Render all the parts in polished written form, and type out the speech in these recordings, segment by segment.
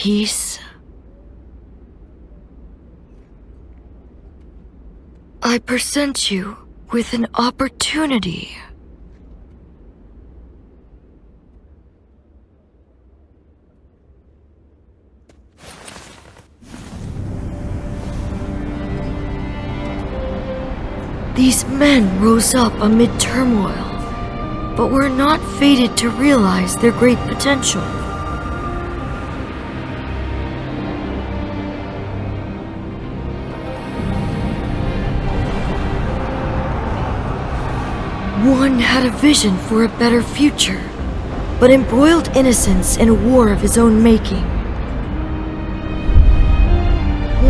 peace, I present you with an opportunity. These men rose up amid turmoil, but were not fated to realize their great potential. One had a vision for a better future, but embroiled innocence in a war of his own making.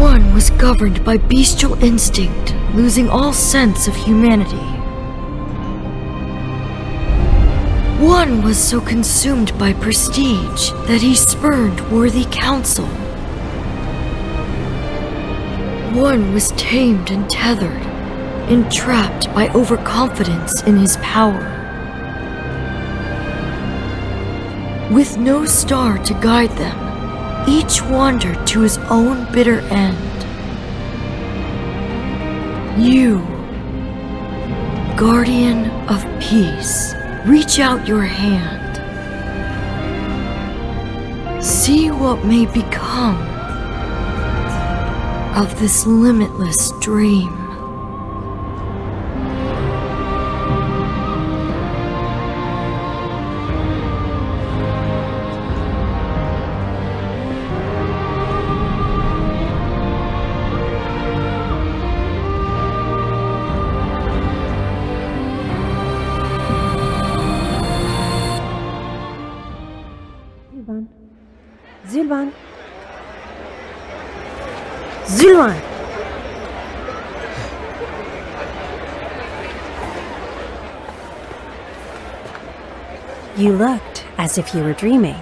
One was governed by bestial instinct, losing all sense of humanity. One was so consumed by prestige that he spurned worthy counsel. One was tamed and tethered, entrapped by overconfidence in his power. With no star to guide them, each wandered to his own bitter end. You, guardian of peace, reach out your hand. See what may become of this limitless dream. Zhuan. Zhuan. You looked as if you were dreaming.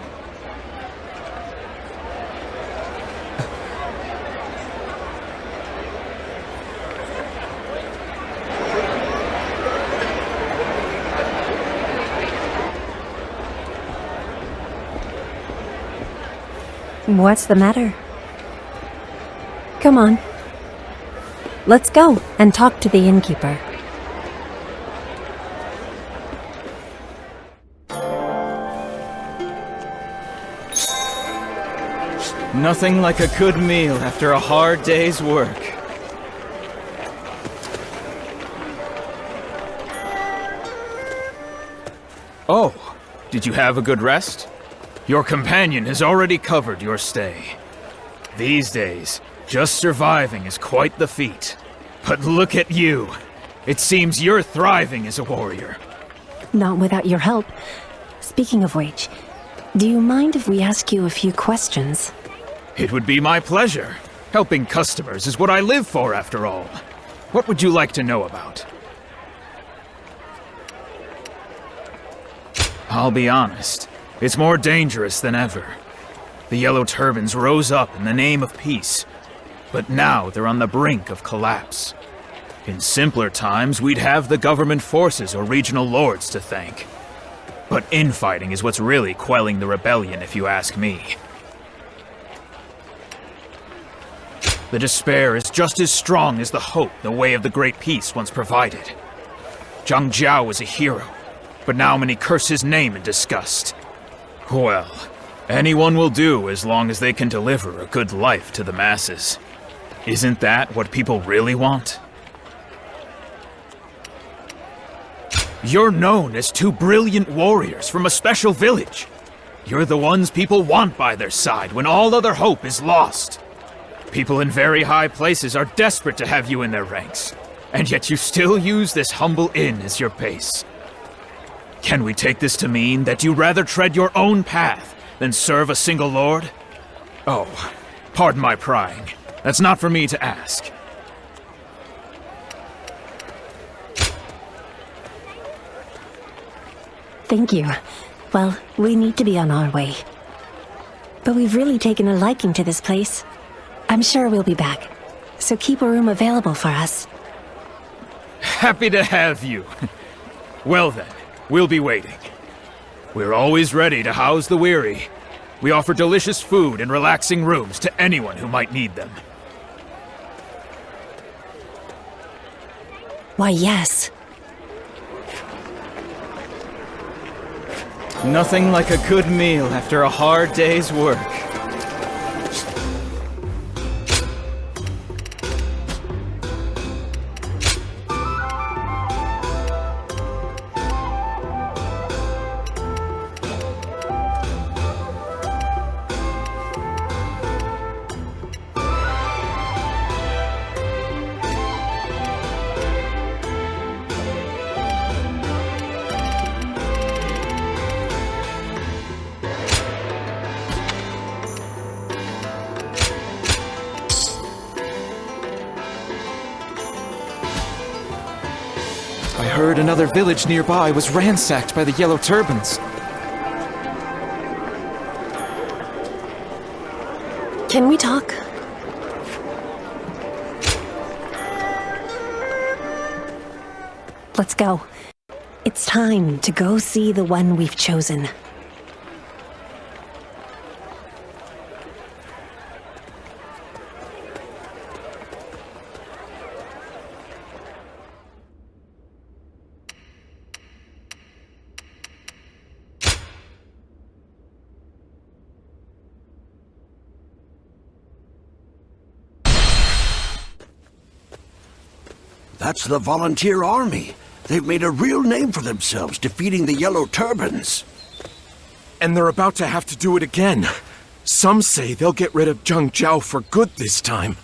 What's the matter? Come on. Let's go and talk to the innkeeper. Nothing like a good meal after a hard day's work. Oh, did you have a good rest? Your companion has already covered your stay. These days, just surviving is quite the feat. But look at you. It seems you're thriving as a warrior. Not without your help. Speaking of which, do you mind if we ask you a few questions? It would be my pleasure. Helping customers is what I live for, after all. What would you like to know about? I'll be honest. It's more dangerous than ever. The Yellow Turbans rose up in the name of peace, but now they're on the brink of collapse. In simpler times, we'd have the government forces or regional lords to thank. But infighting is what's really quelling the rebellion, if you ask me. The despair is just as strong as the hope the Way of the Great Peace once provided. Jiao was a hero, but now many curse his name in disgust. Well, anyone will do as long as they can deliver a good life to the masses. Isn't that what people really want? You're known as two brilliant warriors from a special village. You're the ones people want by their side when all other hope is lost. People in very high places are desperate to have you in their ranks, and yet you still use this humble inn as your base. Can we take this to mean that you'd rather tread your own path than serve a single lord? Oh, pardon my prying. That's not for me to ask. Thank you. Well, we need to be on our way. But we've really taken a liking to this place. I'm sure we'll be back, so keep a room available for us. Happy to have you. Well then, we'll be waiting. We're always ready to house the weary. We offer delicious food and relaxing rooms to anyone who might need them. Why, yes. Nothing like a good meal after a hard day's work. I heard another village nearby was ransacked by the Yellow Turbans. Can we talk? Let's go. It's time to go see the one we've chosen. That's the volunteer army. They've made a real name for themselves defeating the Yellow Turbans. And they're about to have to do it again. Some say they'll get rid of Jiao for good this time.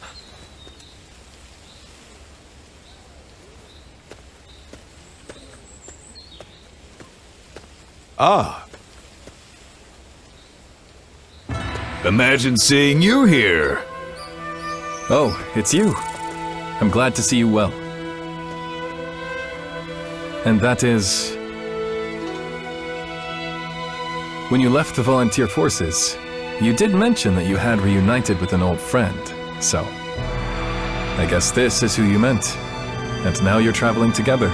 Ah. Imagine seeing you here. Oh, it's you. I'm glad to see you well. And that is... When you left the volunteer forces, you did mention that you had reunited with an old friend, so... I guess this is who you meant. And now you're traveling together.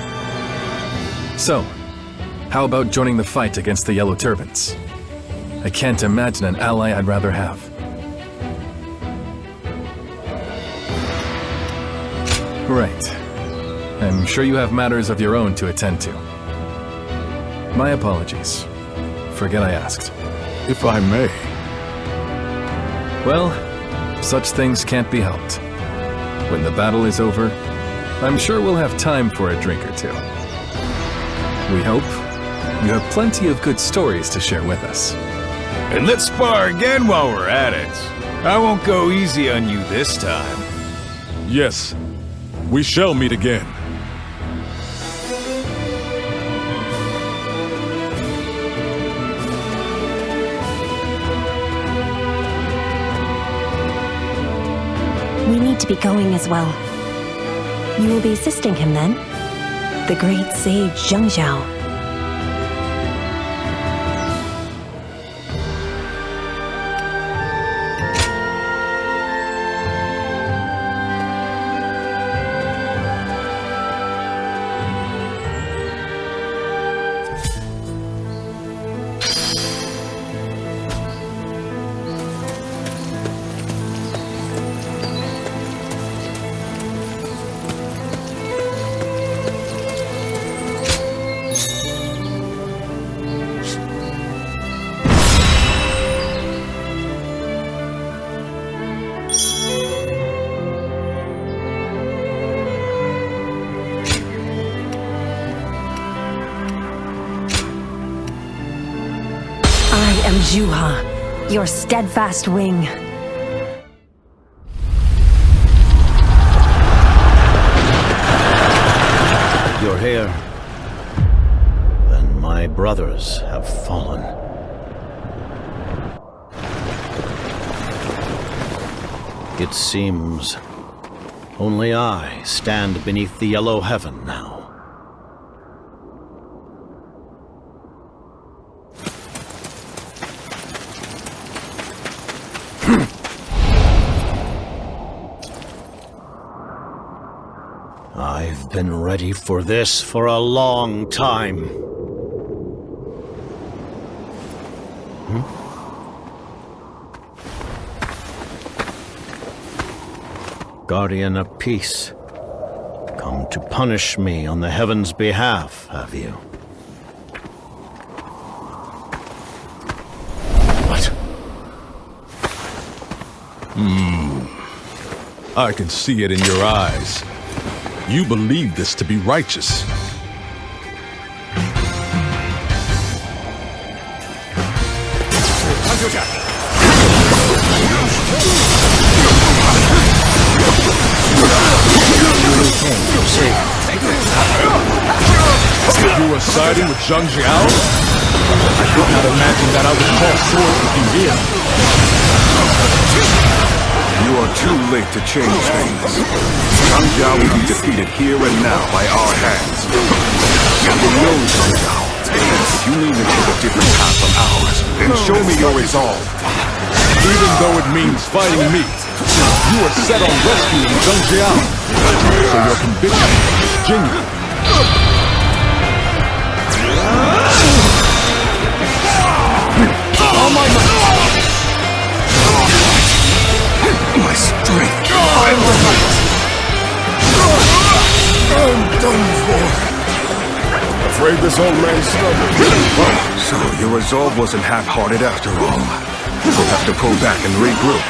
So, how about joining the fight against the Yellow Turbans? I can't imagine an ally I'd rather have. Right. I'm sure you have matters of your own to attend to. My apologies. Forget I asked. If I may. Well, such things can't be helped. When the battle is over, I'm sure we'll have time for a drink or two. We hope you have plenty of good stories to share with us. And let's spar again while we're at it. I won't go easy on you this time. Yes, we shall meet again. We need to be going as well. You will be assisting him then? The great sage Zhang. I am Zhuo, your steadfast wing. You're here. Then my brothers have fallen. It seems only I stand beneath the yellow heaven now. I've been ready for this for a long time. guardian of peace. Come to punish me on the heavens' behalf, have you? What? I can see it in your eyes. You believe this to be righteous. You were siding with Zhang Jiao? I could not imagine that I would cross swords with you here. You are too late to change things. Zhang Jiao will be defeated here and now by our hands. You will know Zhang Jiao. If you mean to take a different path from ours, then show me your resolve. Even though it means fighting me, you are set on rescuing Zhang Jiao. So your conviction is genuine. All my might. My strength. I'm the fight. I'm done for. Afraid this old man's stubborn. So your resolve wasn't half-hearted after all. We'll have to pull back and regroup.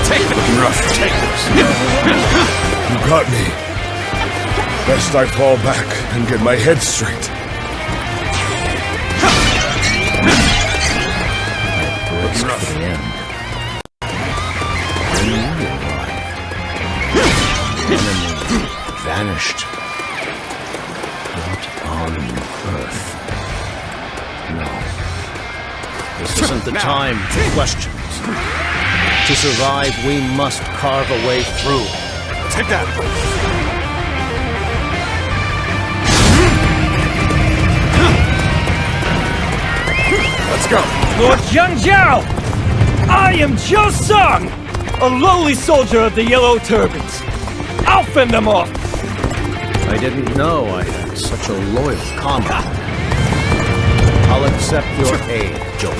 Looking rough. Take this. You got me. Best I fall back and get my head straight. Looking rough. The end. When you arrived, the enemy vanished. What on earth? No. This isn't the time for questions. To survive, we must carve a way through. Take that! Let's go! Lord Jiao! I am Zhang, a lowly soldier of the Yellow Turbans. I'll fend them off! I didn't know I had such a loyal comrade. I'll accept your aid, Zhuo.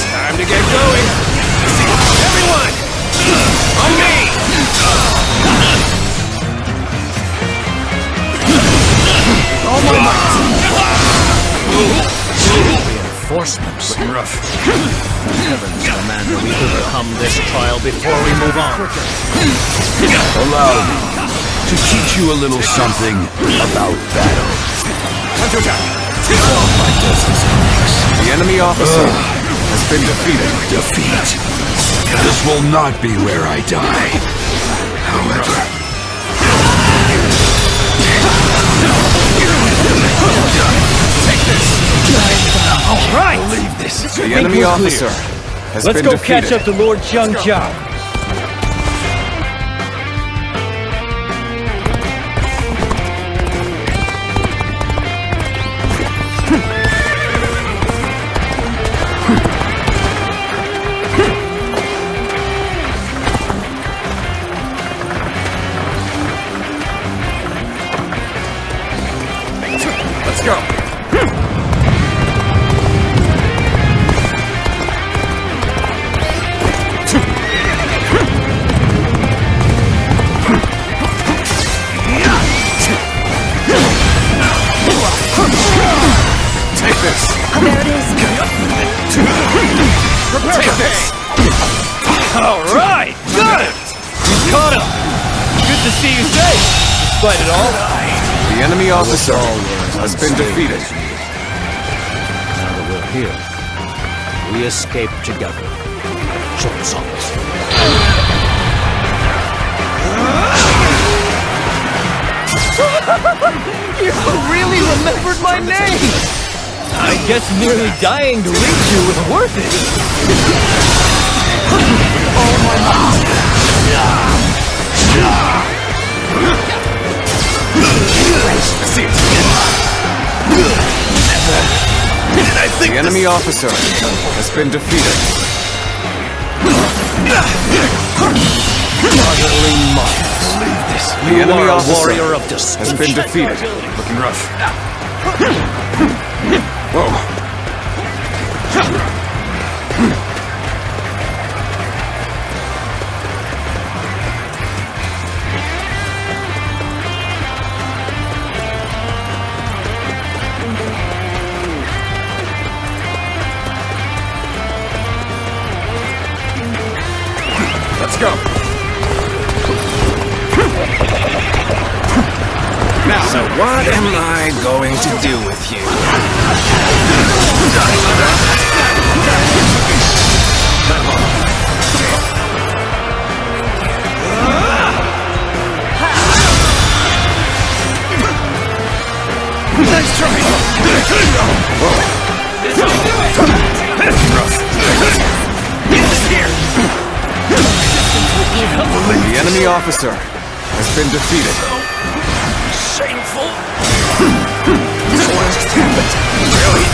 Time to get going! Everyone! On me! All my might! Reinforcements. Rough. Heavens, Commander, we overcome this trial before we move on. Allow me to teach you a little something about battle. The enemy officer has been defeated. Defeat. This will not be where I die. However... Take this! All right! Leave this. The enemy officer has been defeated. Let's go catch up to Lord Jiao. Let's go! Take this! There it is. Take this! All right! Got it! You caught him! Good to see you safe, despite it all. The enemy officer has been defeated. Now that we're here, we escape together. You really remembered my name! I guess nearly dying to reach you was worth it. Oh The enemy officer has been defeated. The enemy officer has been defeated. Looking rough. Whoa. go. Now, so what am I going to do with you? Nice try! The enemy officer has been defeated. Shameful! What just happened? Really?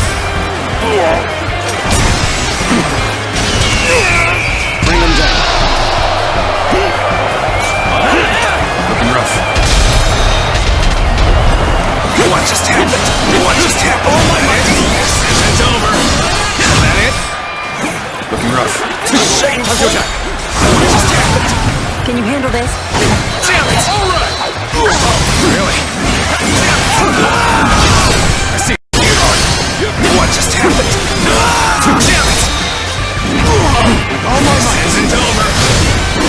Bring him down. Looking rough. What just happened? What just happened? Oh my God! Yes, it's over. Is that it? Looking rough. Shameful! What just happened? Can you handle this? Damn it! All right. Really? I see. What just happened? Damn it! Oh my God! This isn't over.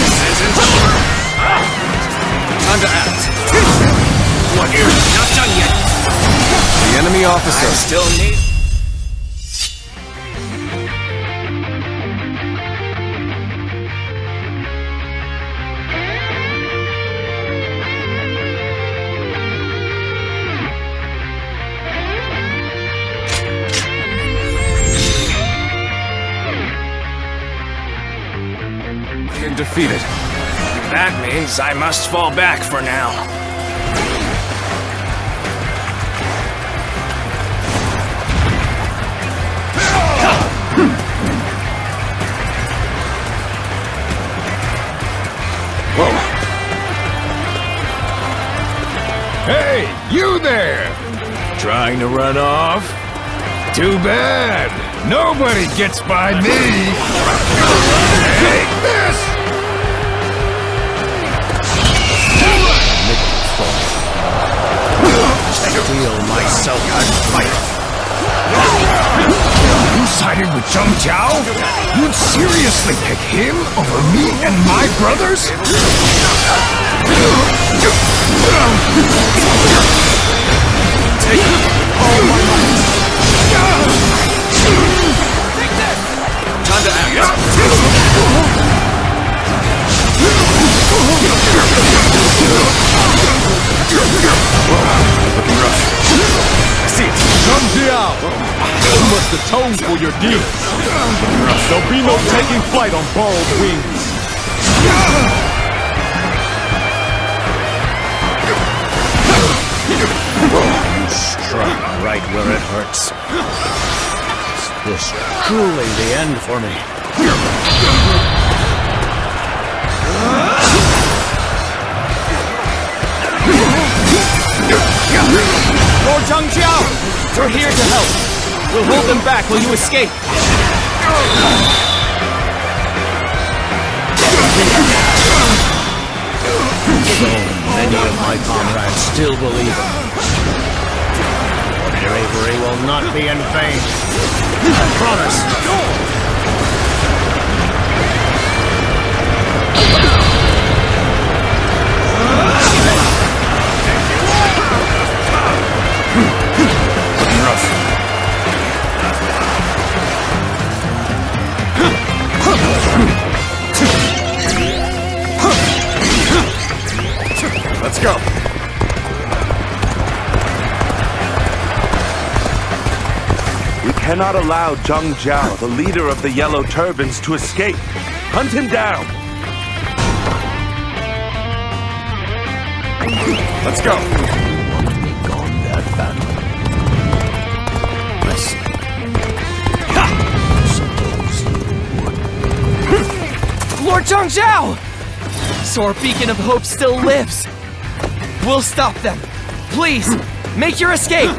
This isn't over. Time to act. What? Not done yet. The enemy officer I still need. defeated. That means I must fall back for now. Whoa. Hey, you there! Trying to run off? Too bad. Nobody gets by me. Take this! Steal myself and fight. You sided with Jiao? You'd seriously pick him over me and my brothers? Take all my might. Take this! Time to act. Looking rough. I see it. Come Jiao! You must atone for your deeds. There'll be no taking flight on borrowed wings. You struck right where it hurts. Is this truly the end for me? Lord Zhang, we're here to help. We'll hold them back while you escape. So many of my comrades still believe it. Your bravery will not be in vain. I promise. Looking rough. Let's go. We cannot allow Zhang Jiao, the leader of the Yellow Turbans, to escape. Hunt him down. Let's go. Gone that battle. I see. Suppose you would. Lord Zhang! So our beacon of hope still lives. We'll stop them. Please, make your escape.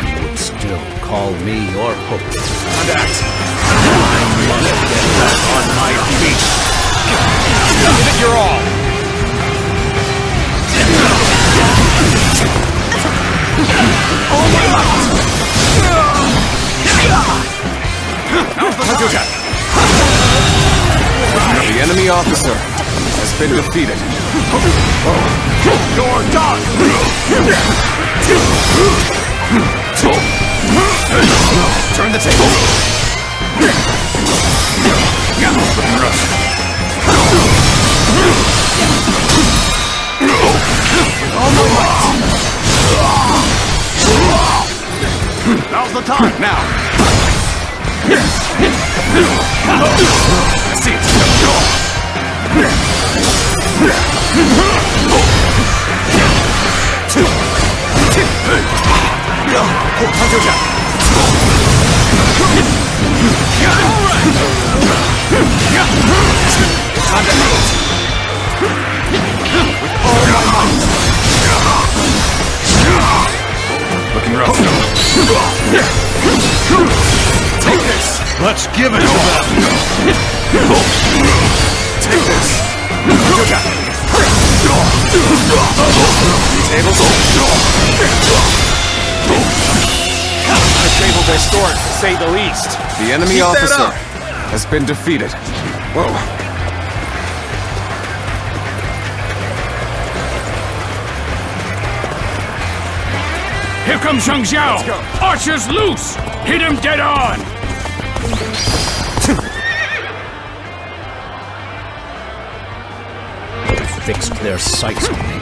You would still call me your hope. Contact. I must get back on my feet. Give it your all. Oh my God! enemy officer has been defeated. You're done! Turn the table. Now's the time! Now! See it. Looking rough. Take this. Let's give it to them! Take this. Tables. Unstable distort, to say the least. The enemy officer has been defeated. Whoa. Here comes Zhang! Archers loose! Hit him dead on! Fixed their sights on me.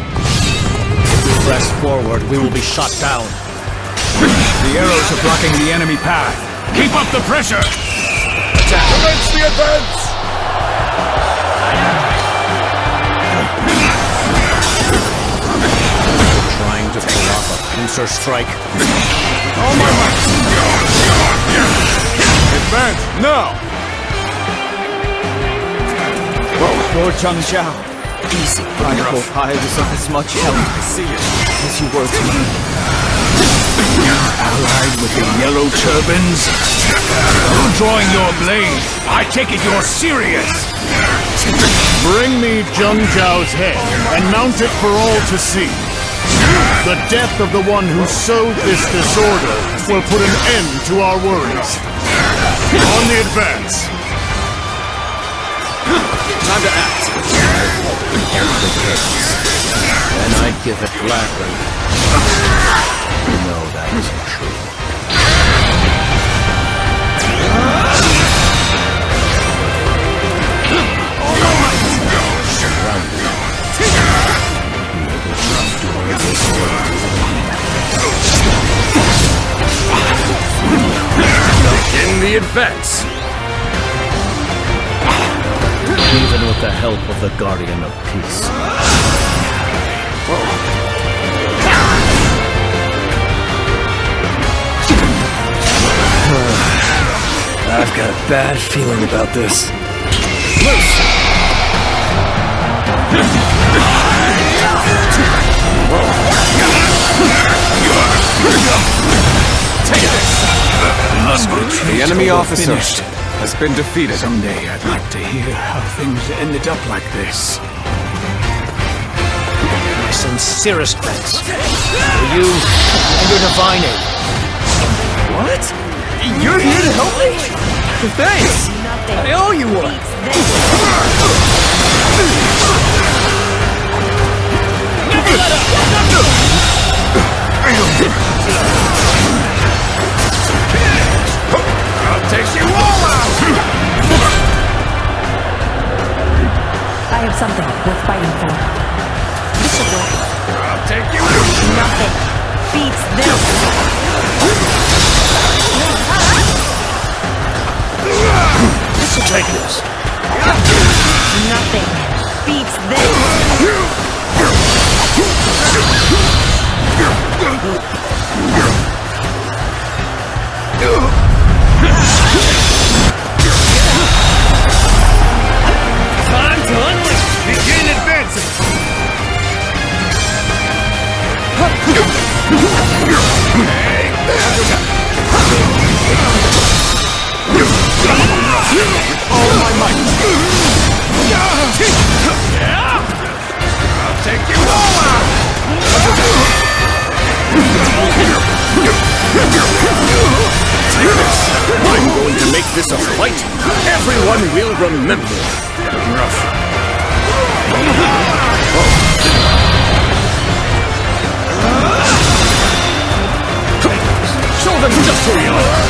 If we press forward, we will be shot down. The arrows are blocking the enemy path. Keep up the pressure! Attack. Commence the advance! Trying to pull off a pincer strike. All my might! Advance now! Lord Jiao. Easy. I hope I was of as much help as you were to me. Allied with the yellow turbans? You're drawing your blade. I take it you're serious. Bring me Jiao's head and mount it for all to see. The death of the one who sowed this disorder will put an end to our worries. On the advance. Time to act. Then I'd give it gladly. No, that isn't true. In the advance. Even with the help of the Guardian of Peace. I've got a bad feeling about this. Take this. The enemy officer has been defeated. Someday I'd like to hear how things ended up like this. My sincerest thanks for you and your divine aid. What? You're here to help me? Thanks! I owe you one! I'll take you all out! I have something worth fighting for. I'll take you out! Nothing beats this. Take this. Nothing beats this. Time to unleash! Begin advancing! All my might! I'll take you all out! Take this. I'm going to make this a fight everyone will remember. Rough. Show them just who you are!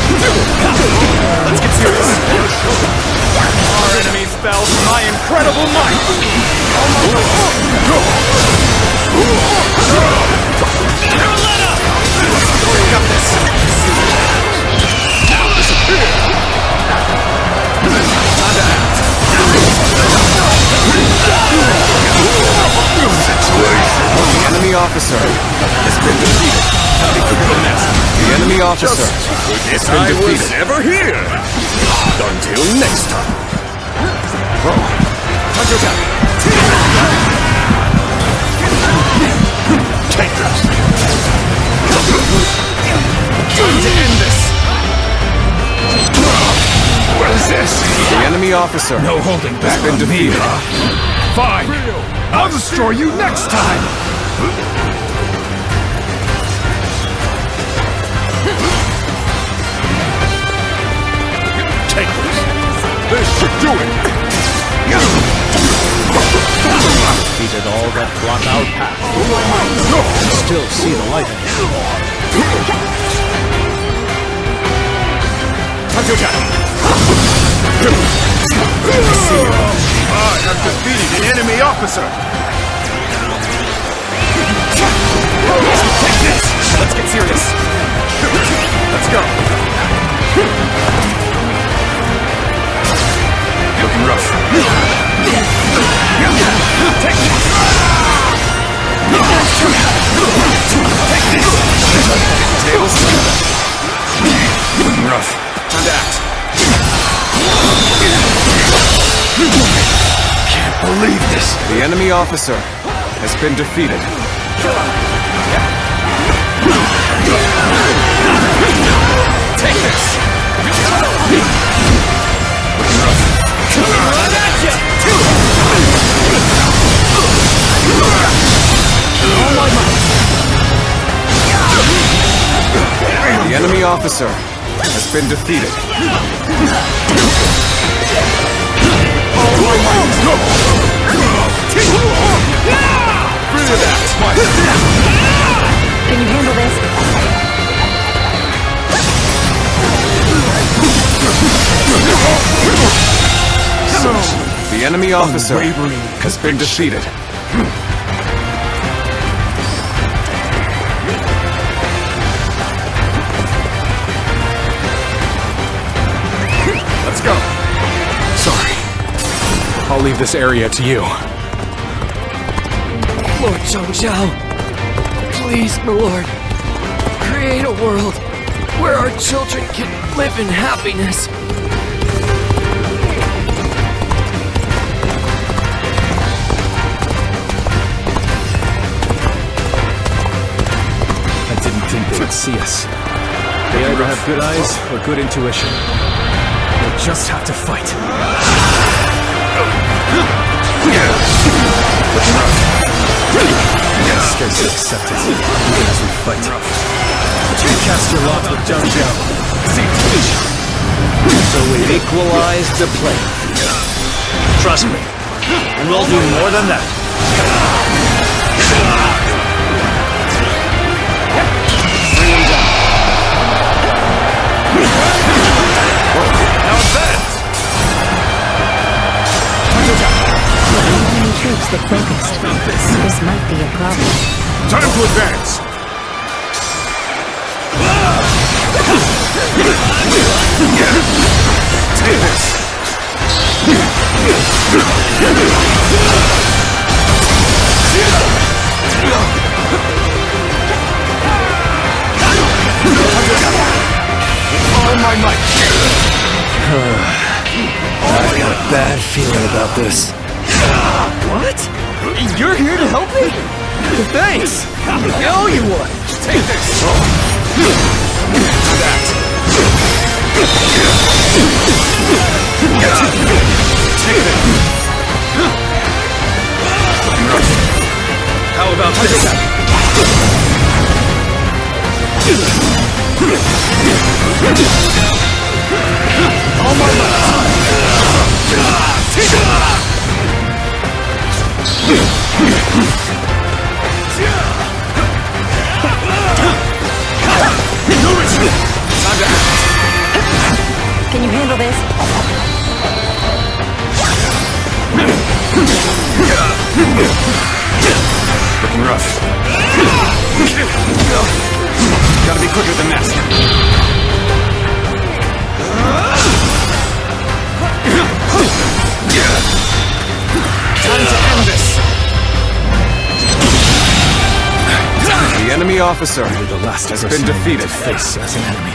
Let's get serious. Our enemies fell to my incredible might! We got this! Now disappear! Time to act! The enemy officer has been defeated. The enemy officer has been defeated. I was never here! Until next time. Take this! Time to end this! What is this? The enemy officer No holding back has been on me, defeated. Fine! I'll destroy you next time! Take this. This should do it. Defeated all that block our path. We still see the light ahead. I have defeated an enemy officer. Take this! Let's get serious! Let's go! Looking rough. Take this! Take this! Tables. Looking rough. Time to act. Can't believe this. The enemy officer has been defeated. Take this! The enemy officer has been defeated. Can you handle this? The enemy officer has been defeated. Let's go. Sorry. I'll leave this area to you. Lord Zhang, please, my lord, create a world where our children can live in happiness. I didn't think they would see us. They either have good eyes or good intuition. We'll just have to fight. Scarcely accept it, even as we fight. Cast your lot with Jiao. So we've equalized the playing field. Trust me, and we'll do more than that. Bring him down. Now advance! Enemy troops get focused. This might be a problem. Time to advance! Take this! All my might! I've got a bad feeling about this. What? You're here to help me? Thanks! I owe you one! Take this! That! Take it! How about this? All my might! Can you handle this? Looking rough. Gotta be quicker than that. Time to end this. The enemy officer has been defeated. Face as an enemy.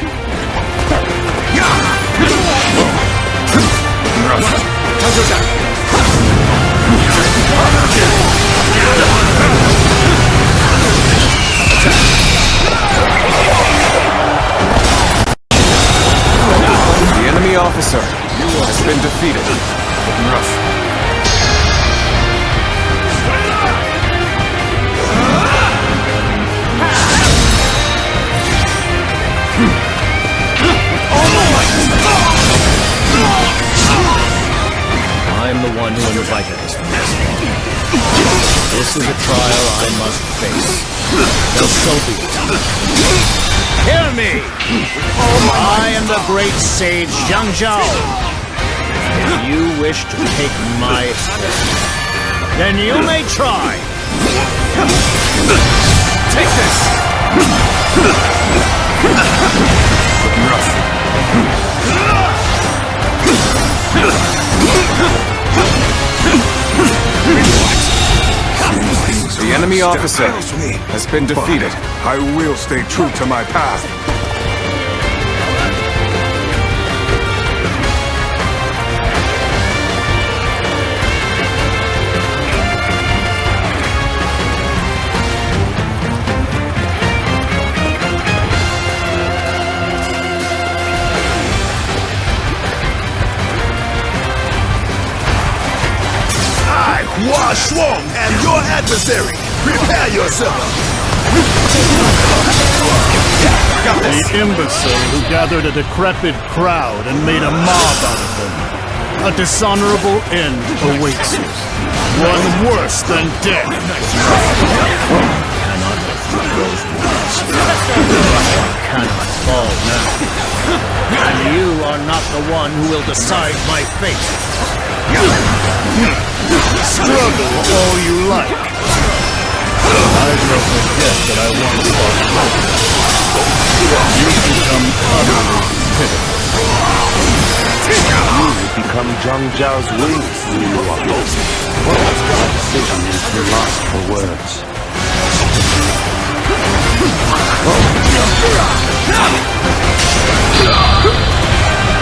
The enemy officer has been defeated. Rough. I'm the one who invited this mess. This is a trial I must face. So be it. Hear me! I am the great sage Zhang. If you wish to take my place, then you may try. Take this! Looking rough. The enemy officer has been defeated. I will stay true to my path. Shuo and your adversary. Prepare yourself. The imbecile who gathered a decrepit crowd and made a mob out of them. A dishonorable end awaits you. One worse than death. Cannot fall now. And you are not the one who will decide my fate. Struggle all you like. I will forget that I once fought. You become utterly pitiful. You become Zhang Jiao's wings, Yuan. The decision is too lost for words.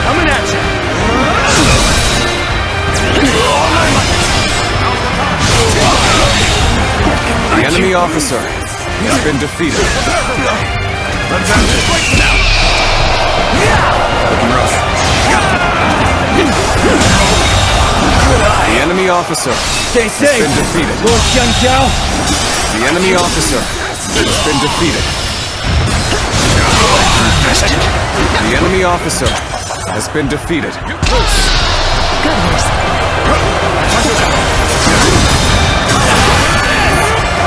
Coming at you! The enemy officer has been defeated. Looking rough. The enemy officer has been defeated. The enemy officer has been defeated. The enemy officer has been defeated. Goodness.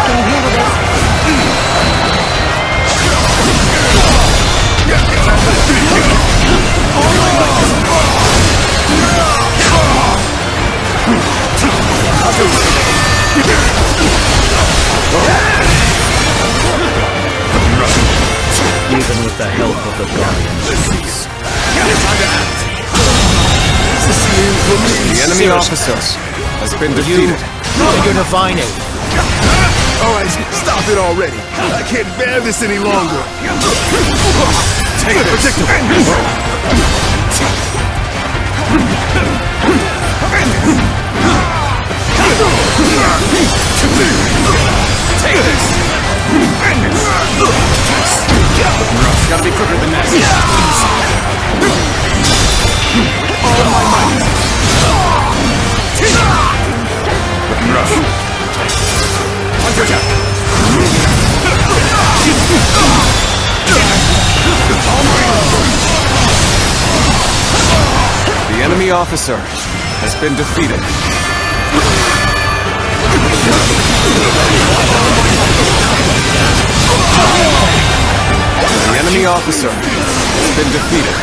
Can you handle this? Even with the help of the Guardians. The enemy officer has been defeated. Your divine aid. Alright, stop it already. I can't bear this any longer. Take this. Take this. Gotta be quicker than that. All my might. Looking rough. The enemy officer has been defeated. The enemy officer has been defeated.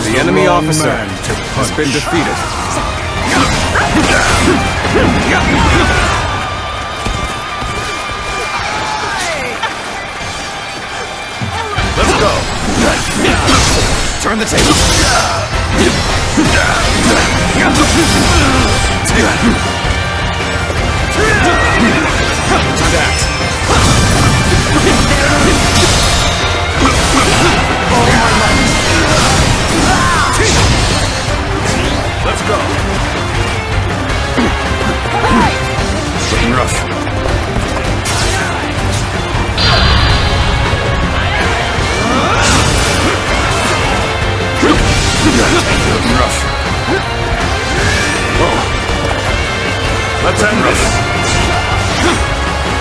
The enemy officer has been defeated. Let's go! Turn the table! Let's go! Looking rough. Looking rough. Whoa. Let's end this.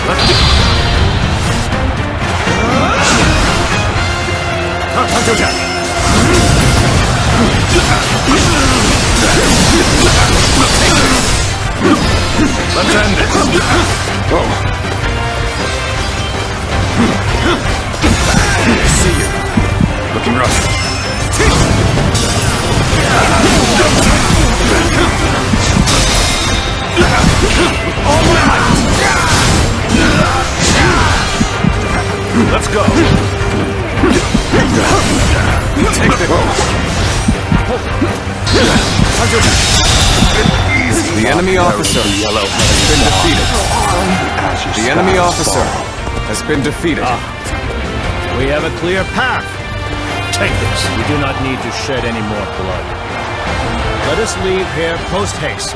Let's end this. Whoa. I see you. Looking rough. Let's go. Take the The enemy officer has been defeated. The enemy officer has been defeated. We have a clear path. Take this. We do not need to shed any more blood. Let us leave here post-haste.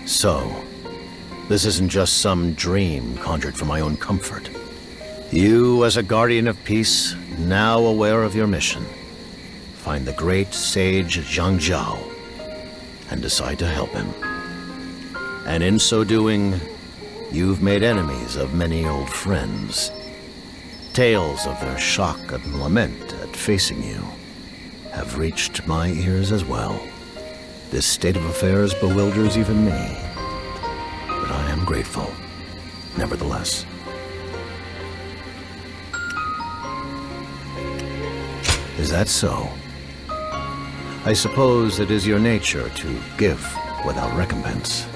So, this isn't just some dream conjured for my own comfort. You, as a guardian of peace, now aware of your mission, find the great sage Zhang Jiao and decide to help him. And in so doing, you've made enemies of many old friends. Tales of their shock and lament at facing you have reached my ears as well. This state of affairs bewilders even me, but I am grateful, nevertheless. Is that so? I suppose it is your nature to give without recompense.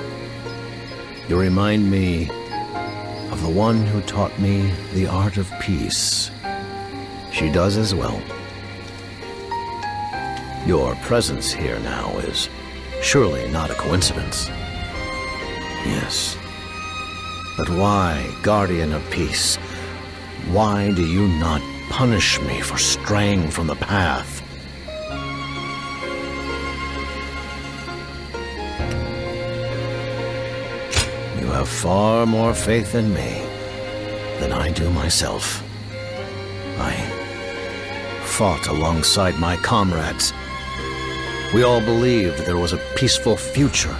You remind me of the one who taught me the art of peace. She does as well. Your presence here now is surely not a coincidence. Yes. But why, Guardian of Peace? Why do you not punish me for straying from the path? You have far more faith in me than I do myself. I fought alongside my comrades, We all believed there was a peaceful future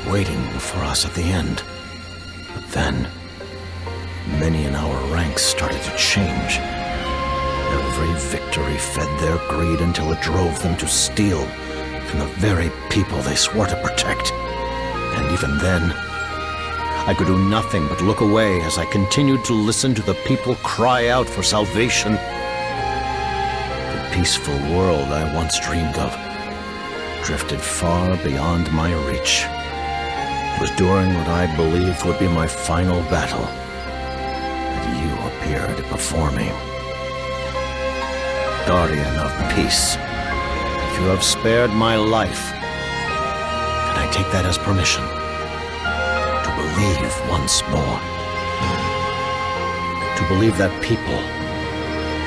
waiting for us at the end. But then, many in our ranks started to change. Every victory fed their greed until it drove them to steal from the very people they swore to protect. And even then, I could do nothing but look away as I continued to listen to the people cry out for salvation. The peaceful world I once dreamed of drifted far beyond my reach. It was during what I believed would be my final battle that you appeared before me. Guardian of peace, if you have spared my life, can I take that as permission to believe once more? To believe that people,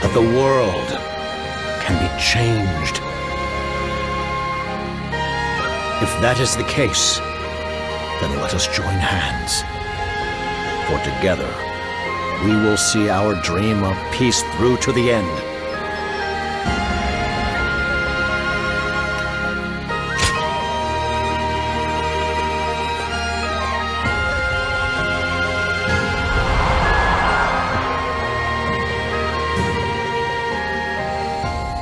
that the world can be changed. If that is the case, then let us join hands. For together, we will see our dream of peace through to the end.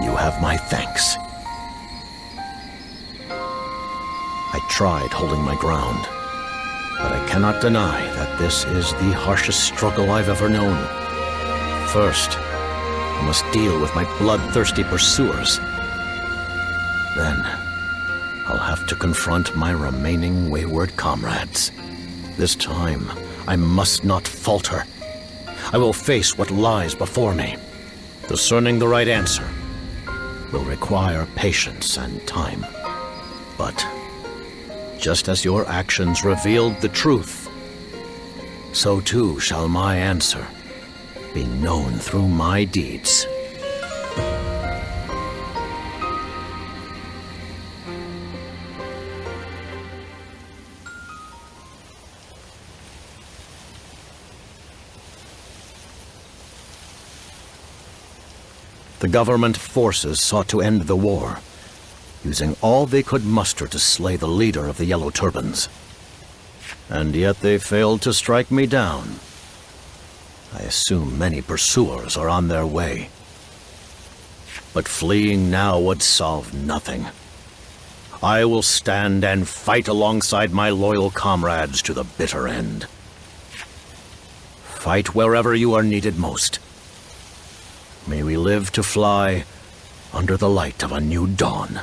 You have my thanks. I tried holding my ground, but I cannot deny that this is the harshest struggle I've ever known. First, I must deal with my bloodthirsty pursuers. Then, I'll have to confront my remaining wayward comrades. This time, I must not falter. I will face what lies before me. Discerning the right answer will require patience and time. But just as your actions revealed the truth, so too shall my answer be known through my deeds. The government forces sought to end the war, using all they could muster to slay the leader of the Yellow Turbans. And yet they failed to strike me down. I assume many pursuers are on their way. But fleeing now would solve nothing. I will stand and fight alongside my loyal comrades to the bitter end. Fight wherever you are needed most. May we live to fly under the light of a new dawn.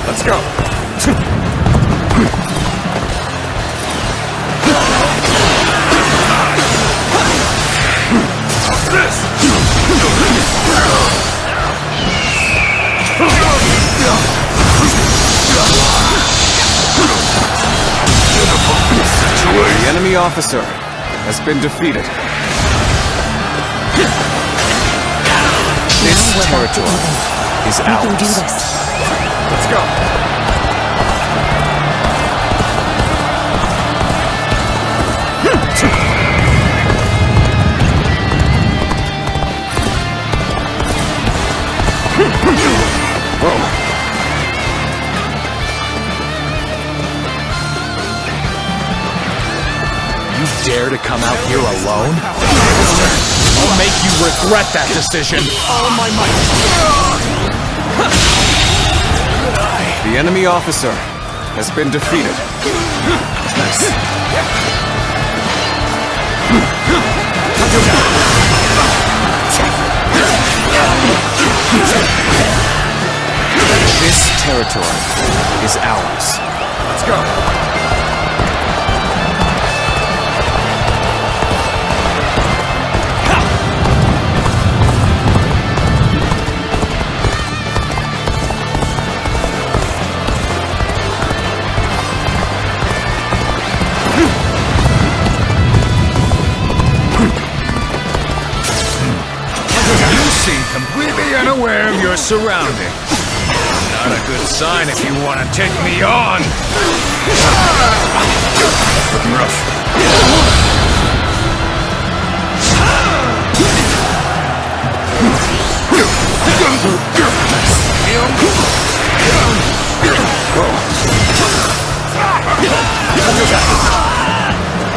Let's go. The enemy officer has been defeated. This territory is ours. We can do this. Let's go. dare to come out here alone? I'll make you regret that decision. All my might. The enemy officer has been defeated. This territory is ours. Let's go. Completely unaware of your surroundings. Not a good sign if you want to take me on. Looking rough.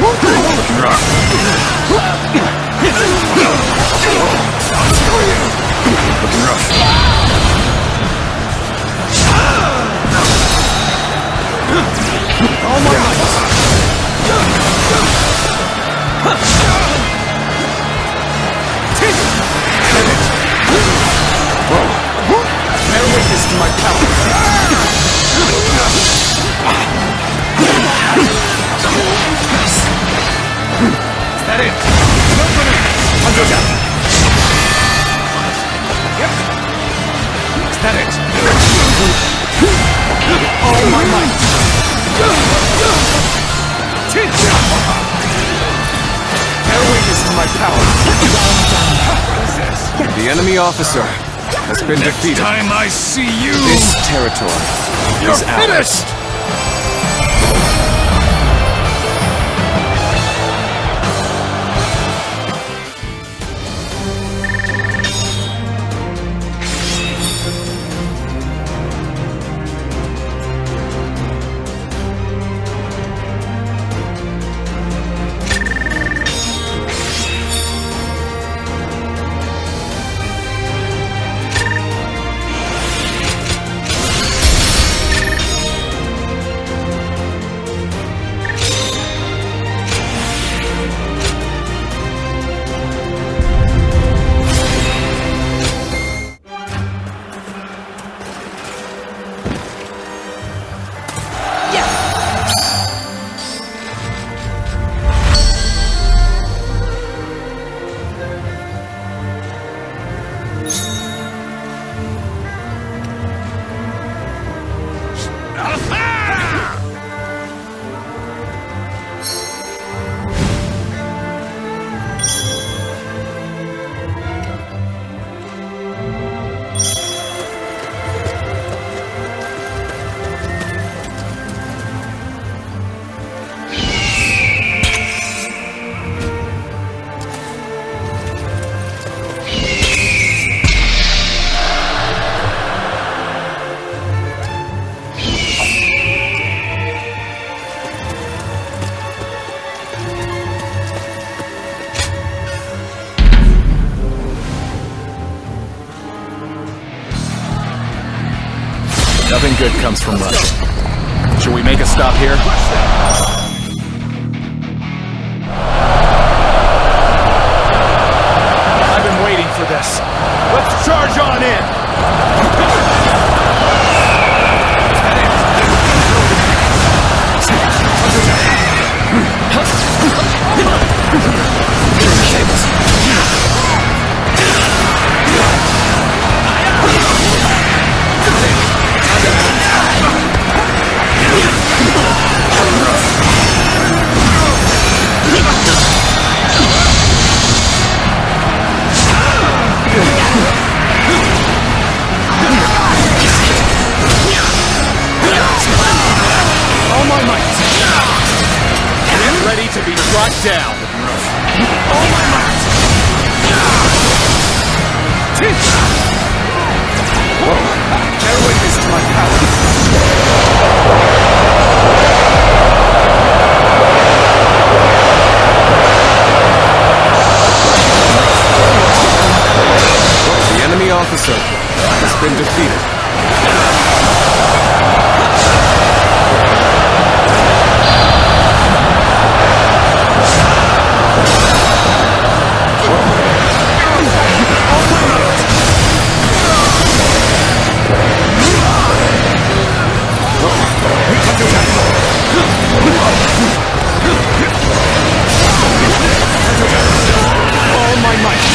Looking rough. Looking rough. All my might. Bear witness to my power. Is that it? Yep. Is that it? All my might. Bear witness to my power. The enemy officer has been defeated. Next time I see you, this territory is ours. Finished! Nothing good comes from running. Should we make a stop here? I've been waiting for this. Let's charge on in! All my might! Get ready to be brought down! All my might! Bear witness to my power! officer has been defeated. All my might.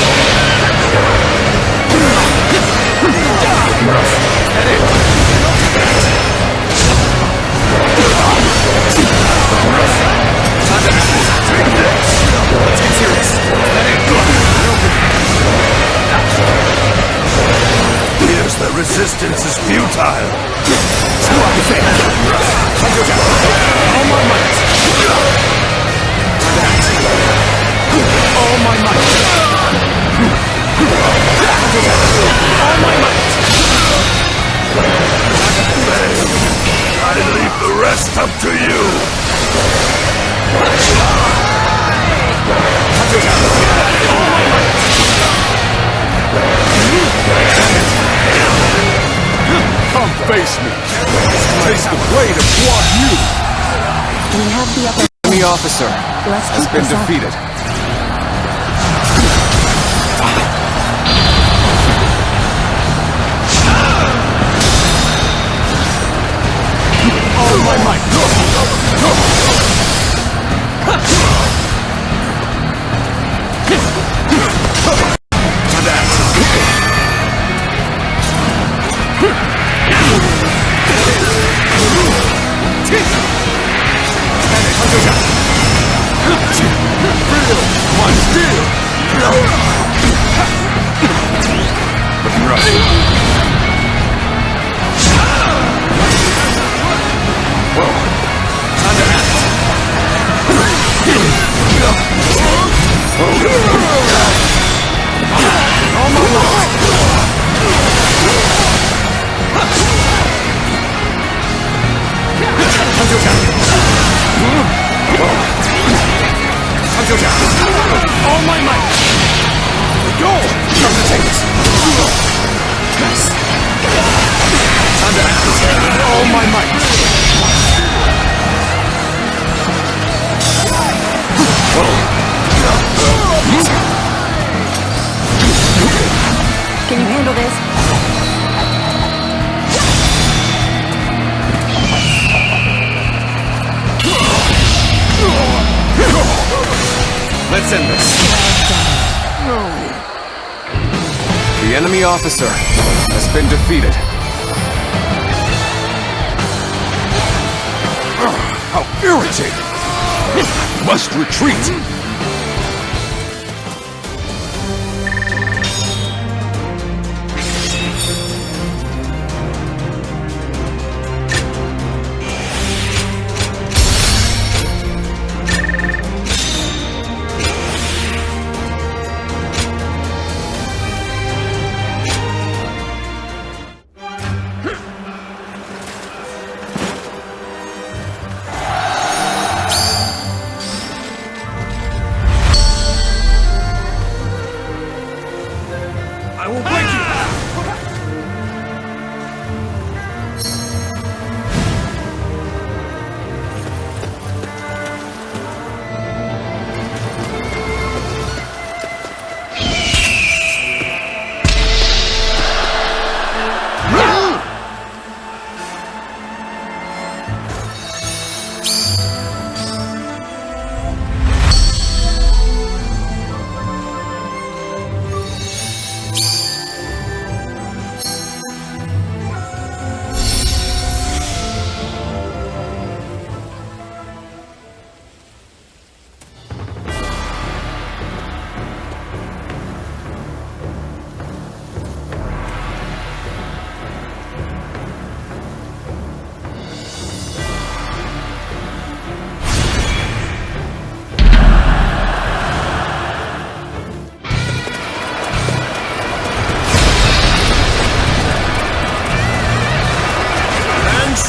Let's get serious. Here's the resistance is futile. All my might. All my might. All my might. I leave the rest up to you. Come face me. Taste the blade of Guan Yu. We have the upper... Enemy officer Let's has keep been this up. defeated. All my might. All my might. Go! Come to take it. Nice. Time to act. All my might. Can you handle this? Let's end this. The enemy officer has been defeated. How irritating! Must retreat! I will break you.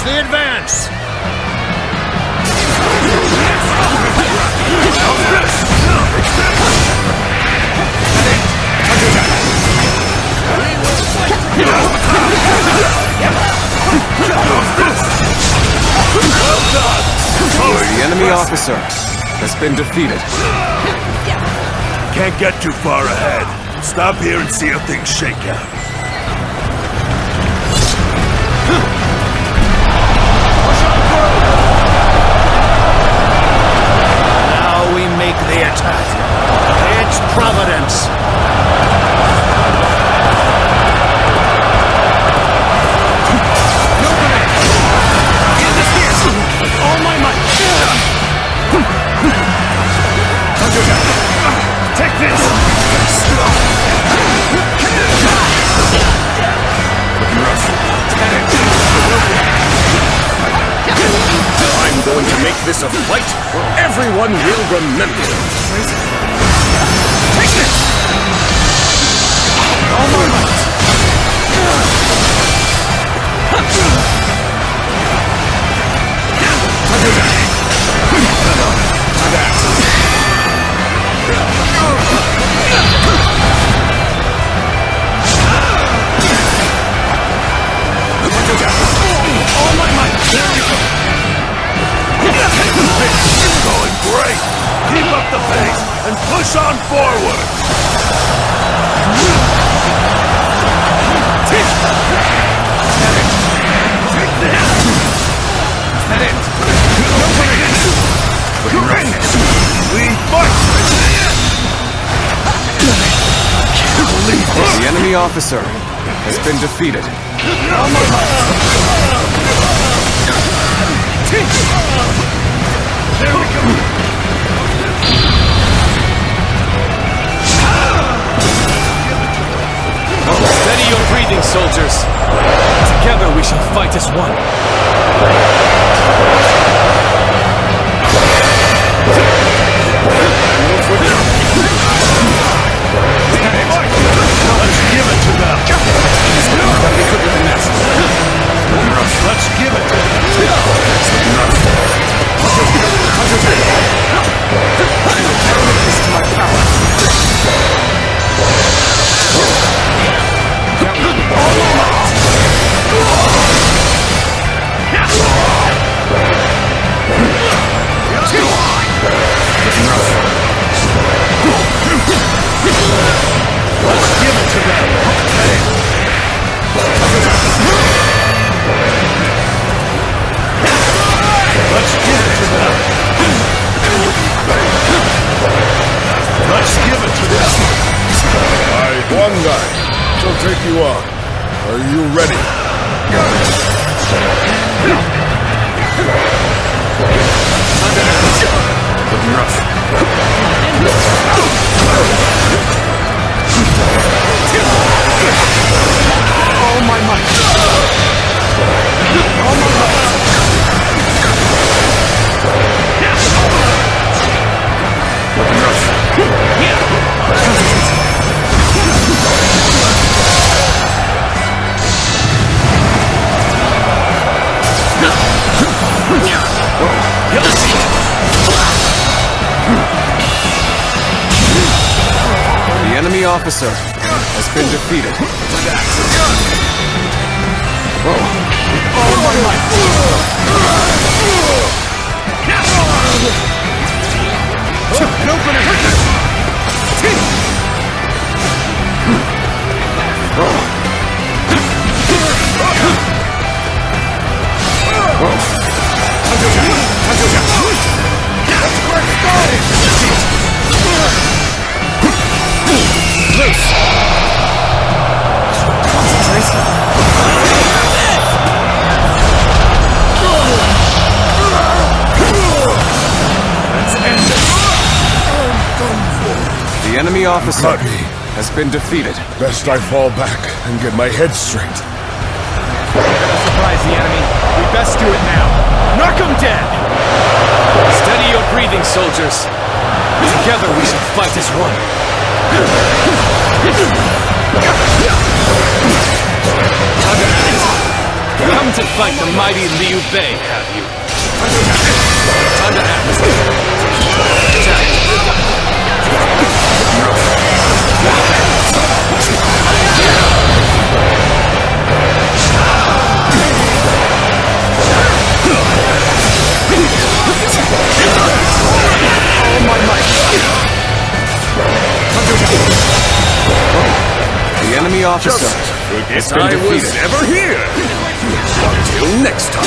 The advance! We will The enemy officer has been defeated. Can't get too far ahead. Stop here and see how things shake out. Now we make the attack. It's Providence. All my might! Take this! I'm going to make this a fight everyone will remember. Take this! All my might! All my might! Going great! Keep up the pace and push on forward! Take this! We fight! The enemy officer has been defeated. There we go! Steady your breathing, soldiers. Together we shall fight as one. Let's give it to them! Let's give it to them! One guy. She'll take you on. Are you ready? All my might! All my might! The enemy officer has been defeated. All my might! The enemy officer has been defeated. Best I fall back and get my head straight. We're gonna surprise the enemy. We best do it now. Knock them dead! Steady your breathing, soldiers. Together we shall fight as one. Come to fight the mighty Liu Bei, have you? Time to act. Attack. enemy officer has been defeated. Ever here. Until next time.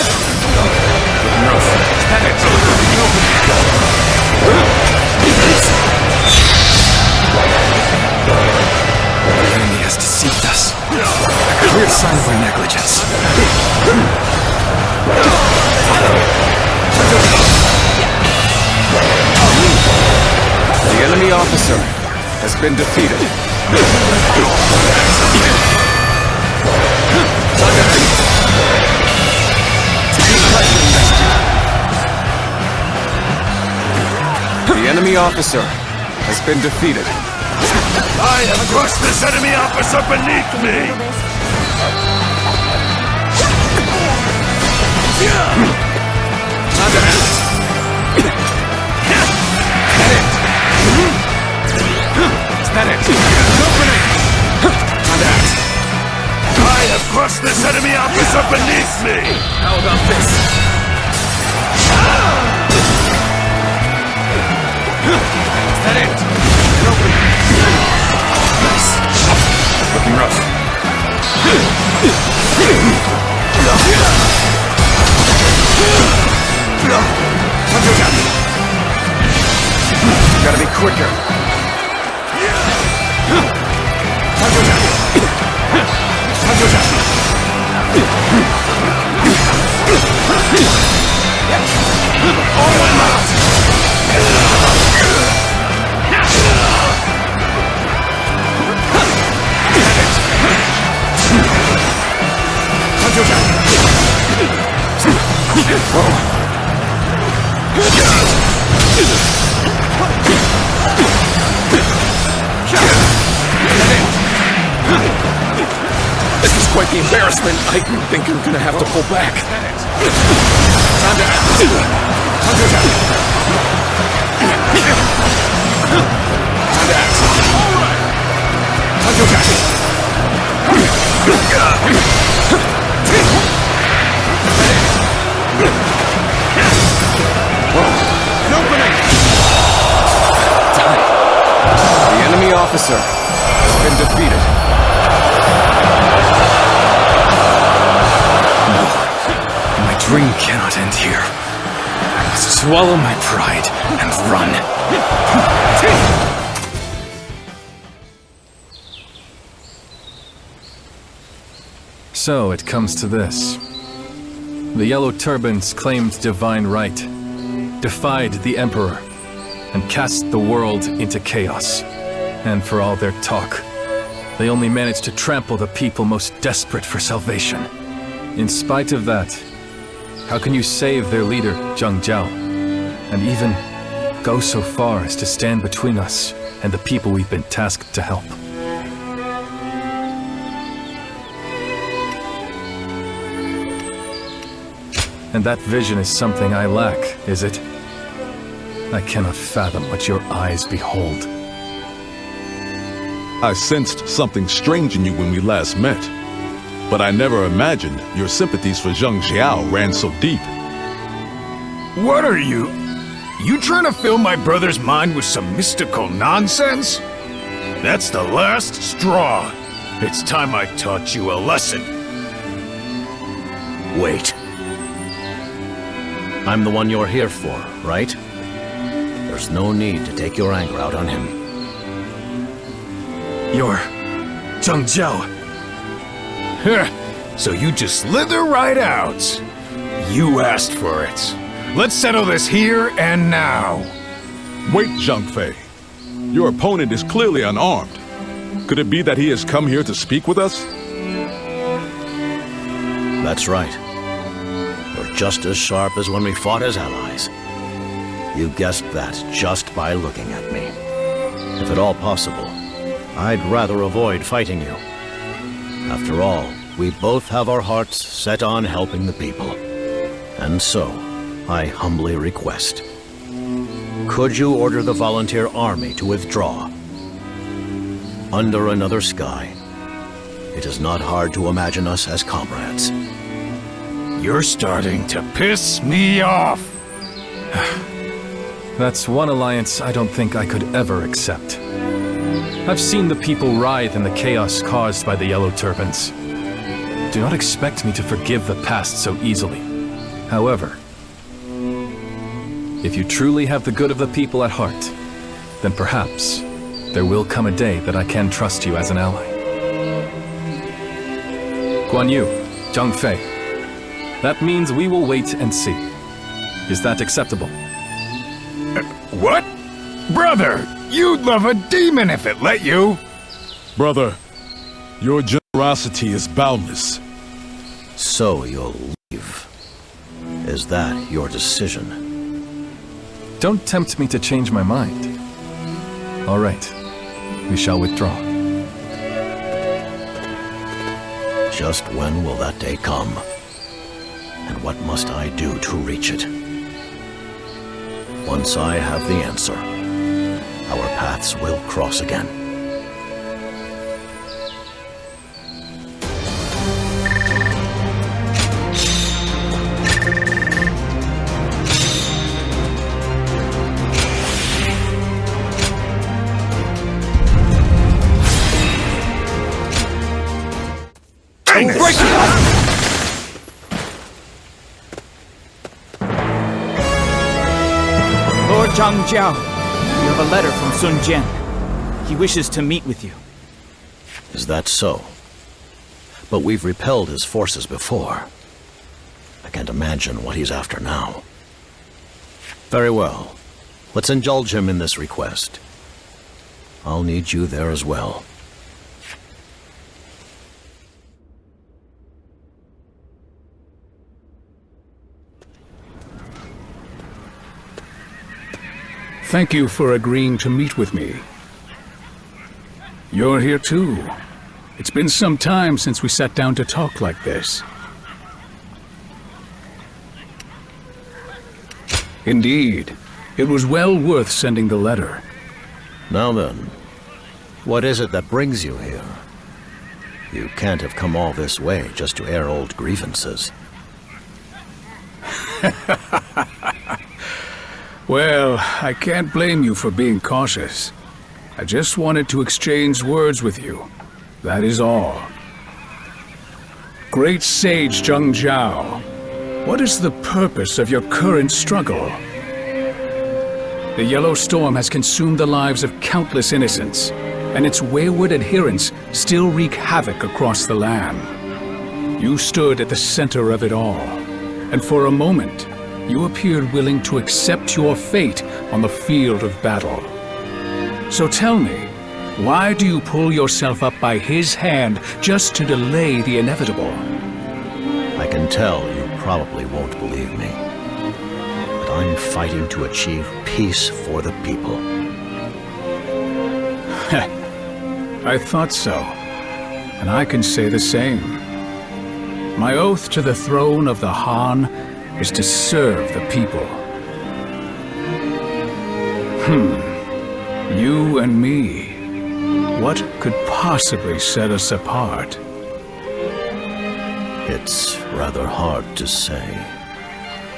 The enemy has deceived us. A clear sign of our negligence. The enemy officer has been defeated. The enemy officer has been defeated. I have crushed this enemy officer beneath me! I have crushed this enemy officer beneath me! How about this? Is that it? Nice. Looking rough. Gotta be quicker. This is quite the embarrassment. I think I'm gonna have to pull back. The enemy officer has been defeated. My dream cannot end here. I must swallow my pride and run. So it comes to this. The Yellow Turbans claimed divine right, defied the Emperor, and cast the world into chaos. And for all their talk, they only managed to trample the people most desperate for salvation. In spite of that, how can you save their leader, Zhang Jiao, and even go so far as to stand between us and the people we've been tasked to help? And that vision is something I lack, is it? I cannot fathom what your eyes behold. I sensed something strange in you when we last met, but I never imagined your sympathies for Zhang Jiao ran so deep. What are you? You trying to fill my brother's mind with some mystical nonsense? That's the last straw. It's time I taught you a lesson. Wait. I'm the one you're here for, right? There's no need to take your anger out on him. You're Zhang Jiao. So you just slither right out. You asked for it. Let's settle this here and now. Wait, Zhang Fei. Your opponent is clearly unarmed. Could it be that he has come here to speak with us? That's right. You're just as sharp as when we fought as allies. You guessed that just by looking at me. If at all possible, I'd rather avoid fighting you. After all, we both have our hearts set on helping the people. And so, I humbly request, could you order the volunteer army to withdraw? Under another sky, it is not hard to imagine us as comrades. You're starting to piss me off. That's one alliance I don't think I could ever accept. I've seen the people writhe in the chaos caused by the Yellow Turbans. Do not expect me to forgive the past so easily. However, if you truly have the good of the people at heart, then perhaps there will come a day that I can trust you as an ally. Guan Yu, Zhang Fei, that means we will wait and see. Is that acceptable? What? Brother, you'd love a demon if it let you! Brother, your generosity is boundless. So you'll leave. Is that your decision? Don't tempt me to change my mind. All right, we shall withdraw. Just when will that day come? And what must I do to reach it? Once I have the answer, our paths will cross again. Lord Zhang Jiao, you have a letter from Sun Jian. He wishes to meet with you. Is that so? But we've repelled his forces before. I can't imagine what he's after now. Very well. Let's indulge him in this request. I'll need you there as well. Thank you for agreeing to meet with me. You're here too. It's been some time since we sat down to talk like this. Indeed. It was well worth sending the letter. Now then, what is it that brings you here? You can't have come all this way just to air old grievances. Well, I can't blame you for being cautious. I just wanted to exchange words with you. That is all. Great Sage Zhang Jiao, what is the purpose of your current struggle? The Yellow Storm has consumed the lives of countless innocents, and its wayward adherents still wreak havoc across the land. You stood at the center of it all, and for a moment, you appeared willing to accept your fate on the field of battle. So tell me, why do you pull yourself up by his hand just to delay the inevitable? I can tell you probably won't believe me, but I'm fighting to achieve peace for the people. I thought so, and I can say the same. My oath to the throne of the Han is to serve the people. You and me. What could possibly set us apart? It's rather hard to say.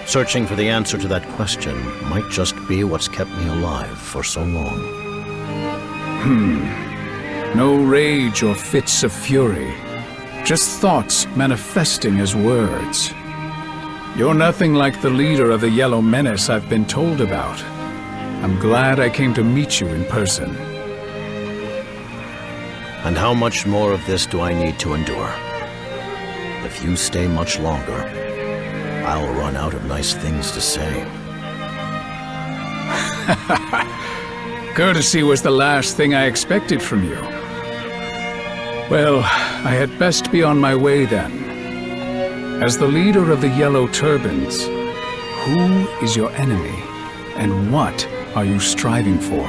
Searching for the answer to that question might just be what's kept me alive for so long. No rage or fits of fury. Just thoughts manifesting as words. You're nothing like the leader of the Yellow Menace I've been told about. I'm glad I came to meet you in person. And how much more of this do I need to endure? If you stay much longer, I'll run out of nice things to say. Courtesy was the last thing I expected from you. Well, I had best be on my way then. As the leader of the Yellow Turbans, who is your enemy, and what are you striving for?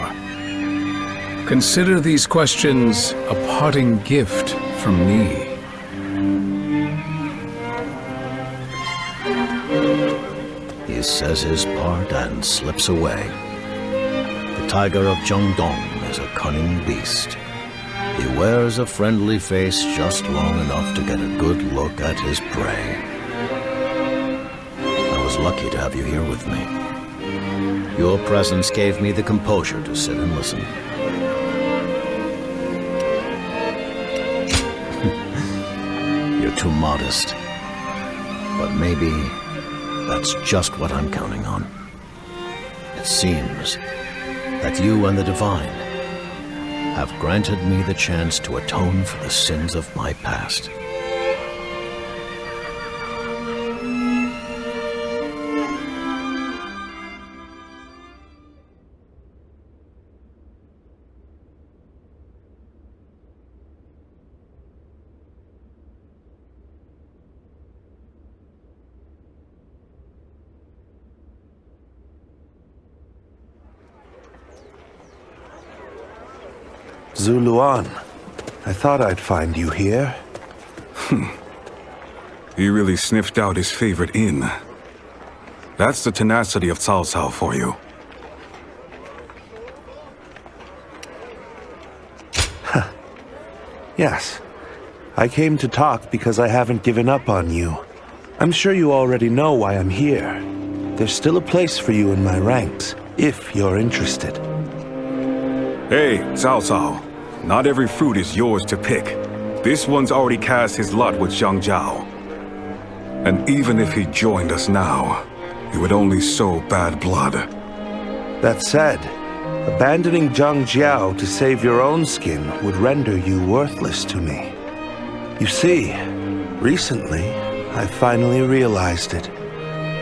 Consider these questions a parting gift from me. He says his part and slips away. The tiger of Zhangdong is a cunning beast. He wears a friendly face just long enough to get a good look at his prey. I was lucky to have you here with me. Your presence gave me the composure to sit and listen. you're too modest. But maybe that's just what I'm counting on. It seems that you and the Divine have granted me the chance to atone for the sins of my past. Zuluan, I thought I'd find you here. He really sniffed out his favorite inn. That's the tenacity of Cao for you. Yes. I came to talk because I haven't given up on you. I'm sure you already know why I'm here. There's still a place for you in my ranks, if you're interested. Hey, Cao. Not every fruit is yours to pick. This one's already cast his lot with Zhang Jiao. And even if he joined us now, he would only sow bad blood. That said, abandoning Zhang Jiao to save your own skin would render you worthless to me. You see, recently, I finally realized it.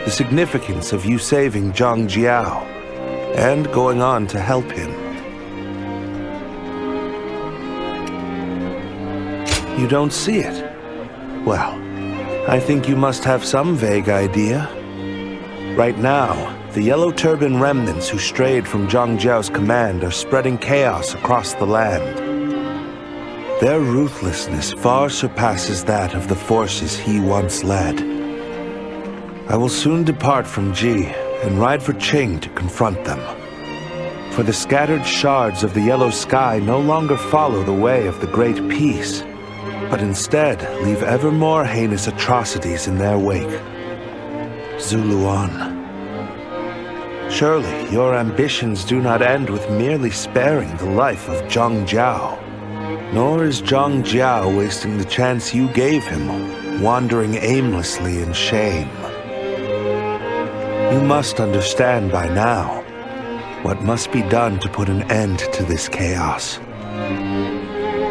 The significance of you saving Zhang Jiao, and going on to help him. You don't see it? Well, I think you must have some vague idea. Right now, the Yellow Turban remnants who strayed from Zhang Jiao's command are spreading chaos across the land. Their ruthlessness far surpasses that of the forces he once led. I will soon depart from Ji and ride for Qing to confront them. For the scattered shards of the yellow sky no longer follow the way of the Great Peace, but instead leave ever more heinous atrocities in their wake. Zuluan. Surely your ambitions do not end with merely sparing the life of Zhang Jiao. Nor is Zhang Jiao wasting the chance you gave him, wandering aimlessly in shame. You must understand by now what must be done to put an end to this chaos.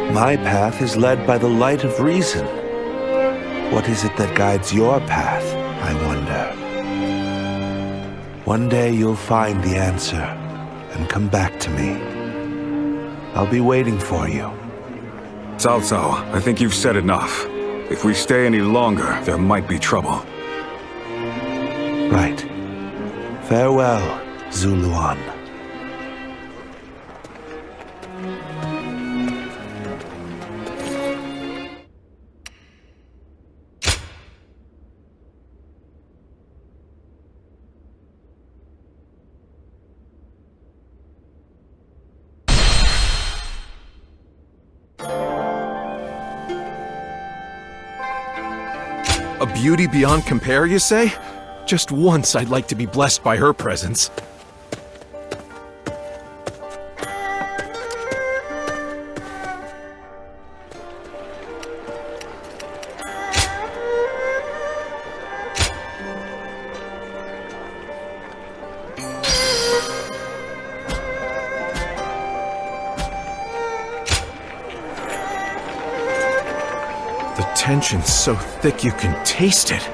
My path is led by the light of reason. What is it that guides your path, I wonder? One day you'll find the answer and come back to me. I'll be waiting for you. Cao, I think you've said enough. If we stay any longer, there might be trouble. Right. Farewell, Zuluan. A beauty beyond compare, you say? Just once I'd like to be blessed by her presence. The tension's so thick you can taste it.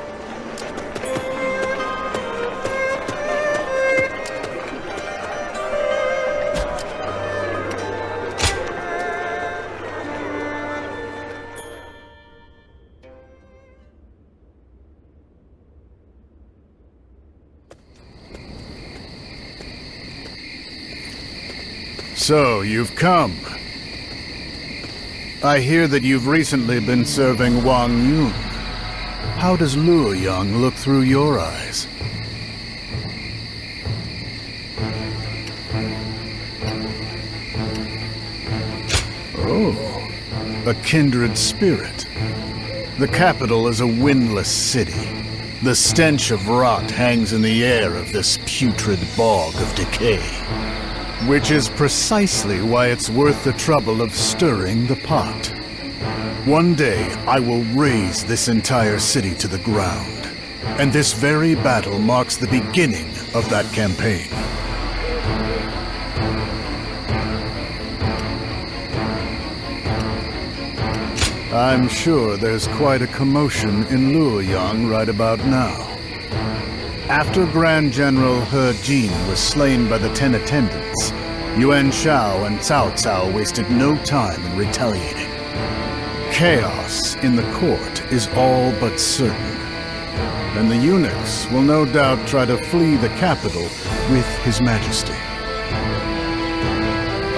So, you've come. I hear that you've recently been serving Wang Yun. How does Luoyang look through your eyes? Oh, a kindred spirit. The capital is a windless city. The stench of rot hangs in the air of this putrid bog of decay. Which is precisely why it's worth the trouble of stirring the pot. One day, I will raze this entire city to the ground. And this very battle marks the beginning of that campaign. I'm sure there's quite a commotion in Luoyang right about now. After Grand General He Jin was slain by the 10 attendants, Yuan Shao and Cao Cao wasted no time in retaliating. Chaos in the court is all but certain, and the eunuchs will no doubt try to flee the capital with His Majesty.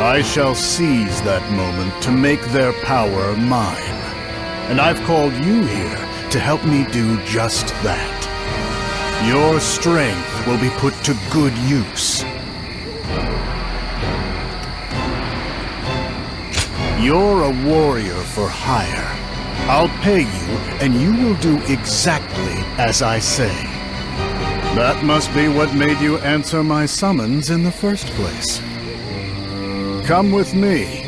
I shall seize that moment to make their power mine. And I've called you here to help me do just that. Your strength will be put to good use. You're a warrior for hire. I'll pay you, and you will do exactly as I say. That must be what made you answer my summons in the first place. Come with me.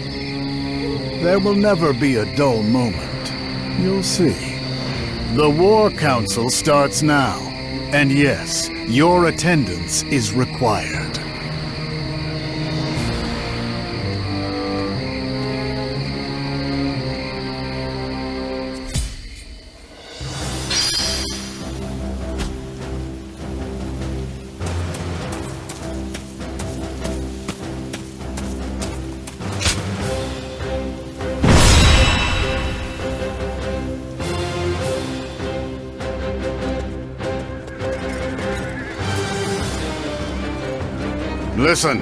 There will never be a dull moment. You'll see. The War Council starts now. And yes, your attendance is required. Listen.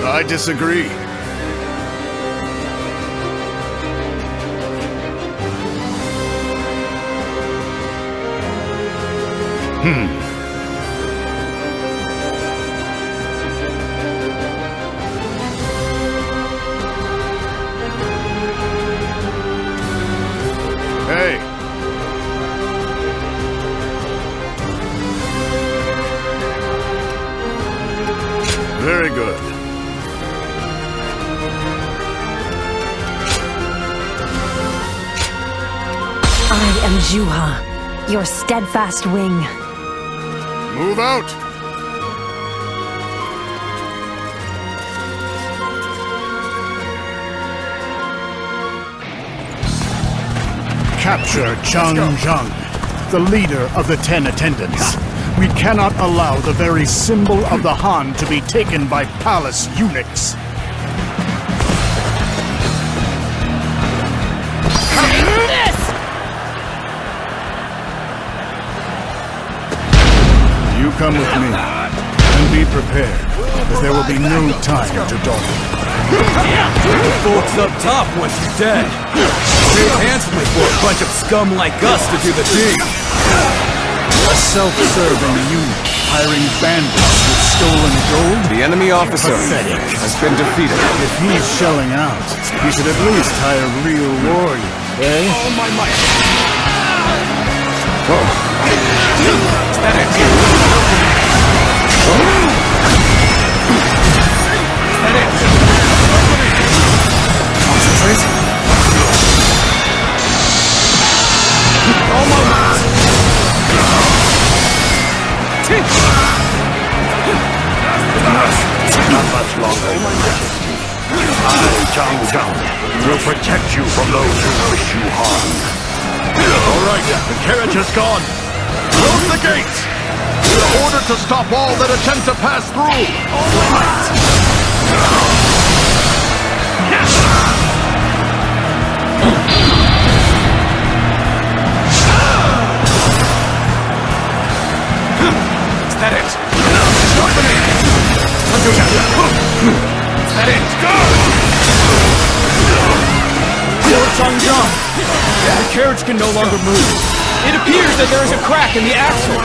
I disagree. Hey. Very good. I am Zhuo, your steadfast wing. Move out! Capture Zhang, the leader of the 10 attendants. We cannot allow the very symbol of the Han to be taken by palace eunuchs. You come with me, and be prepared, as there will be no time to dawdle. The folks up top want you dead. Paid handsomely for a bunch of scum like us to do the deed. A self-serving eunuch hiring bandits with stolen gold? The enemy officer Pathetic. has been defeated. If he's shelling out, he should at least hire real warriors, eh? Oh, my might. Concentrate. Almost. Not much longer, Your Majesty. I, Zhang, will protect you from those who wish you harm. All right, the carriage has gone. Close the gates! We're ordered to stop all that attempt to pass through! All right! Is that it? Opening! Is that it? Go! Lord Zhang, the carriage can no longer move. It appears that there is a crack in the axle.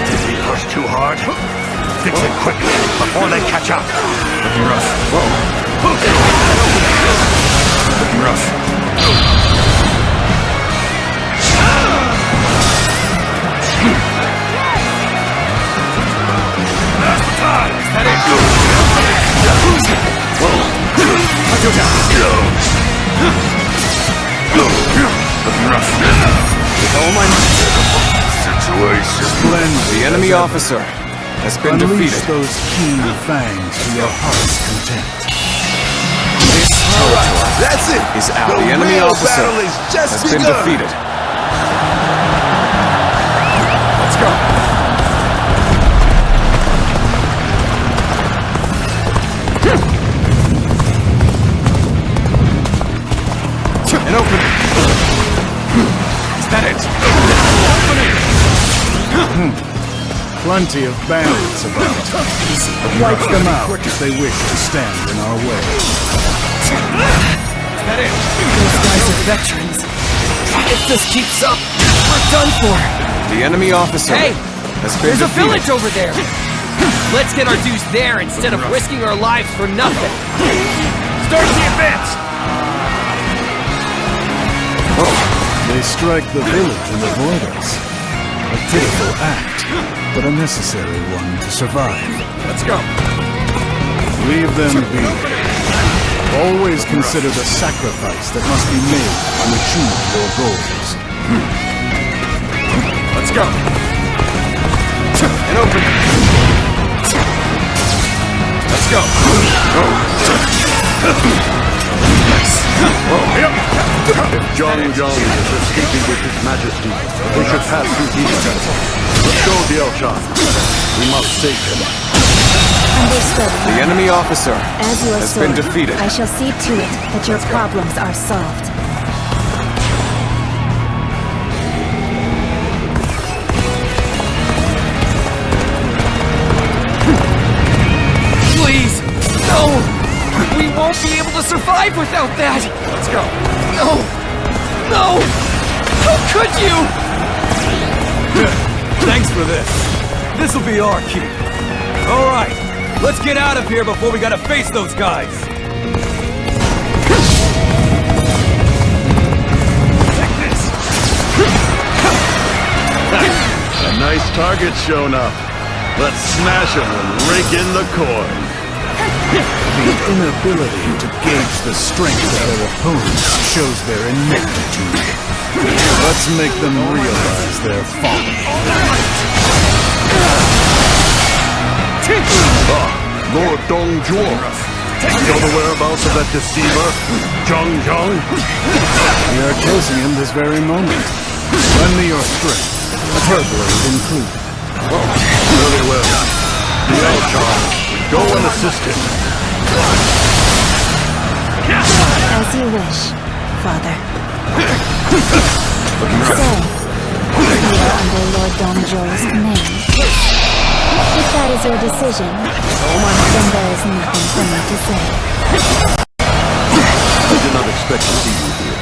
Did he push too hard? hard. Fix it quickly before they catch up. Looking rough. Looking rough. Now's the time! Is that it? Looking rough. With all my might. Situation. Splendid. The enemy officer has been Unleash defeated. those keen fangs to your heart's content. This territory That's it! is out. The enemy real officer battle is just has been begun. defeated. Let's go. An opening. Is that it? Plenty of bandits about. Wipe them out if they wish to stand in our way. Is that it? Those guys are veterans. If this keeps up, we're done for. The enemy officer Hey! has been There's a defeated. village over there! Let's get our dues there instead of risking our lives for nothing. Start the advance! They strike the village and avoid us. A pitiful act, but a necessary one to survive. Let's go. Leave them be. Always consider the sacrifice that must be made to achieve your goals. Let's go. An opening. Let's go. If Zhang is escaping with His Majesty, we should pass through these steps. Let's go, Jiao. We must save him. Understood. The enemy officer As you are has been sword, defeated. I shall see to it that your problems are solved. Please! No! We won't be able to survive without that! Let's go. No! No! How could you? Thanks for this. This'll be our key. All right, let's get out of here before we gotta face those guys. Take this. A nice target shown up. Let's smash him and rake in the coin. The inability to gauge the strength of their opponents shows their ineptitude. Let's make them realize their folly. Lord Dong Zhuo. Know the whereabouts of that deceiver, Zhang? We are chasing him this very moment. Lend me your strength, burglars included. Very well. Jiao, go and assist him. As you wish, Father. So, you are under Lord Dong Zhuo's command. If that is your decision, then there is nothing for me to say. I did not expect to see you here.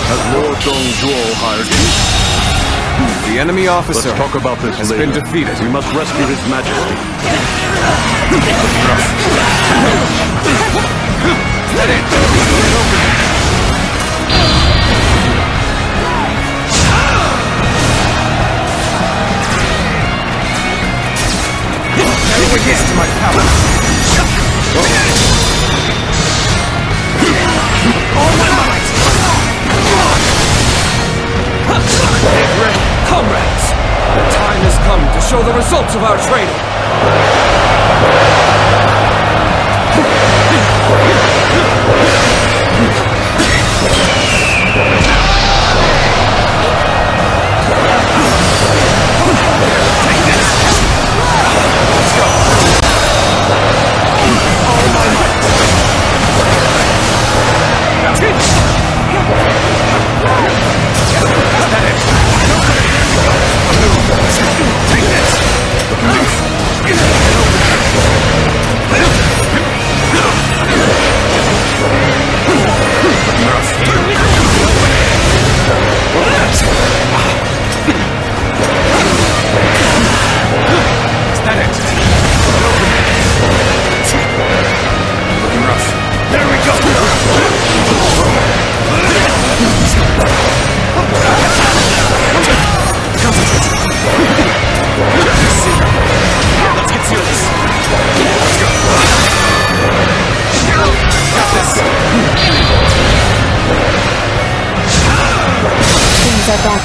Has Lord Dong Zhuo hired you? The enemy officer Let's talk about this has later. been defeated. We must rescue His Majesty. Never witness to my power. All my might. Get ready, comrades. The time has come to show the results of our training. Take this. Let's go. All my might. Take this.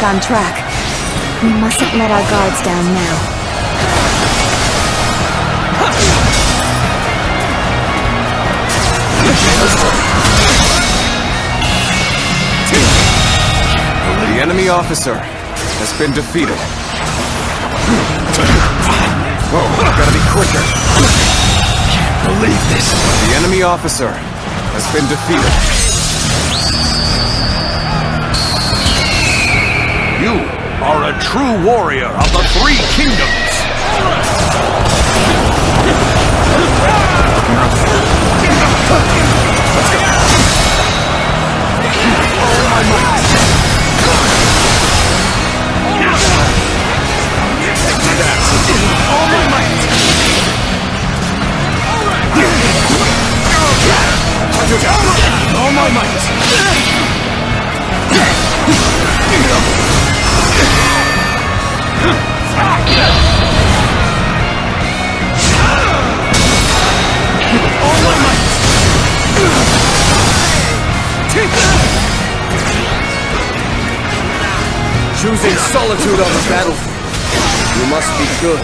on track. We mustn't let our guards down now. The enemy officer has been defeated. Whoa, gotta be quicker. Can't believe this. The enemy officer has been defeated. You are a true warrior of the Three Kingdoms! All my might! All my might! Choosing solitude on the battlefield. You must be good.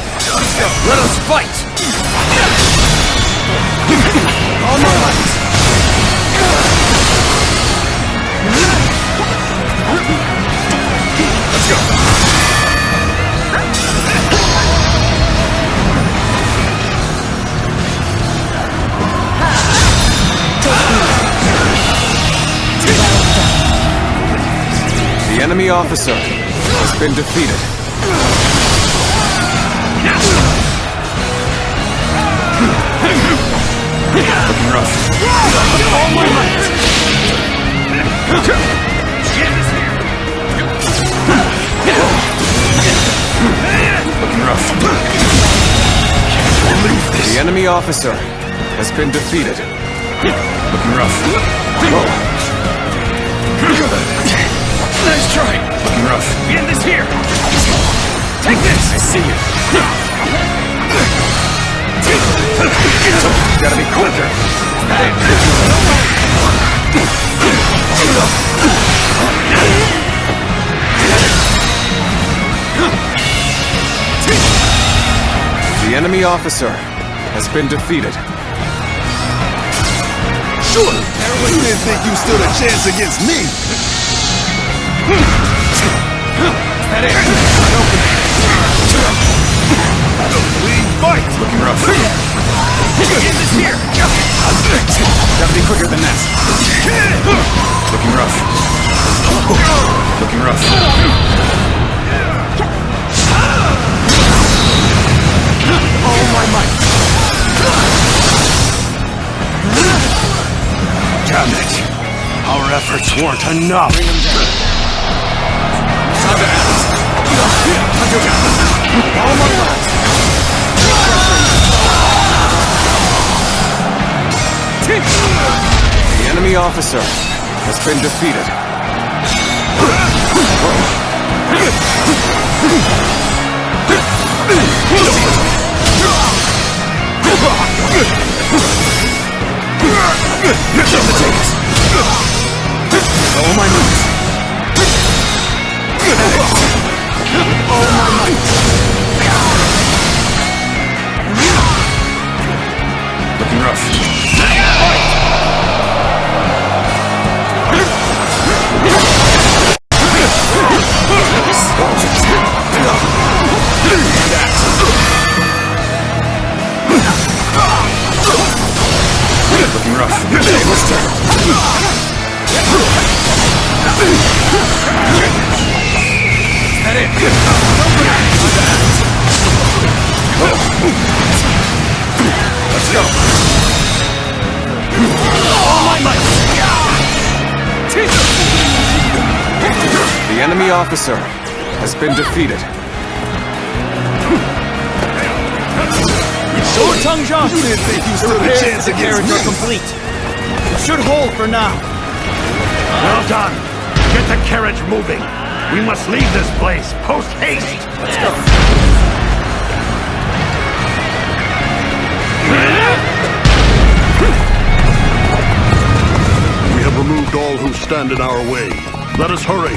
Let us fight! All my might! Let's go! The enemy officer has been defeated. Looking rough. All my might! Looking rough. Can't believe this. The enemy officer has been defeated. Looking rough. Whoa. Nice try. Looking rough. The end is here. Take this. I see you. Gotta be quicker. The enemy officer has been defeated. Sure, you didn't think you stood a chance against me. That air. Lead fight. Looking rough. The end is here. Gotta be quicker than that. Looking rough. Looking rough. All my might. Damn it! Our efforts weren't enough! Time to act. All my might. The enemy officer has been defeated. All my might. All my might. Looking rough. Looking rough. That it. Let's go. All my might. The enemy officer has been defeated. Zhang, You didn't think you stood a chance against me. complete. It should hold for now. Well done! Get the carriage moving! We must leave this place post-haste! Let's go. We have removed all who stand in our way. Let us hurry.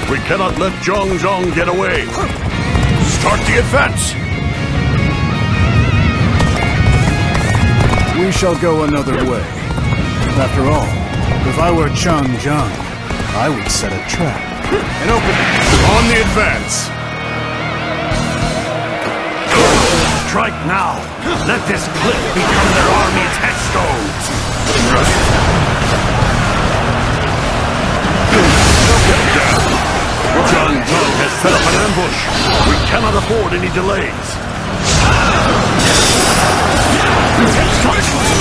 We cannot let Zhang get away. Start the advance! We shall go another way. After all, if I were Zhang, I would set a trap. And open it. On the advance. Strike now! Let this cliff become their army's headstone! Zhang has set up an ambush! We cannot afford any delays!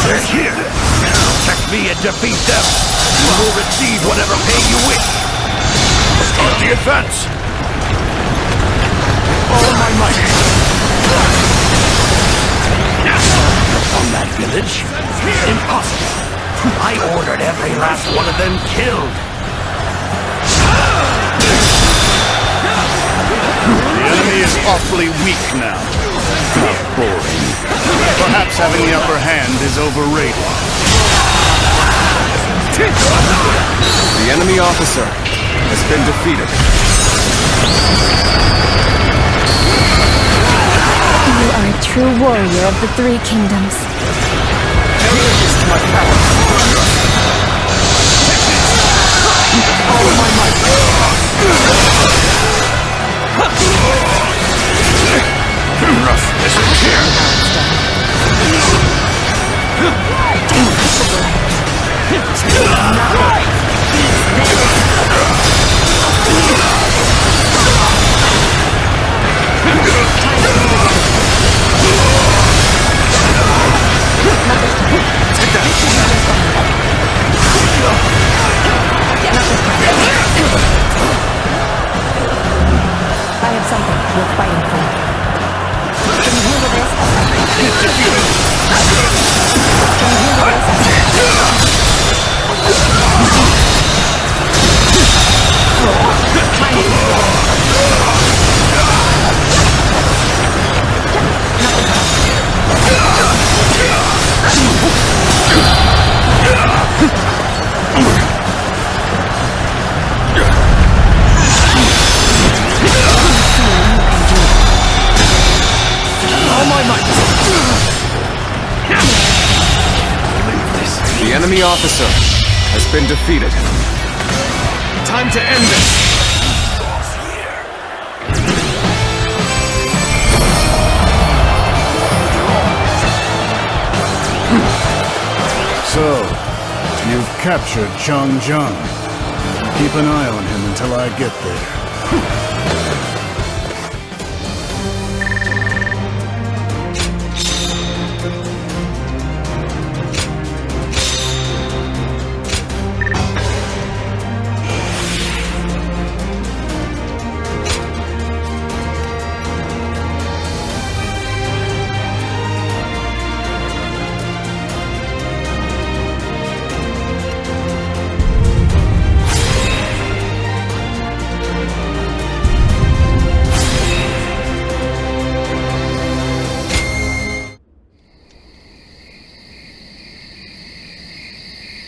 They're here! Check me and defeat them! You will receive whatever pay you wish! Start the advance! All my might! From that village? Impossible! I ordered every last one of them killed! The enemy is awfully weak now. How boring. Perhaps having the upper hand is overrated. The enemy officer has been defeated. You are a true warrior of the Three Kingdoms. All my might! Listen here! I have something worth fighting for. Can you handle this? Can you The enemy officer has been defeated. Time to end this! So, you've captured Zhang. Keep an eye on him until I get there.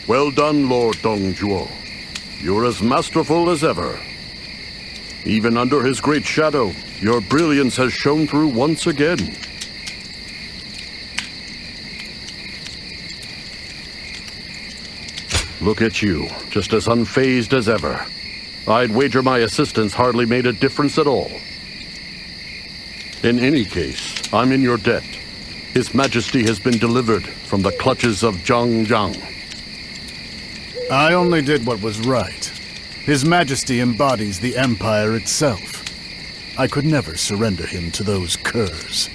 Well done, Lord Zhuo. You're as masterful as ever. Even under his great shadow, your brilliance has shone through once again. Look at you, just as unfazed as ever. I'd wager my assistance hardly made a difference at all. In any case, I'm in your debt. His Majesty has been delivered from the clutches of Zhang. I only did what was right. His Majesty embodies the Empire itself. I could never surrender him to those curs.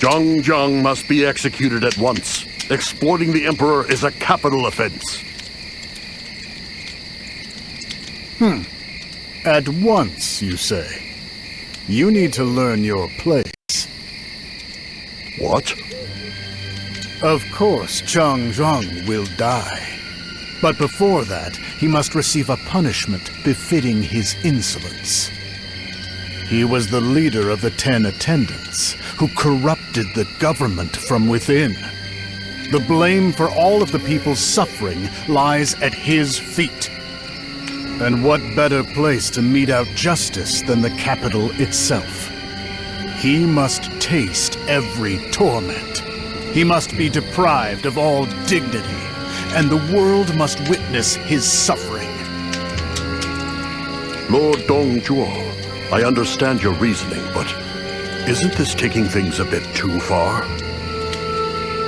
Zhang must be executed at once. Exploiting the Emperor is a capital offense. At once, you say? You need to learn your place. What? Of course, Zhang will die. But before that, he must receive a punishment befitting his insolence. He was the leader of the 10 Attendants, who corrupted the government from within. The blame for all of the people's suffering lies at his feet. And what better place to mete out justice than the capital itself? He must taste every torment. He must be deprived of all dignity, and the world must witness his suffering. Lord Dong Zhuo, I understand your reasoning, but isn't this taking things a bit too far?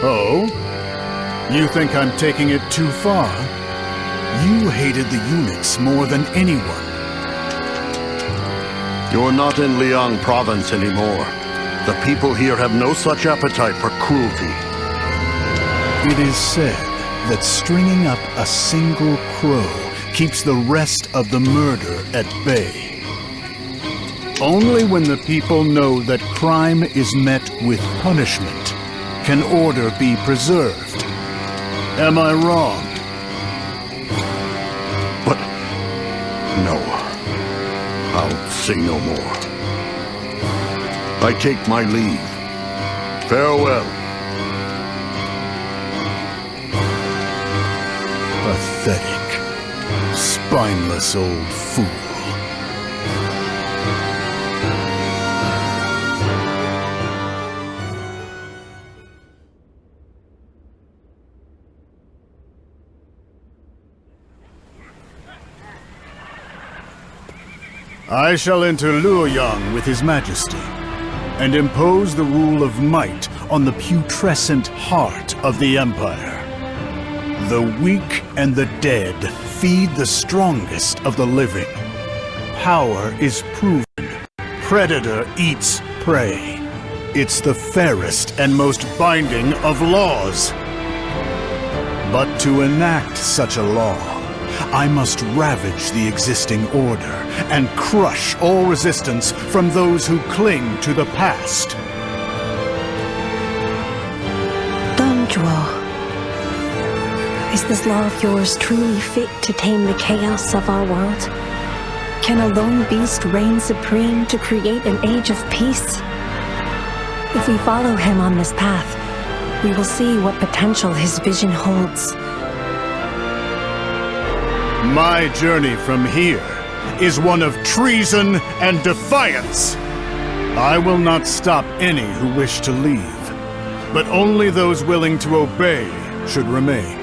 Oh? You think I'm taking it too far? You hated the eunuchs more than anyone. You're not in Liang province anymore. The people here have no such appetite for cruelty. It is said that stringing up a single crow keeps the rest of the murder at bay. Only when the people know that crime is met with punishment can order be preserved. Am I wrong? But no, I'll say no more. I take my leave. Farewell. Pathetic, spineless old fool. I shall enter Luoyang with His Majesty, and impose the rule of might on the putrescent heart of the Empire. The weak and the dead feed the strongest of the living. Power is proven. Predator eats prey. It's the fairest and most binding of laws. But to enact such a law, I must ravage the existing order and crush all resistance from those who cling to the past. Don Zhuo, is this law of yours truly fit to tame the chaos of our world? Can a lone beast reign supreme to create an age of peace? If we follow him on this path, we will see what potential his vision holds. My journey from here is one of treason and defiance. I will not stop any who wish to leave, but only those willing to obey should remain.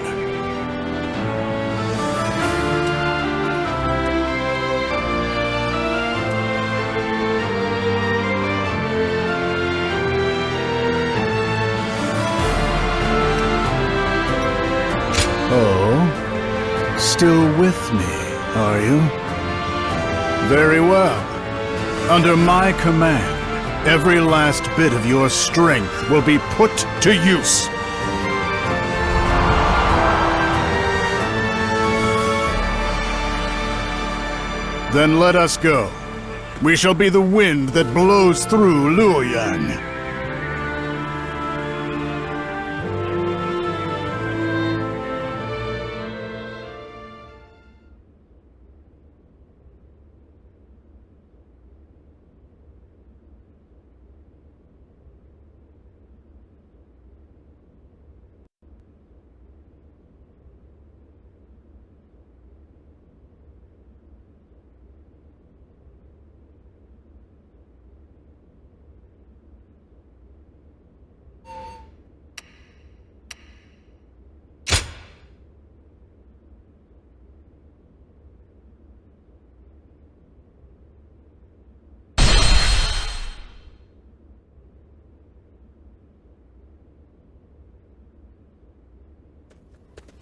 Still with me, are you? Very well. Under my command, every last bit of your strength will be put to use. Then let us go. We shall be the wind that blows through Luoyang.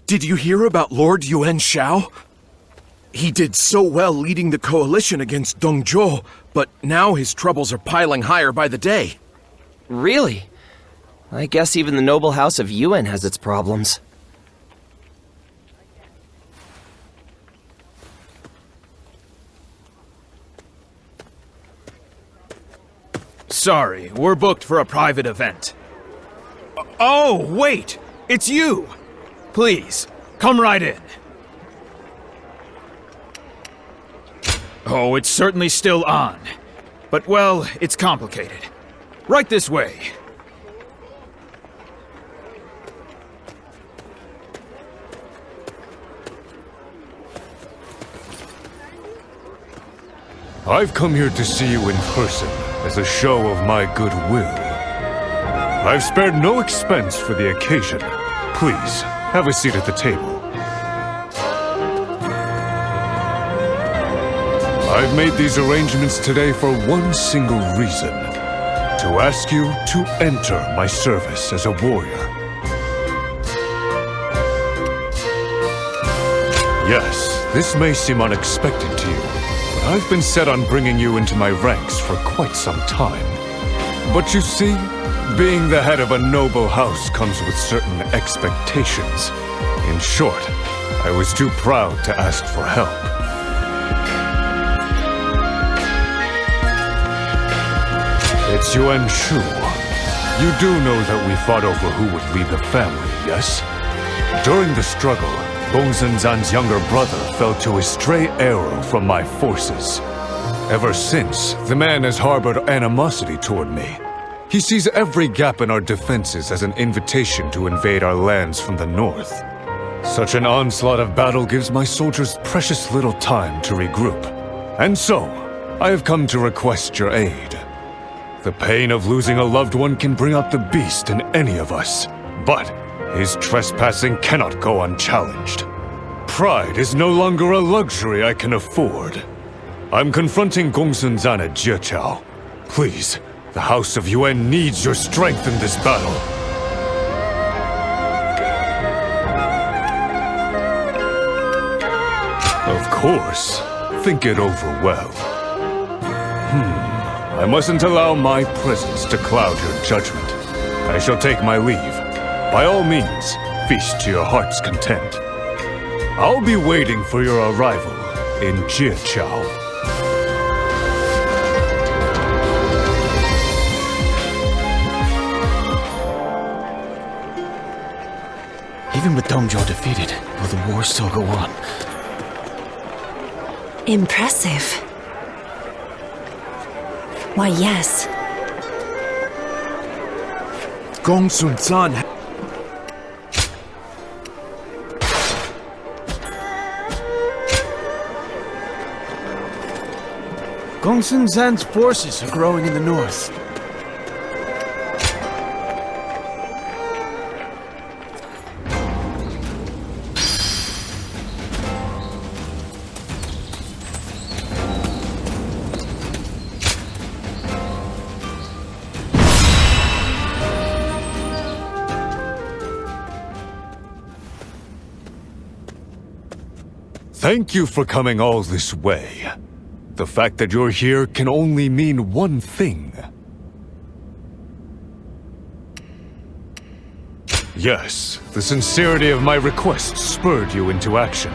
Did you hear about Lord Yuan Shao? He did so well leading the coalition against Dong Zhuo, but now his troubles are piling higher by the day. Really? I guess even the noble house of Yuan has its problems. Sorry, we're booked for a private event. Oh, wait! It's you! Please, come right in. Oh, it's certainly still on. But, well, it's complicated. Right this way. I've come here to see you in person as a show of my goodwill. I've spared no expense for the occasion. Please, have a seat at the table. I've made these arrangements today for one single reason. To ask you to enter my service as a warrior. Yes, this may seem unexpected to you, but I've been set on bringing you into my ranks for quite some time. But you see, being the head of a noble house comes with certain expectations. In short, I was too proud to ask for help. It's Yuan Shu. You do know that we fought over who would lead the family, yes? During the struggle, Gongsun Zan's younger brother fell to a stray arrow from my forces. Ever since, the man has harbored animosity toward me. He sees every gap in our defenses as an invitation to invade our lands from the north. Such an onslaught of battle gives my soldiers precious little time to regroup. And so, I have come to request your aid. The pain of losing a loved one can bring out the beast in any of us, but his trespassing cannot go unchallenged. Pride is no longer a luxury I can afford. I'm confronting Gongsun Zan at Jiao. Please, the House of Yuan needs your strength in this battle. Of course. Think it over well. I mustn't allow my presence to cloud your judgment. I shall take my leave. By all means, feast to your heart's content. I'll be waiting for your arrival in Jiao. Even with Zhuo defeated, will the war still go on? Impressive. Why, yes. Gongsun Zan. Gongsun Zan's forces are growing in the north. Thank you for coming all this way. The fact that you're here can only mean one thing. Yes, the sincerity of my request spurred you into action,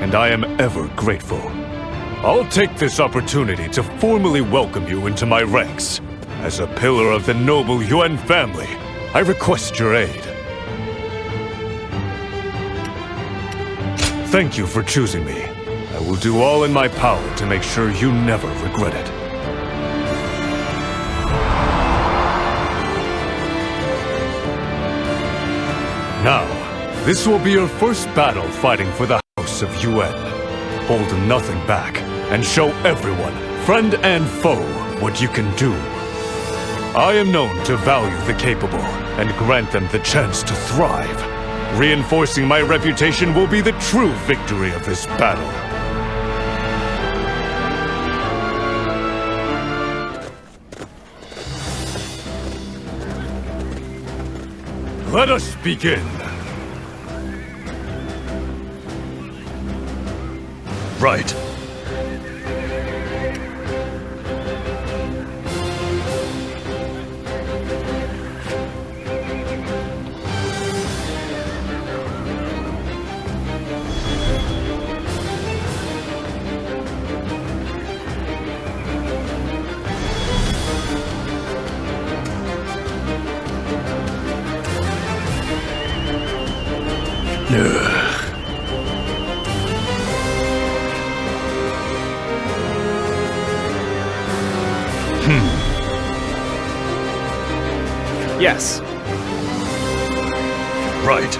and I am ever grateful. I'll take this opportunity to formally welcome you into my ranks. As a pillar of the noble Yuan family, I request your aid. Thank you for choosing me. I will do all in my power to make sure you never regret it. Now, this will be your first battle fighting for the House of Yuan. Hold nothing back, and show everyone, friend and foe, what you can do. I am known to value the capable, and grant them the chance to thrive. Reinforcing my reputation will be the true victory of this battle. Let us begin. Right. Yes. Right.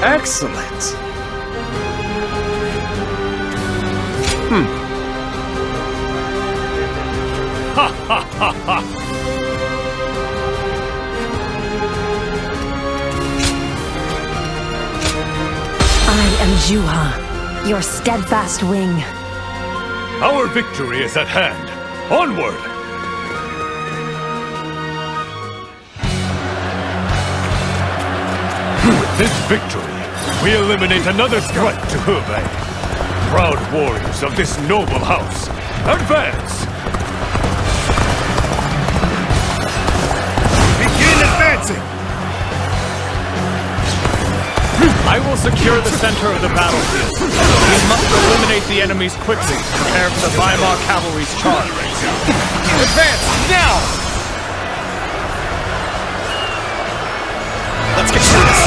Excellent. Ha ha ha ha! I am Zhuo, your steadfast wing. Our victory is at hand. Onward! With this victory, we eliminate another threat to Hebei. Proud warriors of this noble house, advance! Begin advancing! I will secure the center of the battlefield. We must eliminate the enemies quickly to prepare for the Weimar cavalry's charge. Advance, now! Let's get through this.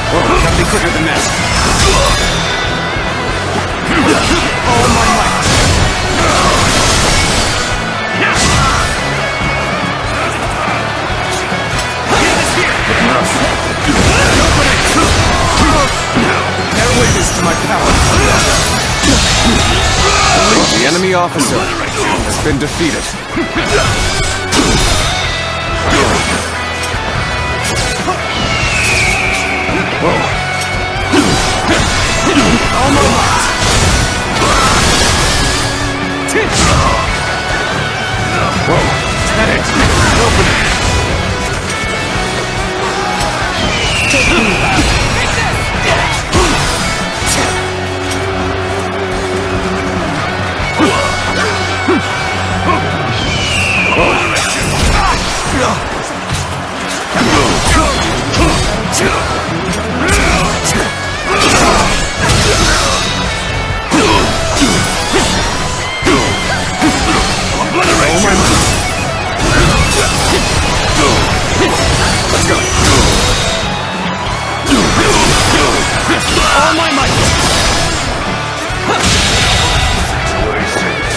Gotta be quicker than that. Oh my might! Bear witness to my power. The enemy officer has been defeated. All my might. Whoa! Is that it? Open it!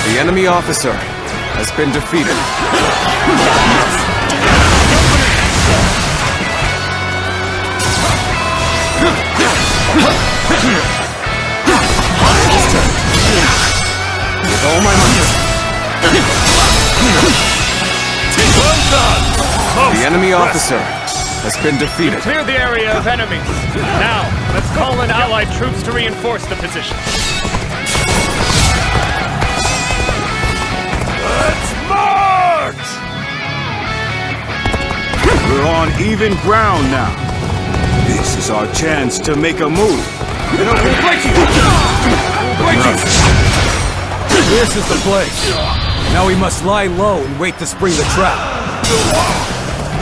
The enemy officer has been defeated. With all my might. Well done! The enemy officer has been defeated. Clear the area of enemies. Now, let's call in allied troops to reinforce the position. Let's march! We're on even ground now. This is our chance to make a move. I will break you! Break you! This is the place. Now we must lie low and wait to spring the trap.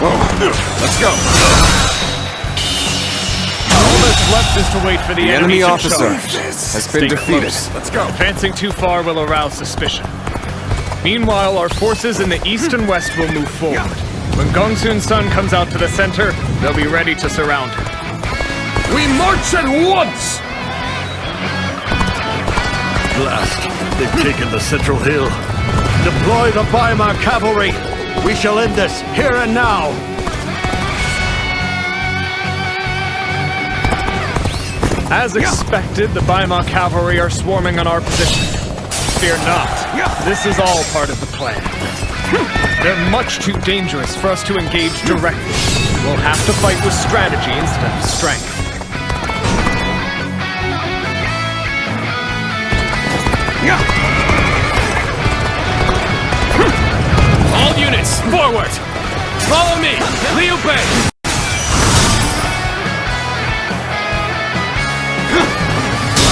Let's go. All that's left is to wait for the enemy to officer charge. has been Stay defeated. Close. Let's go. Advancing too far will arouse suspicion. Meanwhile, our forces in the east and west will move forward. When Gongsun's son comes out to the center, they'll be ready to surround him. We march at once! Blast! They've taken the central hill. Deploy the Weimar cavalry! We shall end this here and now! As expected, the Weimar cavalry are swarming on our position. Fear not. This is all part of the plan. They're much too dangerous for us to engage directly. We'll have to fight with strategy instead of strength. All units, forward! Follow me! Liu Bei!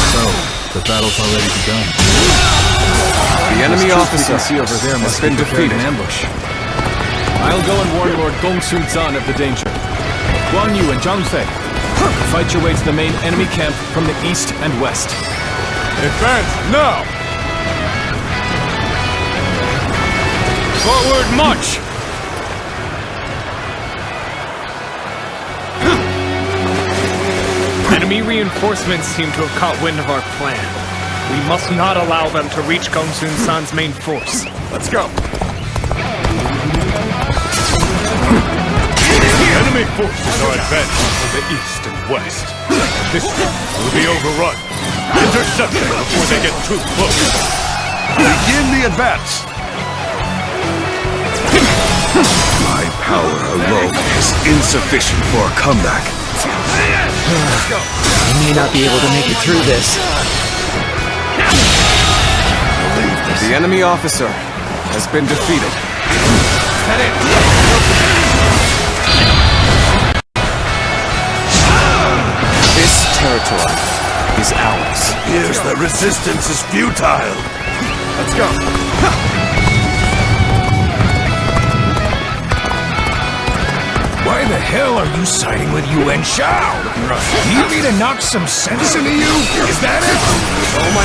So, the battle's already begun. The enemy officer over there has must been be preparing defeated. an ambush. I'll go and warn Lord Gongsun Zan of the danger. Guan Yu and Zhang Fei, fight your way to the main enemy camp from the east and west. Advance now! Forward march! Enemy reinforcements seem to have caught wind of our plan. We must not allow them to reach Gongsun San's main force. Let's go. Enemy forces are advancing from the east and west. This will be overrun. Intercept them before they get too close. Begin the advance. My power alone is insufficient for a comeback. I may not be able to make it through this. The enemy officer has been defeated. This territory is ours. Here's the resistance is futile. Let's go. Why the hell are you siding with Yuan Shao? Do you need to knock some sense into you? Is that it? Oh my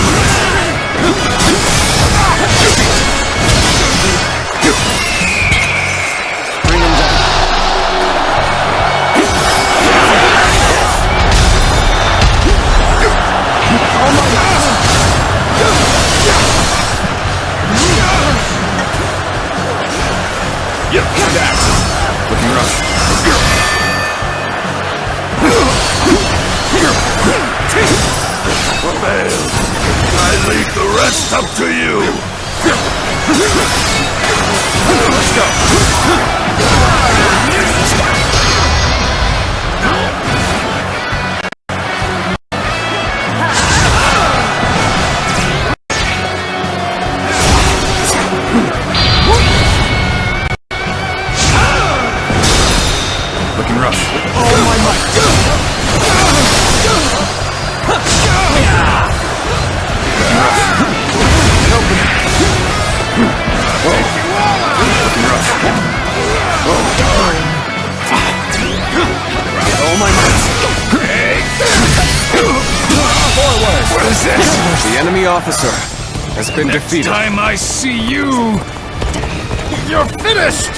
Looking rough. Failed. I leave the rest up to you. Let's go. Looking rough. Oh my might. All my might. Forward! What is this? The enemy officer has been defeated. Next time I see you, you're finished!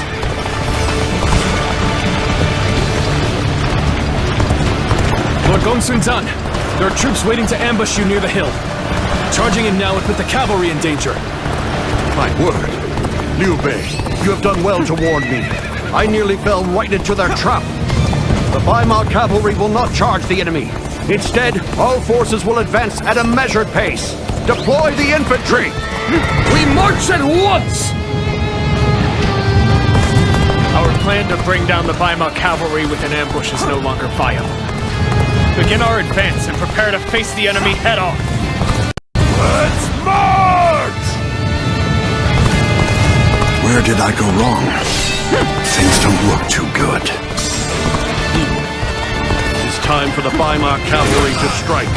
Lord Gongsun San, there are troops waiting to ambush you near the hill. Charging in now would put the cavalry in danger. My word. Liu Bei, you have done well to warn me. I nearly fell right into their trap. The Weimar cavalry will not charge the enemy. Instead, all forces will advance at a measured pace. Deploy the infantry! We march at once! Our plan to bring down the Weimar cavalry with an ambush is no longer viable. Begin our advance and prepare to face the enemy head-on. Let's march! Where did I go wrong? Things don't look too good. It's time for the Weimar cavalry to strike.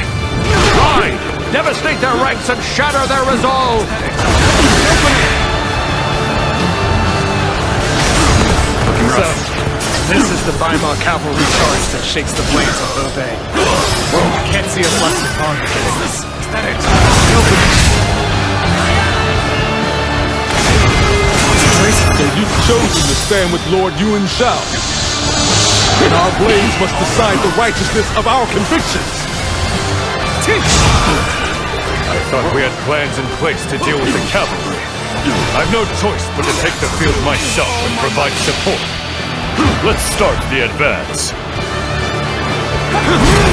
Ride! Devastate their ranks and shatter their resolve! So, this is the Weimar cavalry charge that shakes the blades of Hebei. You can't see us left behind. Is that it? That you've chosen to stand with Lord Yuan Shao. And our blades must decide the righteousness of our convictions. I thought we had plans in place to deal with the cavalry. I've no choice but to take the field myself and provide support. Let's start the advance.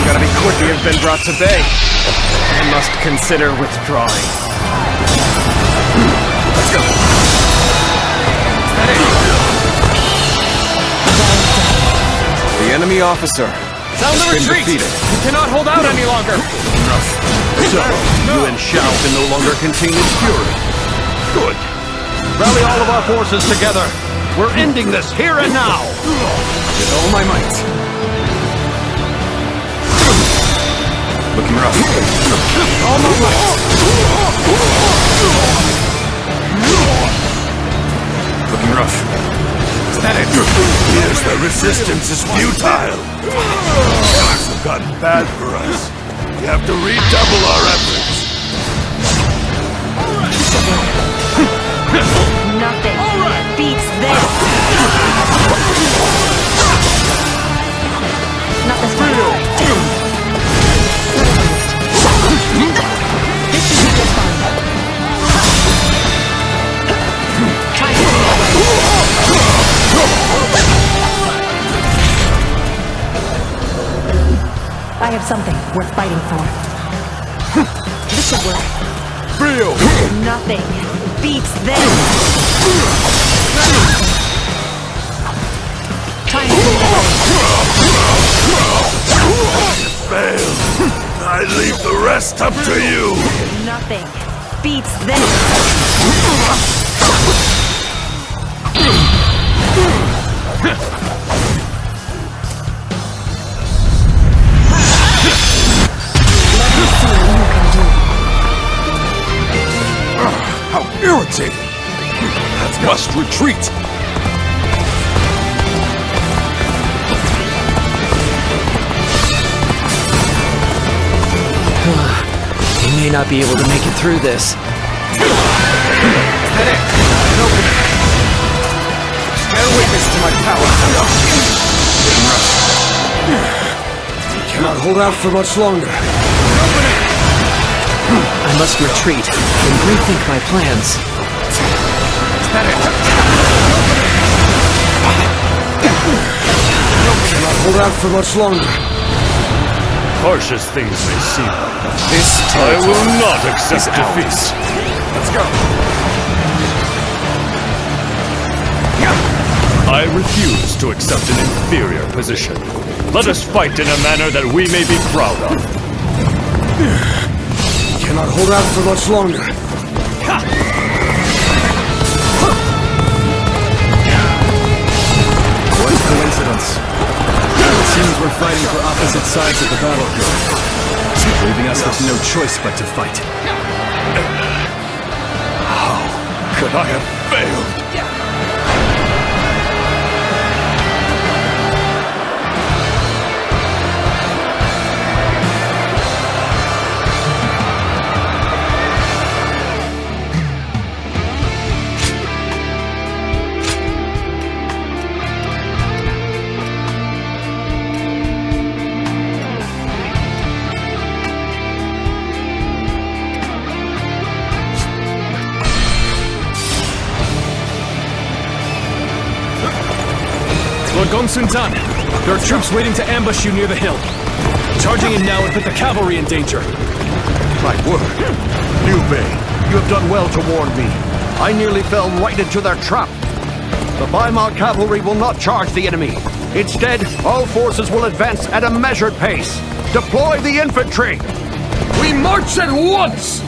Gotta be quick, we have been brought to bay. I must consider withdrawing. Let's go. The enemy officer Sound the has been retreat! defeated. We cannot hold out any longer! So, Yuan Shao can no longer contain his fury. Good. Rally all of our forces together. We're ending this here and now. With all my might. Looking rough. All my might. Looking rough. Is that it? Here's the resistance is futile. Things have gotten bad for us. We have to redouble our efforts. Nothing. All right! this! Not this one. This should be just fine. Try to I have something worth fighting for. This should work. Feel! Nothing beats this! Try and pull Fail. I leave the rest up to you. Nothing beats this! How irritating! Must retreat! He may not be able to make it through this. Bear witness to my power. Cannot hold out for much longer. I must retreat and rethink my plans. Cannot hold out for much longer. Harsh as things may seem, This I will not accept defeat. Let's go. I refuse to accept an inferior position. Let us fight in a manner that we may be proud of. Cannot hold out for much longer. What coincidence. It seems we're fighting for opposite sides of the battlefield, leaving us with no choice but to fight. How could I have failed? Lord Gongsun-tan, there are troops waiting to ambush you near the hill. Charging in now would put the cavalry in danger. My word. Liu Bei, you have done well to warn me. I nearly fell right into their trap. The Weimar cavalry will not charge the enemy. Instead, all forces will advance at a measured pace. Deploy the infantry! We march at once!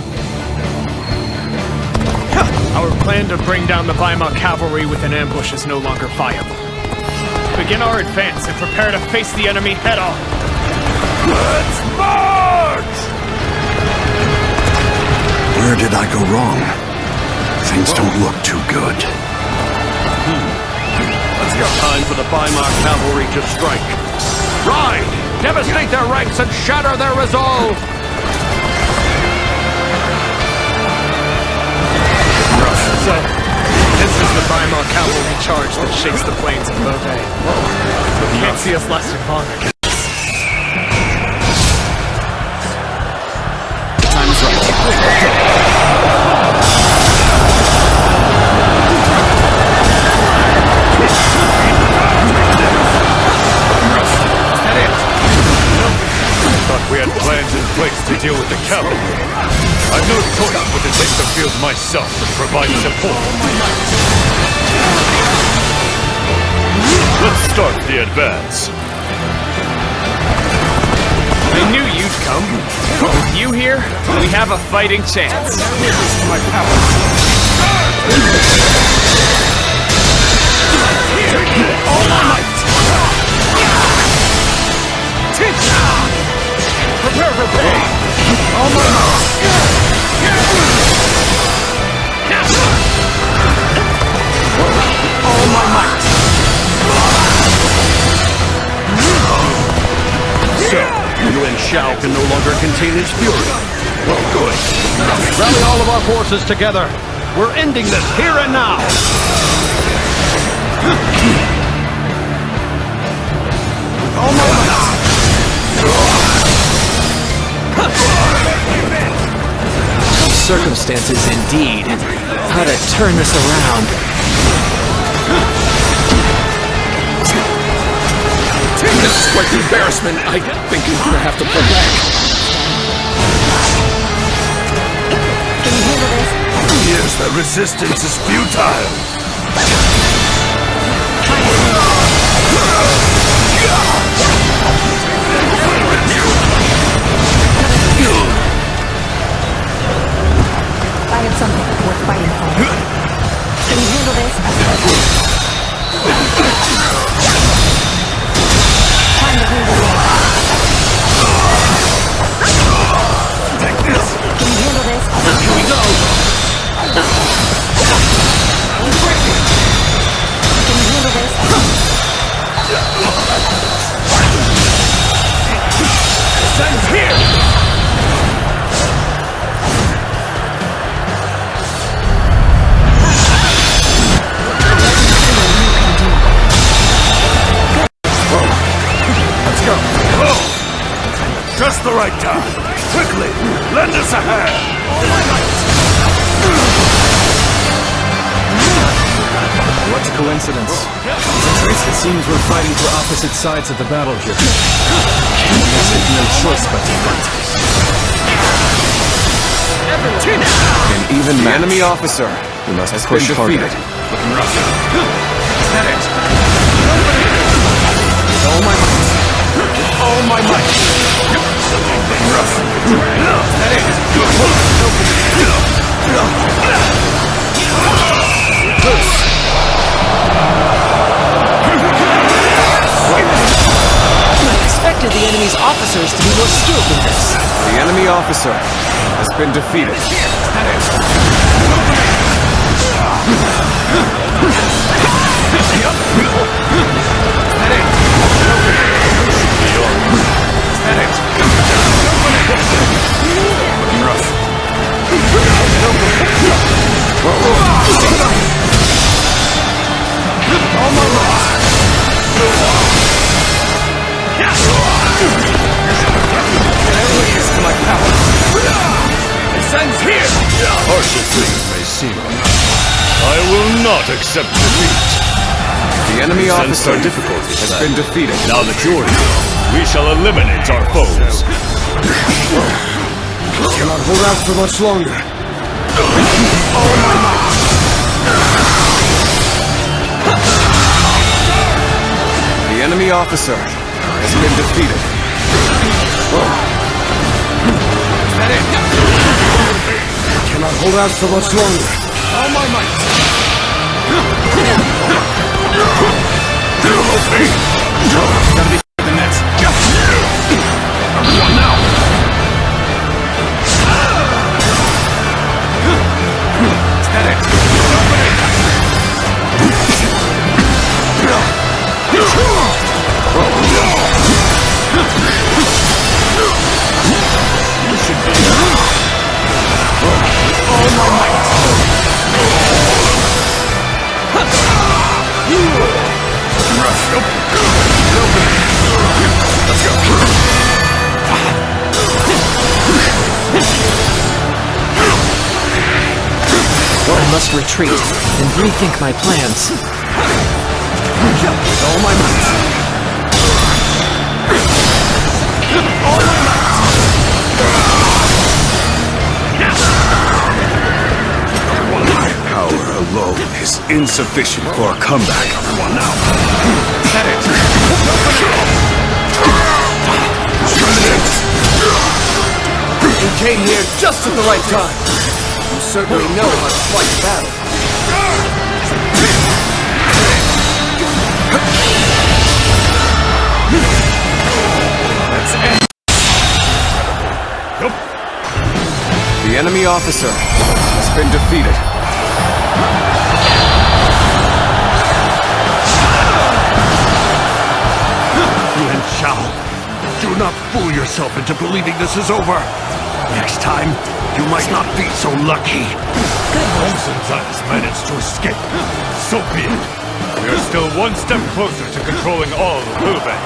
Our plan to bring down the Weimar cavalry with an ambush is no longer viable. Begin our advance and prepare to face the enemy head-on. Let's march! Where did I go wrong? Things don't look too good. Let's go. Time for the Weimar cavalry to strike. Ride! Devastate their ranks and shatter their resolve! So, this is the Weimar cavalry charge that shakes the plains of Beauvais. You can't see us lasting long. Time is Thought we had plans in place to deal with the cavalry. I've no choice but to take the field myself and provide support. Let's start the advance. I knew you'd come. With you here, we have a fighting chance. My power. All my might! Prepare for battle. All my might! All my might. So, Yuan Shao can no longer contain his fury. Well, good. Rally all of our forces together. We're ending this here and now. All my might! Circumstances indeed. How to turn this around. This is quite the embarrassment. I think I'm gonna have to pull back. Can you handle this? Yes, the resistance is futile. I have something worth fighting for. Can you handle this? Time to handle this. Take this. Can you handle this? Here we go! Can you handle this? The sun's here! Just the right time. Quickly, lend us a hand. What a coincidence. It seems we're fighting for opposite sides of the battle here. I guess I have no choice but to fight. An even match. The enemy officer We must has push been harder. defeated. Looking rough. Is that it? With all my might. With all my might. Looking rough. Is that it? I expected the enemy's officers to be more skilled than this. The enemy officer has been defeated. Is that it? Looking rough. All my might. Everything to my power. The sun's here! Harsher things may seem. I will not accept defeat. The enemy Sense officer our difficulties has been defeated. Now that you're here, we shall eliminate our foes. Cannot hold out for much longer. All my might. The enemy officer has been defeated. Is that it? Cannot hold out for much longer. All my might. Gotta be the nets. Everyone now. Is that it? You should be. All my might. Let's go. I must retreat and rethink my plans. With all my might. All my might. My power alone is insufficient for a comeback. Everyone now. Is that it? You came here just at the right time. You certainly know how to fight a battle. That's it. The enemy officer has been defeated. Yuan Shao, Do not fool yourself into believing this is over. Next time, you might not be so lucky. Olsen's has managed to escape. So be it. We are still one step closer to controlling all of Hubei.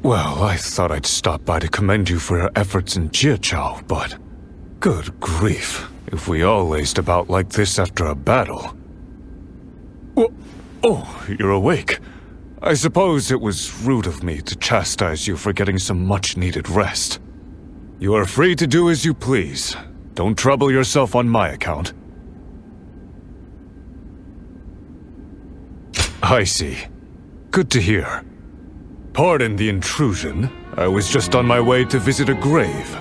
Well, I thought I'd stop by to commend you for your efforts in Jiao, but... Good grief. If we all laced about like this after a battle... Oh, you're awake. I suppose it was rude of me to chastise you for getting some much-needed rest. You are free to do as you please. Don't trouble yourself on my account. I see. Good to hear. Pardon the intrusion. I was just on my way to visit a grave.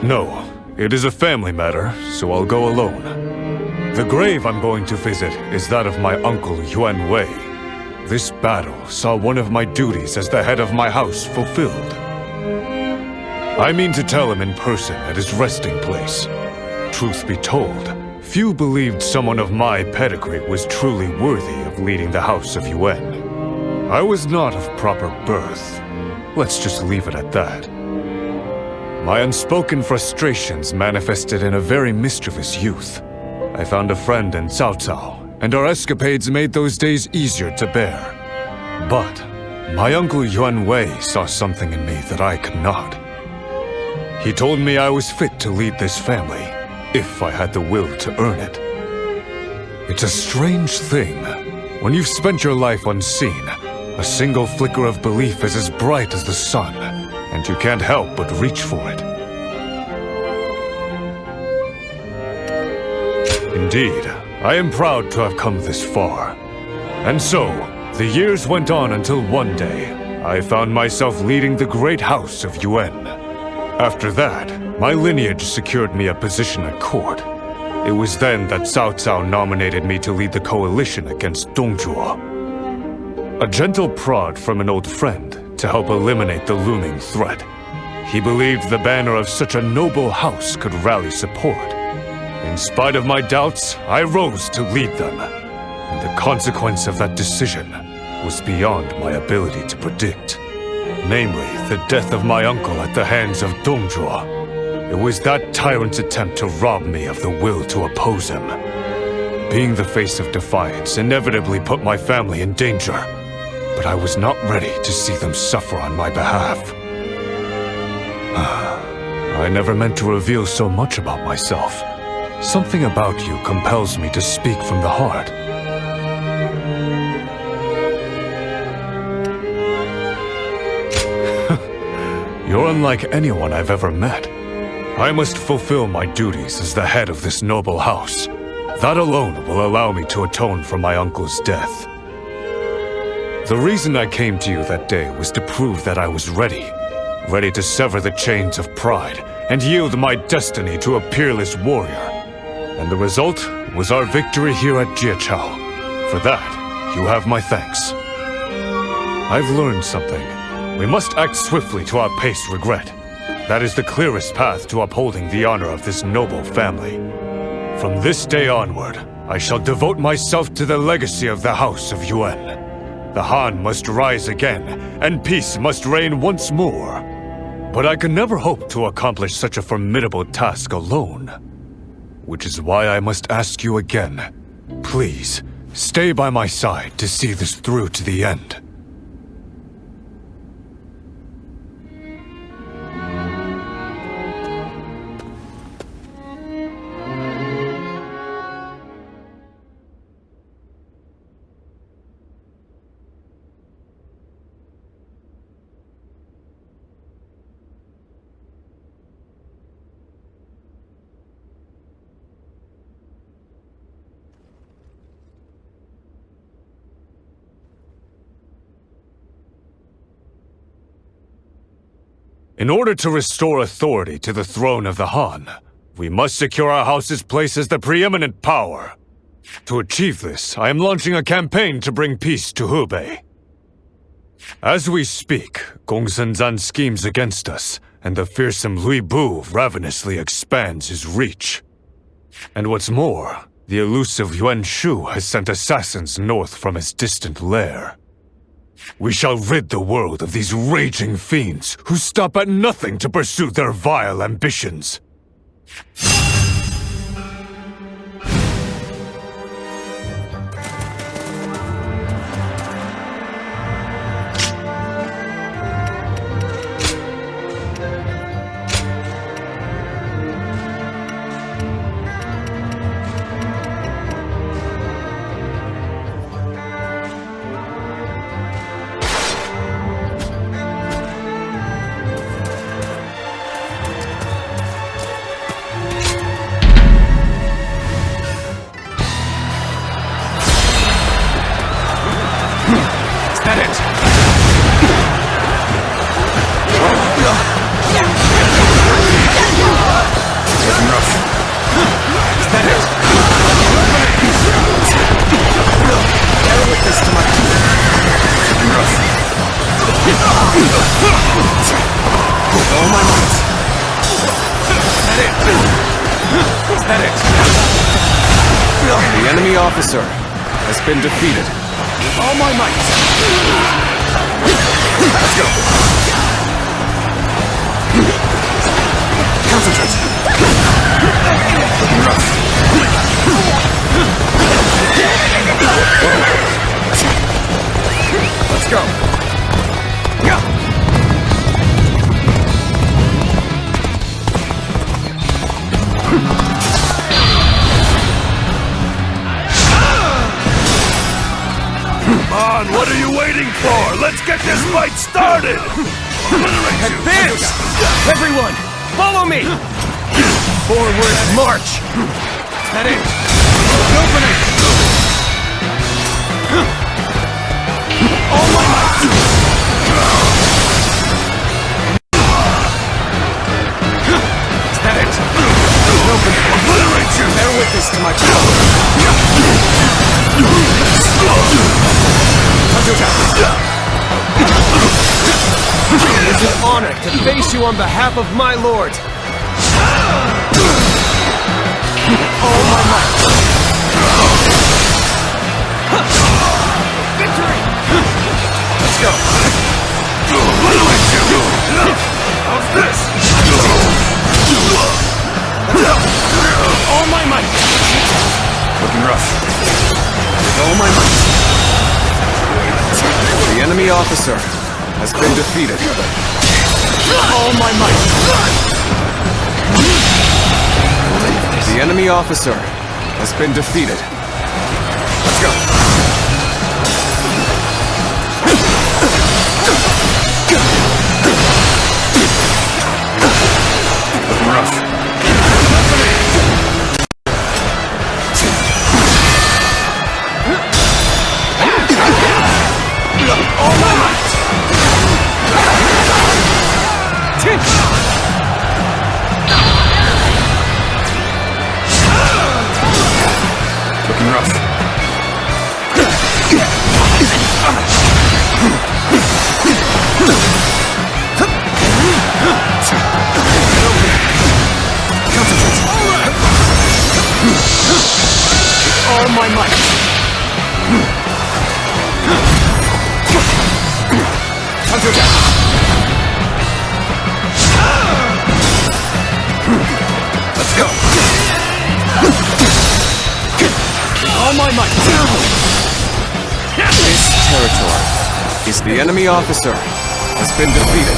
No, it is a family matter, so I'll go alone. The grave I'm going to visit is that of my uncle Yuan Wei. This battle saw one of my duties as the head of my house fulfilled. I mean to tell him in person at his resting place. Truth be told, few believed someone of my pedigree was truly worthy of leading the House of Yuan. I was not of proper birth. Let's just leave it at that. My unspoken frustrations manifested in a very mischievous youth. I found a friend in Cao Cao, and our escapades made those days easier to bear. But my uncle Yuan Wei saw something in me that I could not. He told me I was fit to lead this family, if I had the will to earn it. It's a strange thing. When you've spent your life unseen, a single flicker of belief is as bright as the sun, and you can't help but reach for it. Indeed, I am proud to have come this far. And so, the years went on until one day, I found myself leading the great house of Yuan. After that, my lineage secured me a position at court. It was then that Cao Cao nominated me to lead the coalition against Zhuo. A gentle prod from an old friend to help eliminate the looming threat. He believed the banner of such a noble house could rally support. In spite of my doubts, I rose to lead them. And the consequence of that decision was beyond my ability to predict. Namely, the death of my uncle at the hands of Zhuo. It was that tyrant's attempt to rob me of the will to oppose him. Being the face of defiance inevitably put my family in danger, but I was not ready to see them suffer on my behalf. I never meant to reveal so much about myself. Something about you compels me to speak from the heart. You're unlike anyone I've ever met. I must fulfill my duties as the head of this noble house. That alone will allow me to atone for my uncle's death. The reason I came to you that day was to prove that I was ready. Ready to sever the chains of pride and yield my destiny to a peerless warrior. And the result was our victory here at Jiao. For that, you have my thanks. I've learned something. We must act swiftly to outpace regret. That is the clearest path to upholding the honor of this noble family. From this day onward, I shall devote myself to the legacy of the House of Yuan. The Han must rise again, and peace must reign once more. But I can never hope to accomplish such a formidable task alone. Which is why I must ask you again. Please, stay by my side to see this through to the end. In order to restore authority to the throne of the Han, we must secure our house's place as the preeminent power. To achieve this, I am launching a campaign to bring peace to Hubei. As we speak, Gong Shenzan schemes against us, and the fearsome Lui Bu ravenously expands his reach. And what's more, the elusive Yuan Shu has sent assassins north from his distant lair. We shall rid the world of these raging fiends who stop at nothing to pursue their vile ambitions. The enemy officer has been defeated. All my might! Let's go! Concentrate! Looking rough. Let's go! Come on, what are you waiting for? Let's get this fight started! Advance! Everyone, follow me! Forward march! That it! Open it! All my might! Is that it? Open it! Obliterate you! Bear witness to my power! It is an honor to face you on behalf of my lord. All my might. Victory! Let's go. How's this? All my might. Looking rough. With all my might. The enemy officer has been defeated. All my might. The enemy officer has been defeated. Let's go. Looking rough. All my might! Looking rough. All my might! Let's go. All my might! This territory is the enemy officer has been defeated.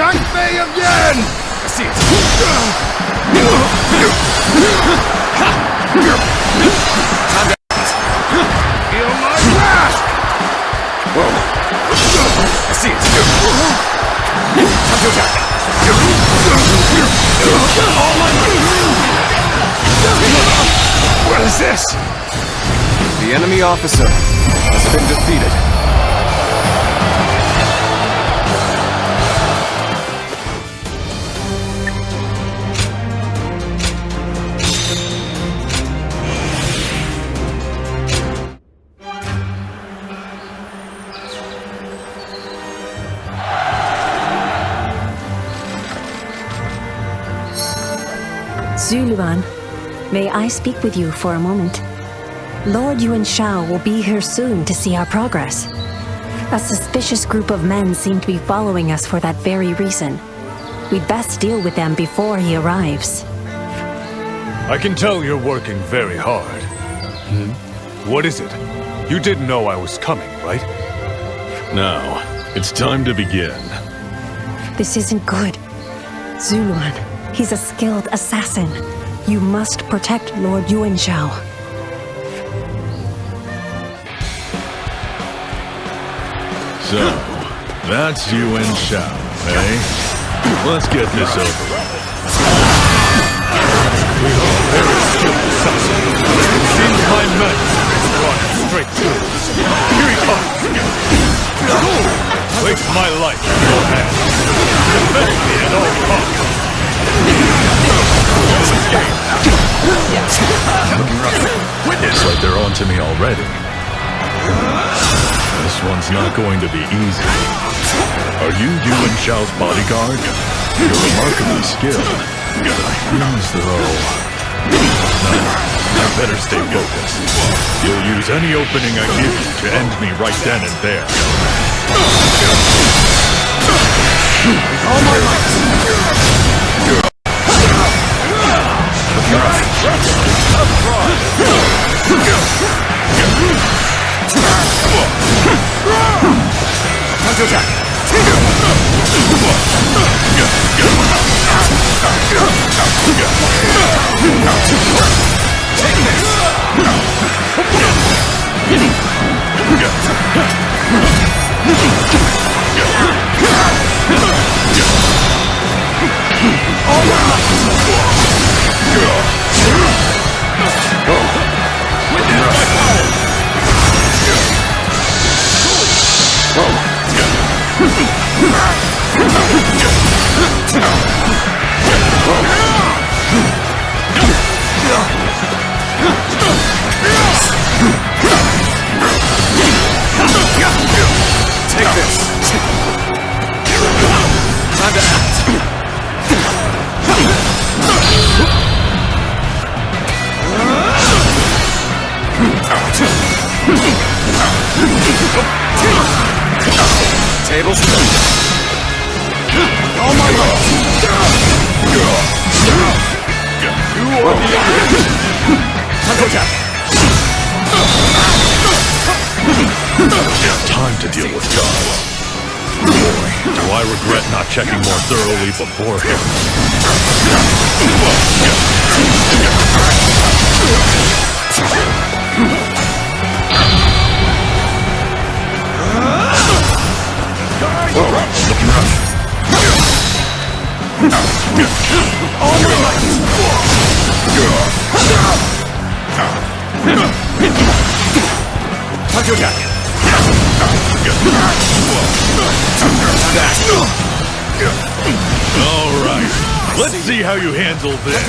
Zhang of Yuan! I see it. Feel my wrath! I see it. What is this? The enemy officer has been defeated. Yuan, may I speak with you for a moment? Lord Yuan Shao will be here soon to see our progress. A suspicious group of men seem to be following us for that very reason. We'd best deal with them before he arrives. I can tell you're working very hard. What is it? You didn't know I was coming, right? Now, it's time to begin. This isn't good. Yuan, he's a skilled assassin. You must protect Lord Yuan Shao. So, that's Yuan Shao, eh? Let's get this over with. Very skilled assassin. It seems my men brought him straight to us. Here he comes! Place my life in your hands. Defend me at all costs. It's like they're onto me already. This one's not going to be easy. Are you Yuan Shao's bodyguard? You're remarkably skilled. Seems though... No, I better stay focused. You'll use any opening I give you to end me right then and there. All my life! Take this. Time to act. Tables turned. All my love. You are the enemy. Time to deal with gods. Boy, do I regret not checking more thoroughly beforehand. Looking rough. All my life! Punch your attack. All right, let's see how you handle this.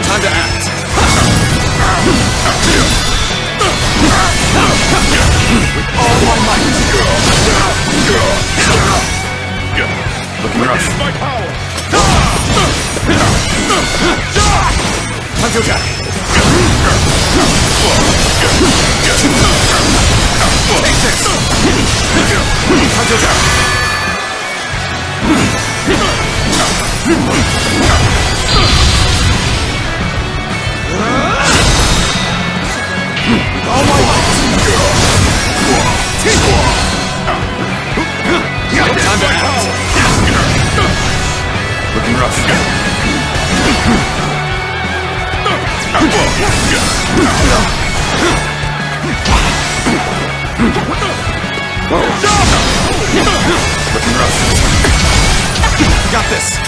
Time to act. With all my might. Looking rough. My power! Punch your attack. Take this. Punch your attack. Looking rough. Looking rough. Got this.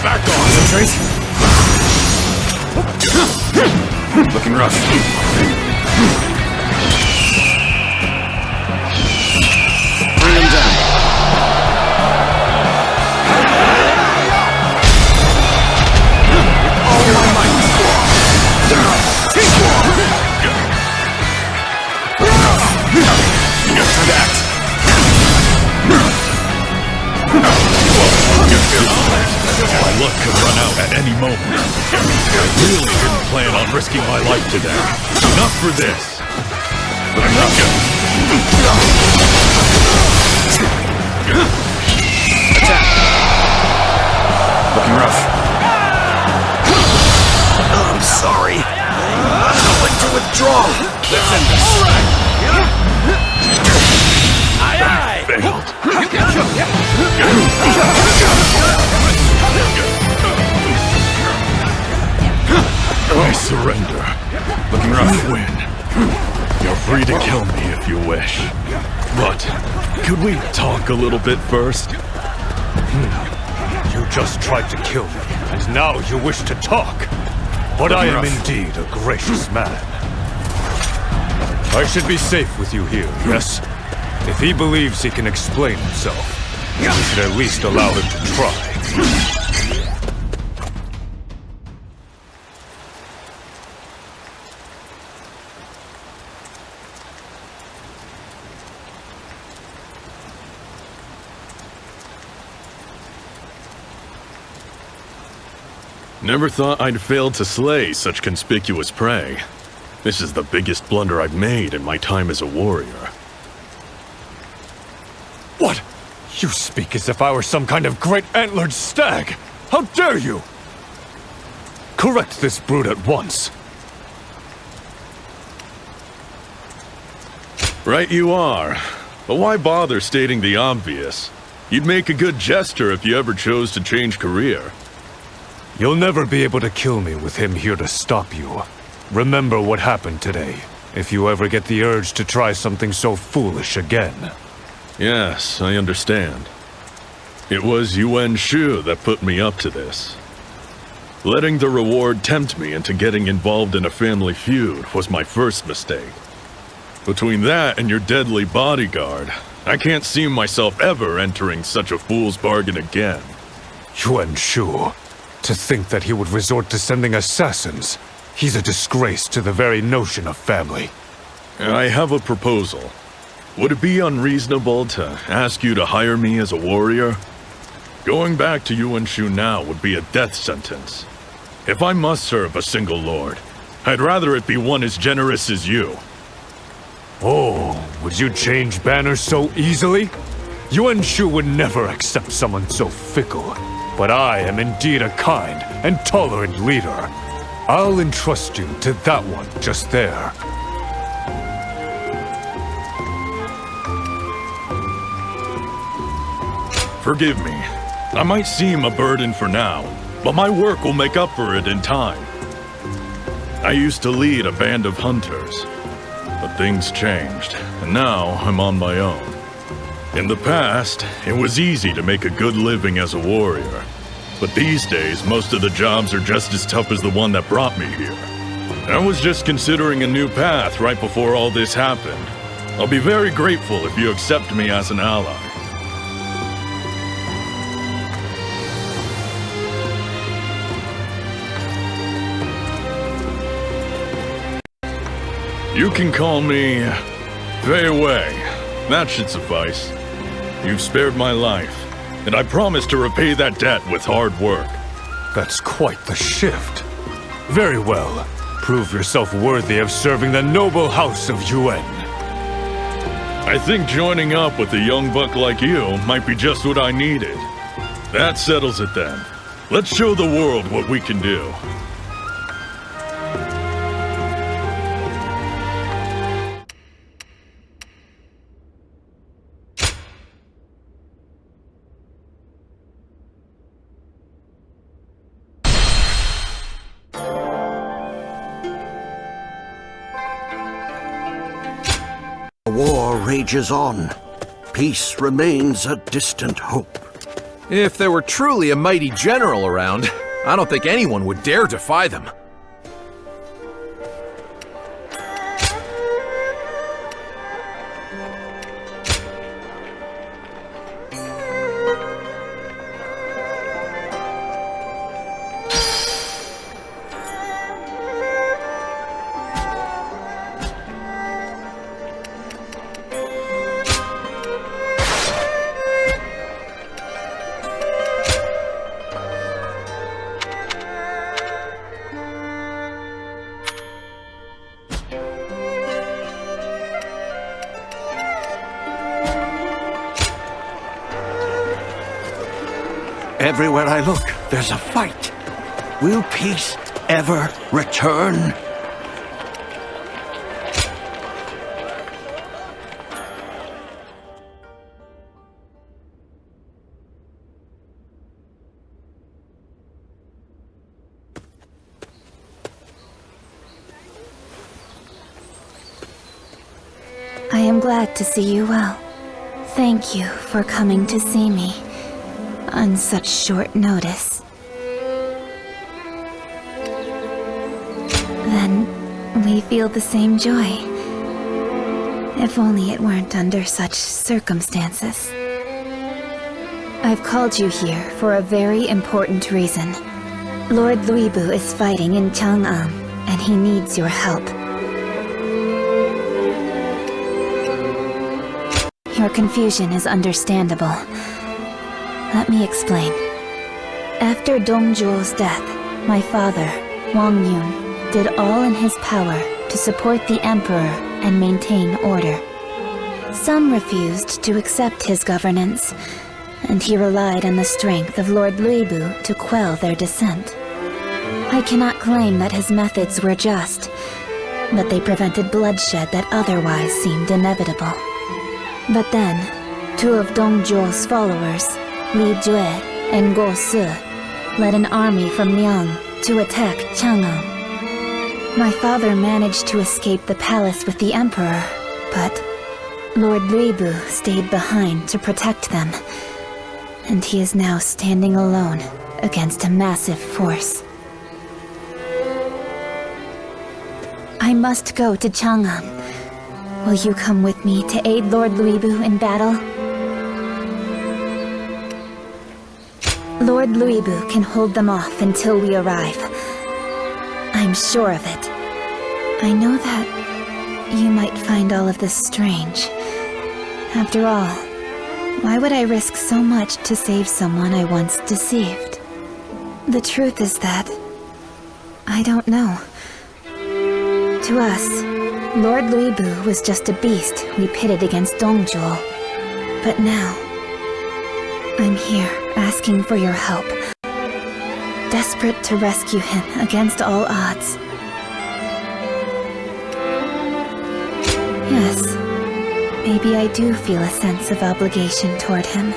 Back on. Concentrate. Looking rough. Bring him down. All my might. Time to act. My luck could run out at any moment. I really didn't plan on risking my life today. Not for this. Attack. Looking rough. I'm sorry. I'd like to withdraw. Let's end this. Aye, aye. Failed. I surrender. Looking rough. You win. You're free to kill me if you wish. But could we talk a little bit first? You just tried to kill me, and now you wish to talk. But I am indeed a gracious man. I should be safe with you here, yes? If he believes he can explain himself, we should at least allow him to try. Never thought I'd fail to slay such conspicuous prey. This is the biggest blunder I've made in my time as a warrior. What? You speak as if I were some kind of great antlered stag! How dare you! Correct this brute at once. Right you are. But why bother stating the obvious? You'd make a good jester if you ever chose to change career. You'll never be able to kill me with him here to stop you. Remember what happened today, if you ever get the urge to try something so foolish again. Yes, I understand. It was Yuan Shu that put me up to this. Letting the reward tempt me into getting involved in a family feud was my first mistake. Between that and your deadly bodyguard, I can't see myself ever entering such a fool's bargain again. Yuan Shu. To think that he would resort to sending assassins. He's a disgrace to the very notion of family. I have a proposal. Would it be unreasonable to ask you to hire me as a warrior? Going back to Yuan Shu now would be a death sentence. If I must serve a single lord, I'd rather it be one as generous as you. Oh, would you change banners so easily? Yuan Shu would never accept someone so fickle. But I am indeed a kind and tolerant leader. I'll entrust you to that one just there. Forgive me. I might seem a burden for now, but my work will make up for it in time. I used to lead a band of hunters, but things changed, and now I'm on my own. In the past, it was easy to make a good living as a warrior. But these days, most of the jobs are just as tough as the one that brought me here. I was just considering a new path right before all this happened. I'll be very grateful if you accept me as an ally. You can call me Fei Wei. That should suffice. You've spared my life, and I promise to repay that debt with hard work. That's quite the shift. Very well. prove yourself worthy of serving the noble house of Yuan. I think joining up with a young buck like you might be just what I needed. That settles it then. Let's show the world what we can do. The war rages on. Peace remains a distant hope. If there were truly a mighty general around, I don't think anyone would dare defy them. Everywhere I look, there's a fight. Will peace ever return? I am glad to see you well. Thank you for coming to see me on such short notice. Then we feel the same joy. If only it weren't under such circumstances. I've called you here for a very important reason. Lord Luibu is fighting in Chang'an, and he needs your help. Your confusion is understandable. Let me explain. After Dong Zhuo's death, my father, Wang Yun, did all in his power to support the emperor and maintain order. Some refused to accept his governance, and he relied on the strength of Lord Luibu to quell their dissent. I cannot claim that his methods were just, but they prevented bloodshed that otherwise seemed inevitable. But then, two of Dong Zhuo's followers, Li Jue and Guo Si, led an army from Liang to attack Chang'an. My father managed to escape the palace with the emperor, but Lord Luibu stayed behind to protect them, and he is now standing alone against a massive force. I must go to Chang'an. Will you come with me to aid Lord Luibu in battle? Lord Luibu can hold them off until we arrive. I'm sure of it. I know that you might find all of this strange. After all, why would I risk so much to save someone I once deceived? The truth is that I don't know. To us, Lord Luibu was just a beast we pitted against Dong Zhuo. But now, I'm here asking for your help. Desperate to rescue him against all odds. Yes, maybe I do feel a sense of obligation toward him.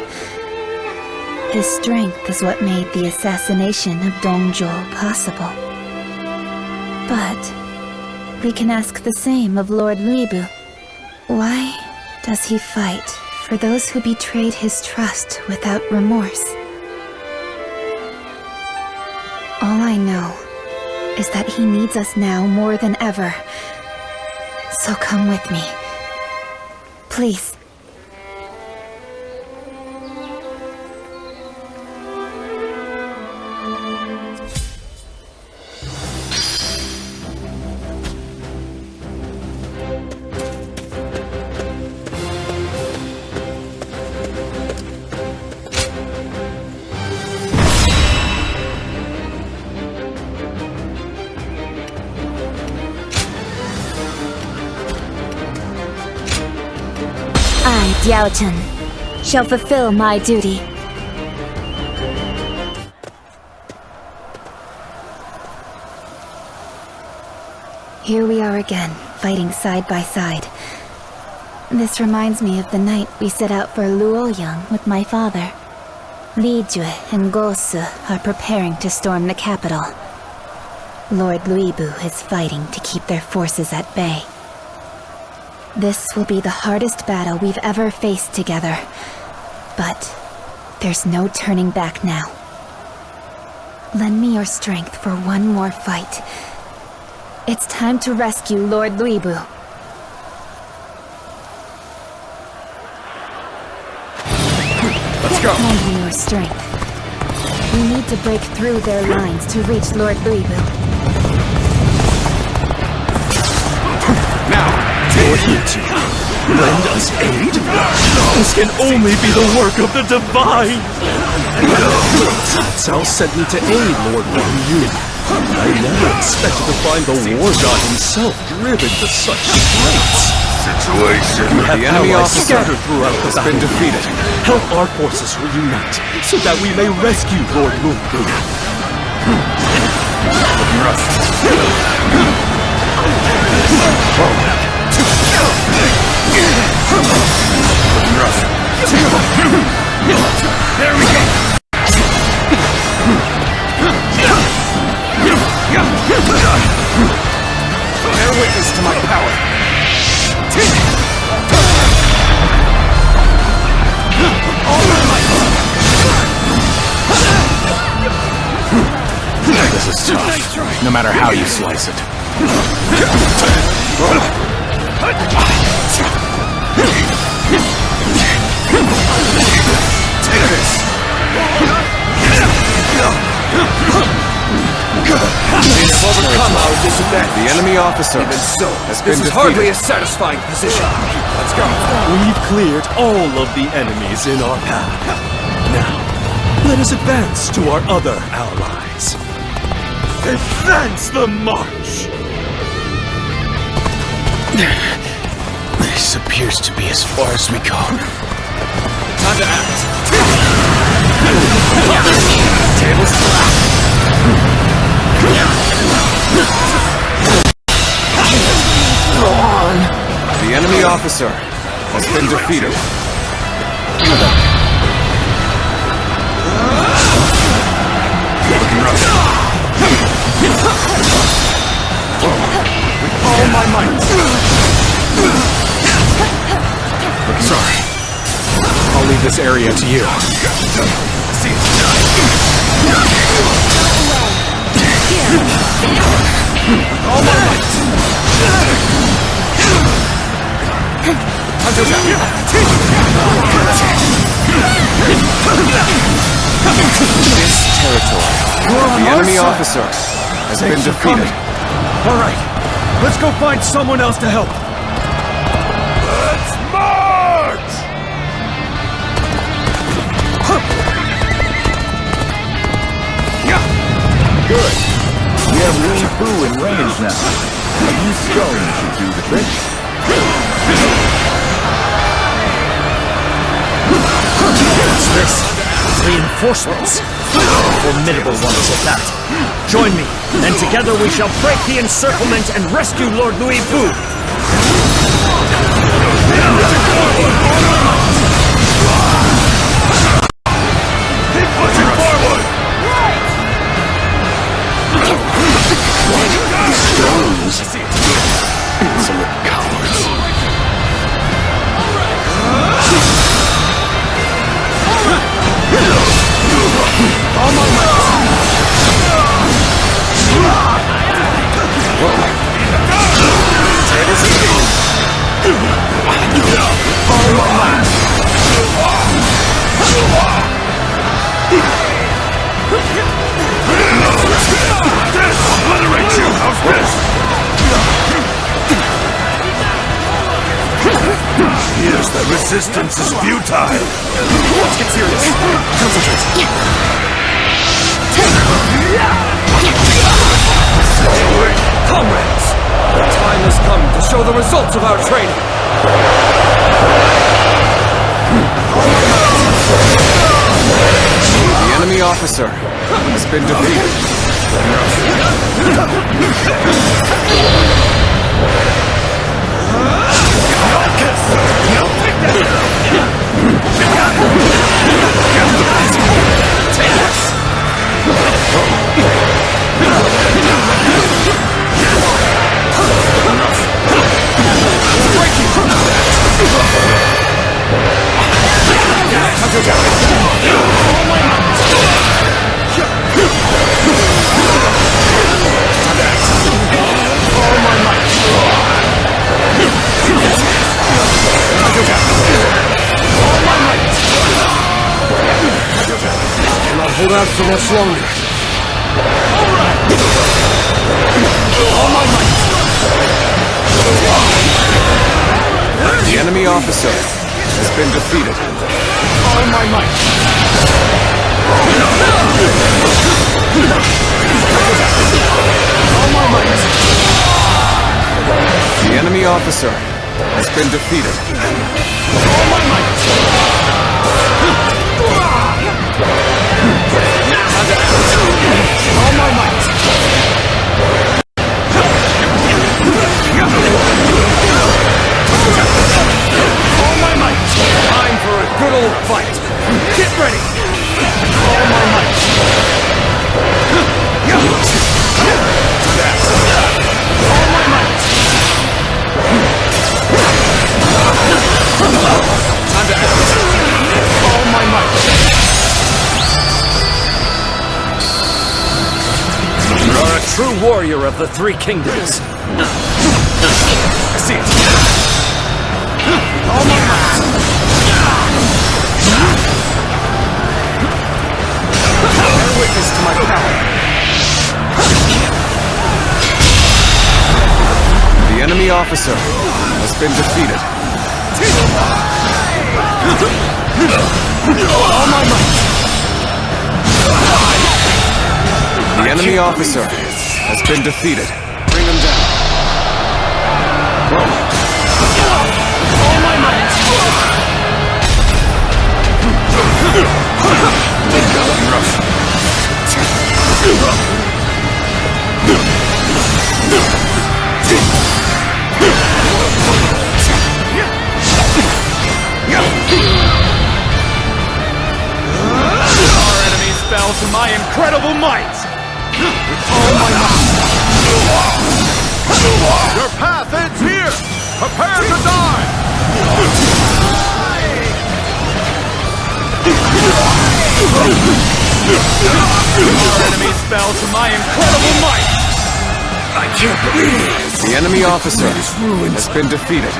His strength is what made the assassination of Dong Zhuo possible. But we can ask the same of Lord Luibu. Why does he fight for those who betrayed his trust without remorse? All I know is that he needs us now more than ever. So come with me. Please. I, Jiao, shall fulfill my duty. Here we are again, fighting side by side. This reminds me of the night we set out for Luoyang with my father. Li Jue and Gosu are preparing to storm the capital. Lord Luibu is fighting to keep their forces at bay. This will be the hardest battle we've ever faced together, but there's no turning back now. Lend me your strength for one more fight. It's time to rescue Lord Luibu. Let's go. Lend me your strength. We need to break through their lines to reach Lord Luibu. Now, lend us aid? This can only be the work of the divine! Cao sent me to aid Lord Wang Yun. I never expected to find the war god himself driven to such straits. The enemy officer scattered throughout has the been battle. defeated. Help our forces reunite, so that we may rescue Lord Luibu. Looking rough. Looking rough. There we go! Bear witness to my power. This is tough, no matter how you slice it. Take this. We have overcome our disadvantage. The enemy officer Even so, has this been is defeated. hardly a satisfying position. Let's go. We've cleared all of the enemies in our path. Now, let us advance to our other allies. Advance the march! This appears to be as far as we go. Time to act. Tables Go on. The enemy officer has been defeated. Looking rough. With all my might. Looking sorry. I'll leave this area to you. See it's done. With all my might. Time to attack. This territory. The enemy officer has been defeated. Alright, let's go find someone else to help. Let's march! Good. We have Li Fu in range now. A few stones should do the trick. What's this? Reinforcements. Formidable ones at that. Join me, and together we shall break the encirclement and rescue Lord Luibu. Keep pushing forward! Stones. Insolent cowards. All my might! Tables and feet! All my might! This! Obliterate you! How's this? Here's the resistance is futile! Let's get serious! Concentrate! Comrades! The time has come to show the results of our training! enemy officer has been defeated. Cannot hold out for much longer. All my might. The enemy officer has been defeated. All my might. All my might. The enemy officer has been defeated. All my might. All my might. All my might. Time for a good old fight. Get ready. All my might. All my might. Time to act. All my might. You are a true warrior of the Three Kingdoms. I see it. All my might. Bear witness to my power. The enemy officer has been defeated. All my might. The enemy officer has been defeated. Bring him down. All my might. Our enemies fell to my incredible might. All my might. Your path ends here! Prepare to die! Our enemies fell to my incredible might! I can't believe it! The enemy officer has been defeated.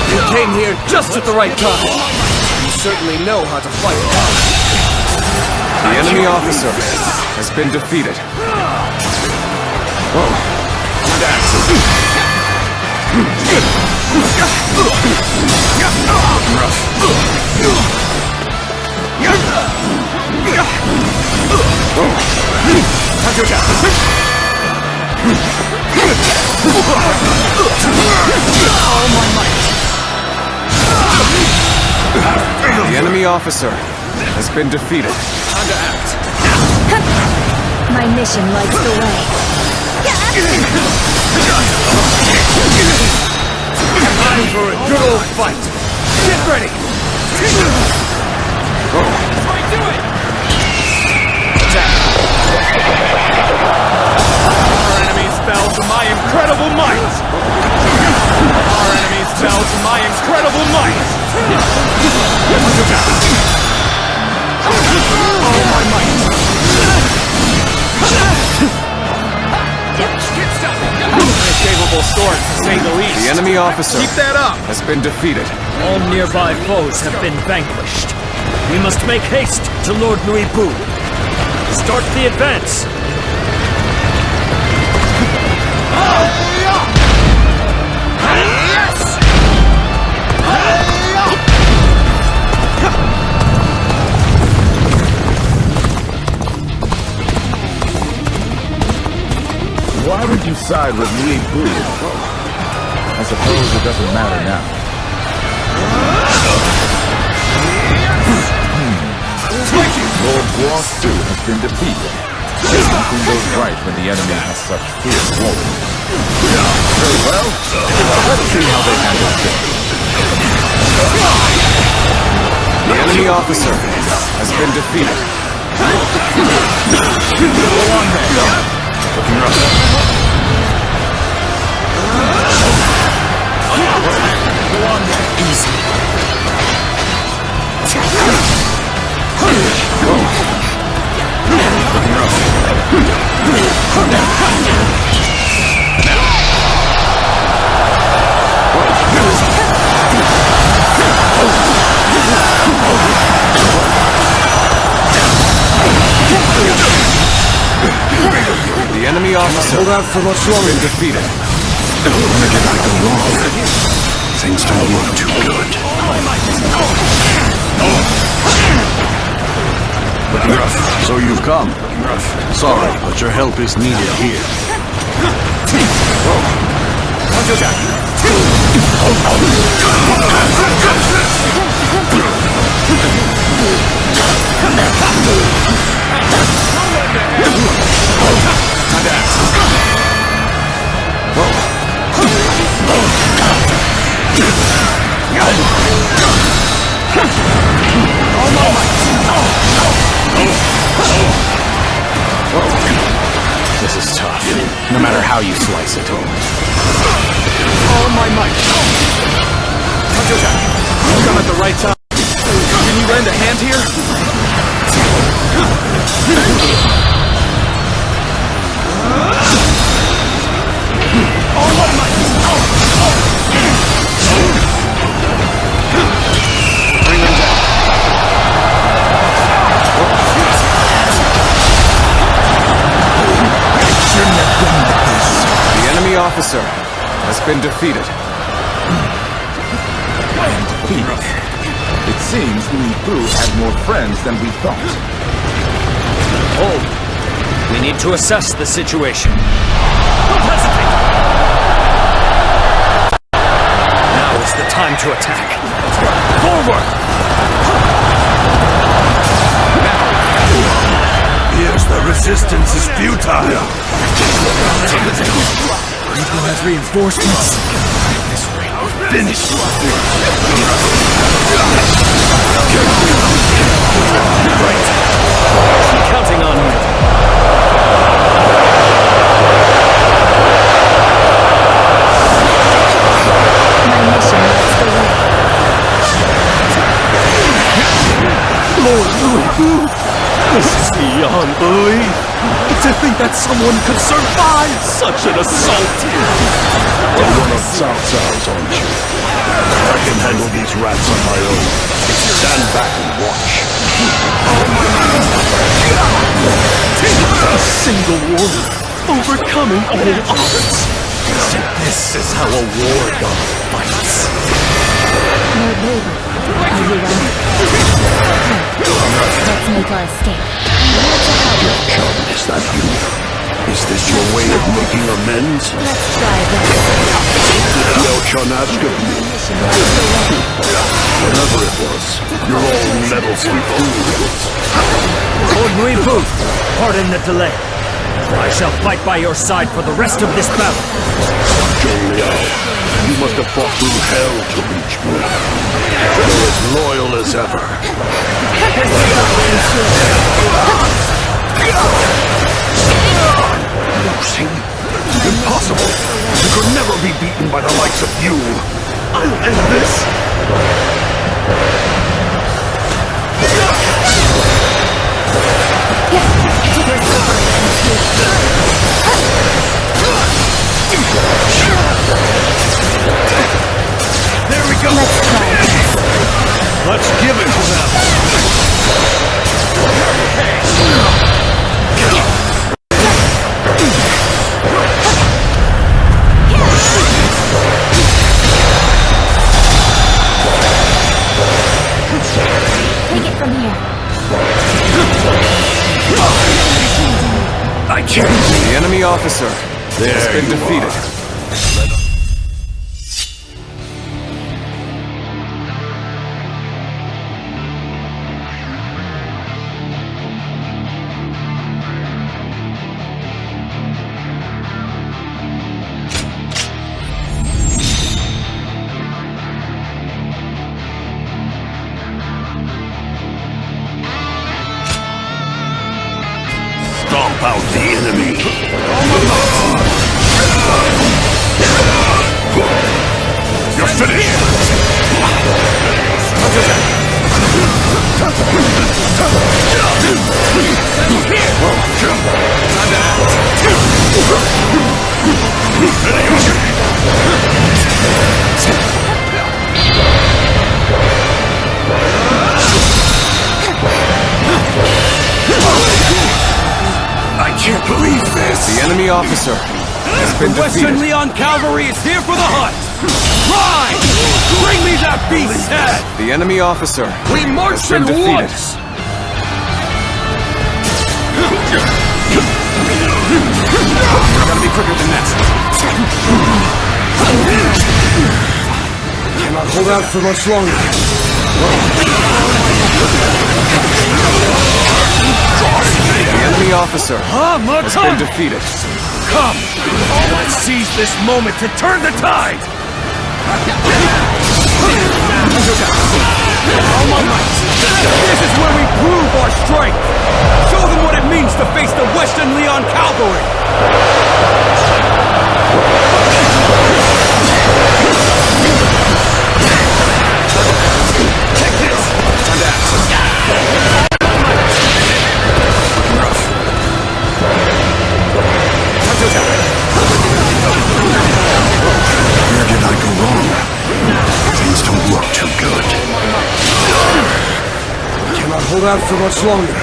You came here just at the right time. You certainly know how to fight. The enemy officer has been defeated. All my might. The enemy officer has been defeated. Time to act. My mission lights the way. Time for a good old fight. Get ready. Do it. Attack. Our enemies fell to my incredible might. Our enemies fell to my incredible might. All my might. A capable sword, to say the least. The enemy officer Keep that up. has been defeated. All nearby foes have been vanquished. We must make haste to Lord Nui Bu. Start the advance. Why would you side with Nui Bu? I suppose it doesn't matter now. Lord Zhuo has been defeated. Nothing goes right when the enemy has such fierce warriors. Very well. Let's see how they handle things. The enemy officer has been defeated. Go on then. Looking rough. Go on then. Easy. Looking rough. The enemy officer hold out for much longer. Been defeated. Where did I go wrong? Things don't look too good. Looking rough. So you've come. Looking rough. Sorry, but your help is needed here. This is tough, no matter how you slice it. All my might. Come at the right time. Can you lend a hand here? All my might. Bring him down. Shouldn't have been like this. The enemy officer has been defeated. I am defeated. It seems Li Bu had more friends than we thought. Hold. We need to assess the situation. Don't hesitate! Now is the time to attack. Forward! Here's the resistance is futile. Rico has reinforcements. This way, we're finished. Right. I'm counting on you. My mission lights the way. Lord Louis, this is beyond belief. To think that someone could survive such an assault. You're one of Cao Cao's, aren't you? I can handle these rats on my own. Stand back and watch. A single warrior overcoming all odds. So this is how a war god fights. Lord Wu, are you ready? Let's make our escape. Chum, is that you? Is this your way of making amends? Let's try this. Jiao Chun asked of me. Whatever it was, you're all meddlesome fools. Lord Louis Bu, pardon the delay. I shall fight by your side for the rest of this battle. Zhang Liao, you must have fought through hell to reach me. You're as loyal as ever. Losing? Impossible! You could never be beaten by the likes of you! I'll end this! There we go! Let's try this. Let's give it to them! Take it from here. I can't. The enemy officer has been defeated. about the enemy. You're finished. I can't believe this! The enemy officer has been Western defeated. Leon Cavalry is here for the hunt! Ride! Bring me that beast's head! The enemy officer We march has been at defeated. once! Gotta be quicker than that. Cannot hold out for much longer. The enemy officer has been defeated. Come! Let's seize this moment to turn the tide! All my might! This is where we prove our strength! Show them what it means to face the Western Leon Cavalry! Take this! Time to act. Rough. Time to attack. Where did I go wrong? Things don't look too good. Cannot hold out for much longer.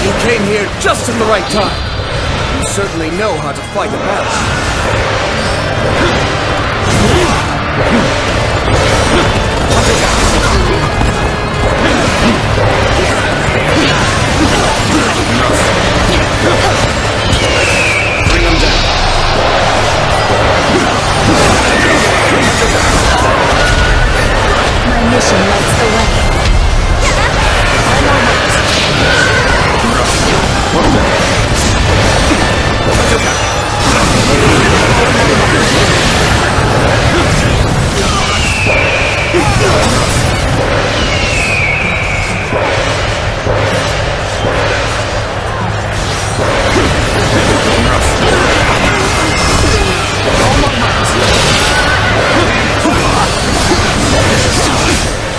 You came here just at the right time. You certainly know how to fight a battle. Bring them down. My mission lights the way.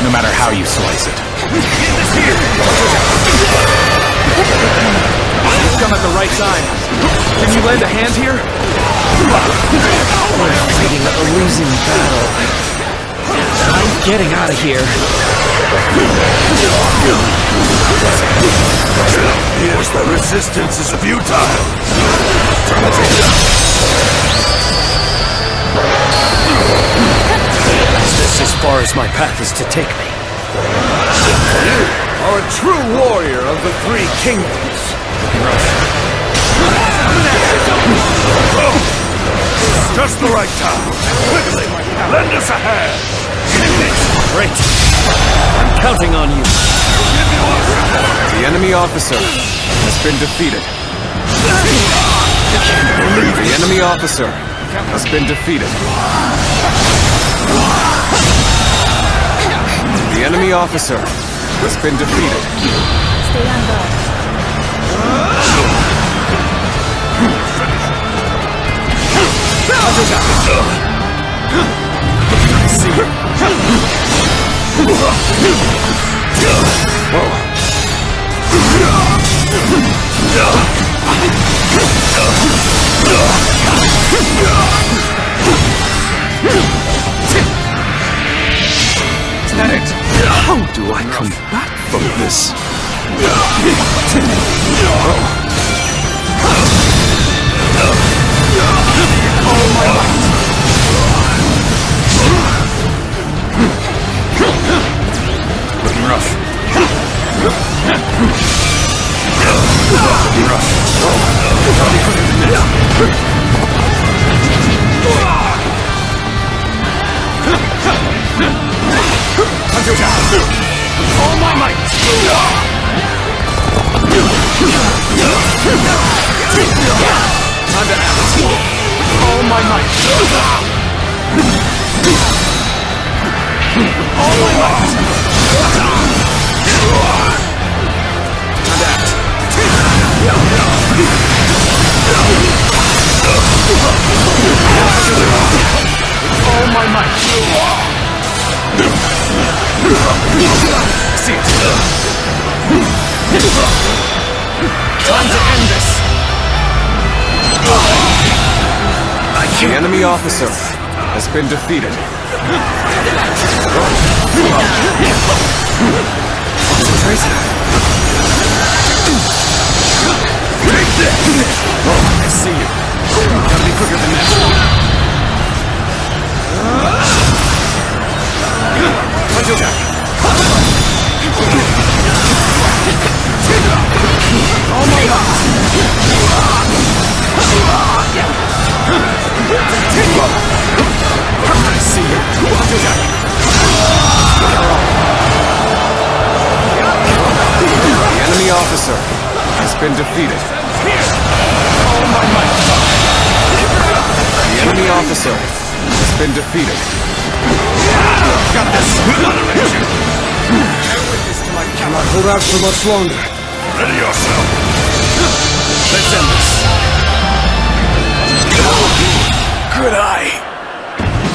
No matter how you slice it. Come at the right time. Can you lend a hand here? We're fighting a losing battle. I'm getting out of here. Here's the resistance is futile. Is this as far as my path is to take me? You are a true warrior of the Three Kingdoms. Just the right time. Quickly, lend us a hand. Great. I'm counting on you. The enemy officer has been defeated. The enemy officer has been defeated. The enemy officer has been defeated. Stay on guard. I see you. Is that it? How do I come back from this? Looking rough. All my might! The enemy officer has been defeated. I see you. Gotta be quicker than that. Punch attack. Oh my God. I see you. Punch attack. The enemy officer has been defeated. The enemy officer has been defeated. Got this! Cannot hold out for much longer. Ready yourself. Let's end this. Good eye.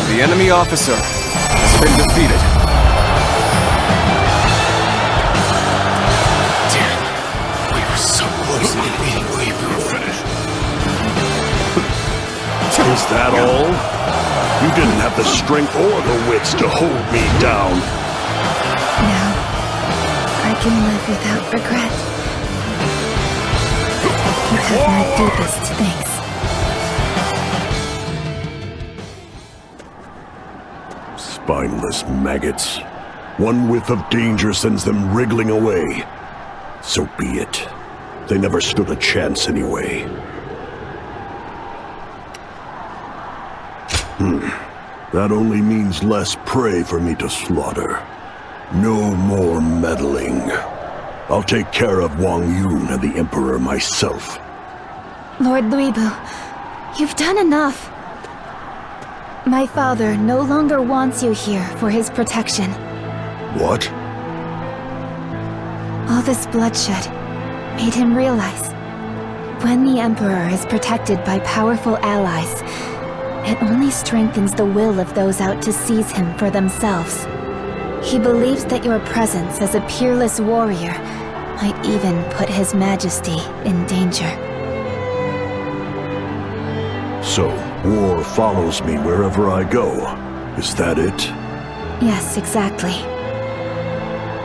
The enemy officer has been defeated. Damn. We were so close to beating Weebu. Finished. Is that all? You didn't have the strength or the wits to hold me down. Now, I can live without regret. You have my deepest thanks. Spineless maggots. One whiff of danger sends them wriggling away. So be it. They never stood a chance anyway. That only means less prey for me to slaughter. No more meddling. I'll take care of Wang Yun and the Emperor myself. Lord Luibu, you've done enough. My father no longer wants you here for his protection. What? All this bloodshed made him realize when the Emperor is protected by powerful allies, it only strengthens the will of those out to seize him for themselves. He believes that your presence as a peerless warrior might even put His Majesty in danger. So, war follows me wherever I go. Is that it? Yes, exactly.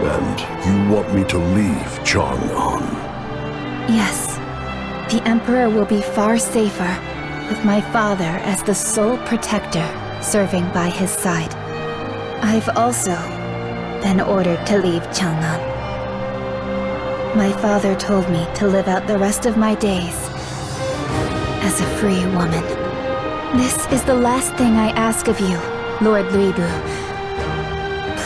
And you want me to leave Chang'an? Yes. The Emperor will be far safer with my father as the sole protector serving by his side. I've also been ordered to leave Chang'an. My father told me to live out the rest of my days as a free woman. This is the last thing I ask of you, Lord Luibu.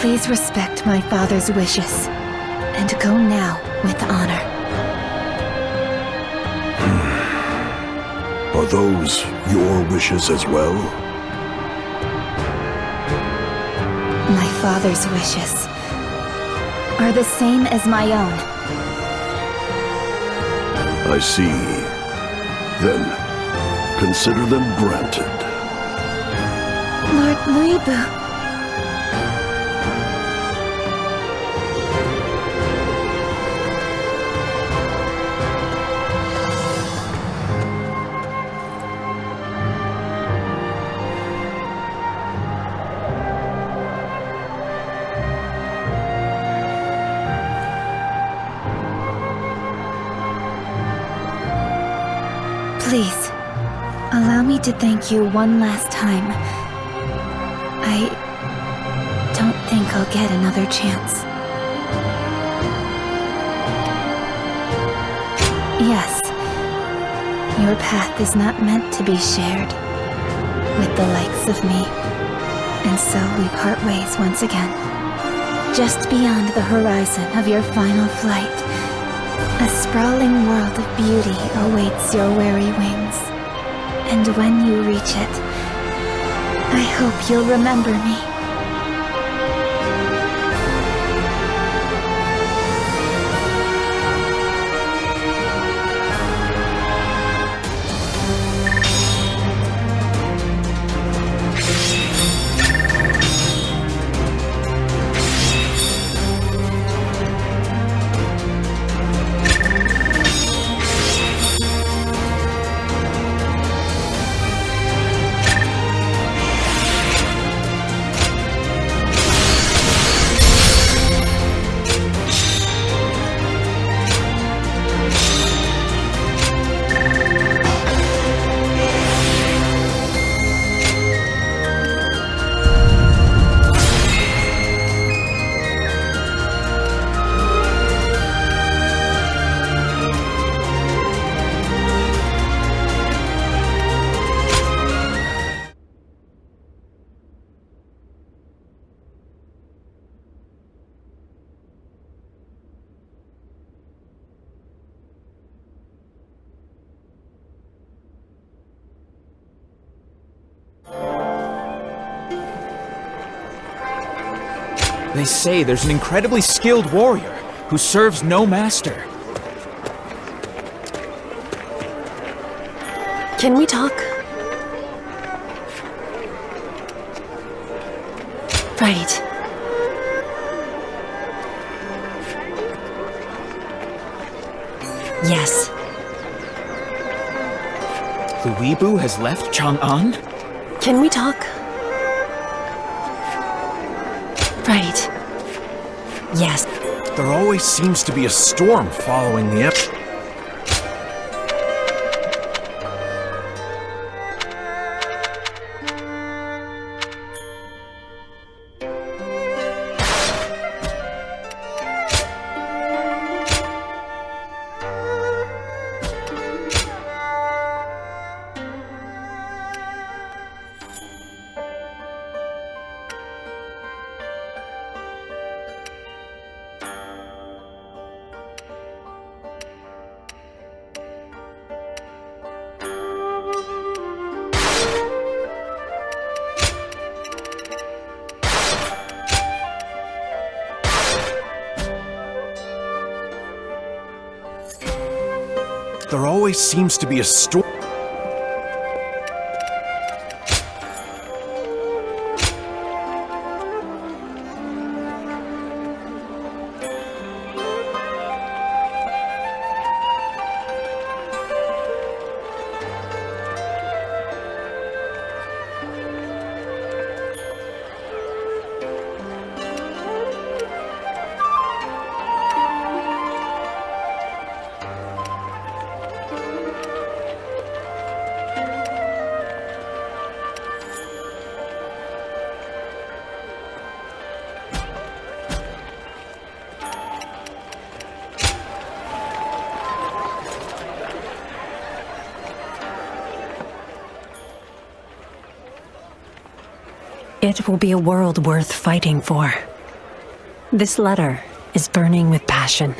Please respect my father's wishes and go now with honor. Are those your wishes as well? My father's wishes are the same as my own. I see. Then, consider them granted. Lord Luibu. Please, allow me to thank you one last time. I don't think I'll get another chance. Yes, your path is not meant to be shared with the likes of me. And so we part ways once again. Just beyond the horizon of your final flight, a sprawling world of beauty awaits your weary wings. And when you reach it, I hope you'll remember me. They say there's an incredibly skilled warrior who serves no master. Can we talk? Right. Yes. The Weebu has left Chang'an? Can we talk? Right. Yes. There always seems to be a storm following the There always seems to be a storm. It will be a world worth fighting for. This letter is burning with passion.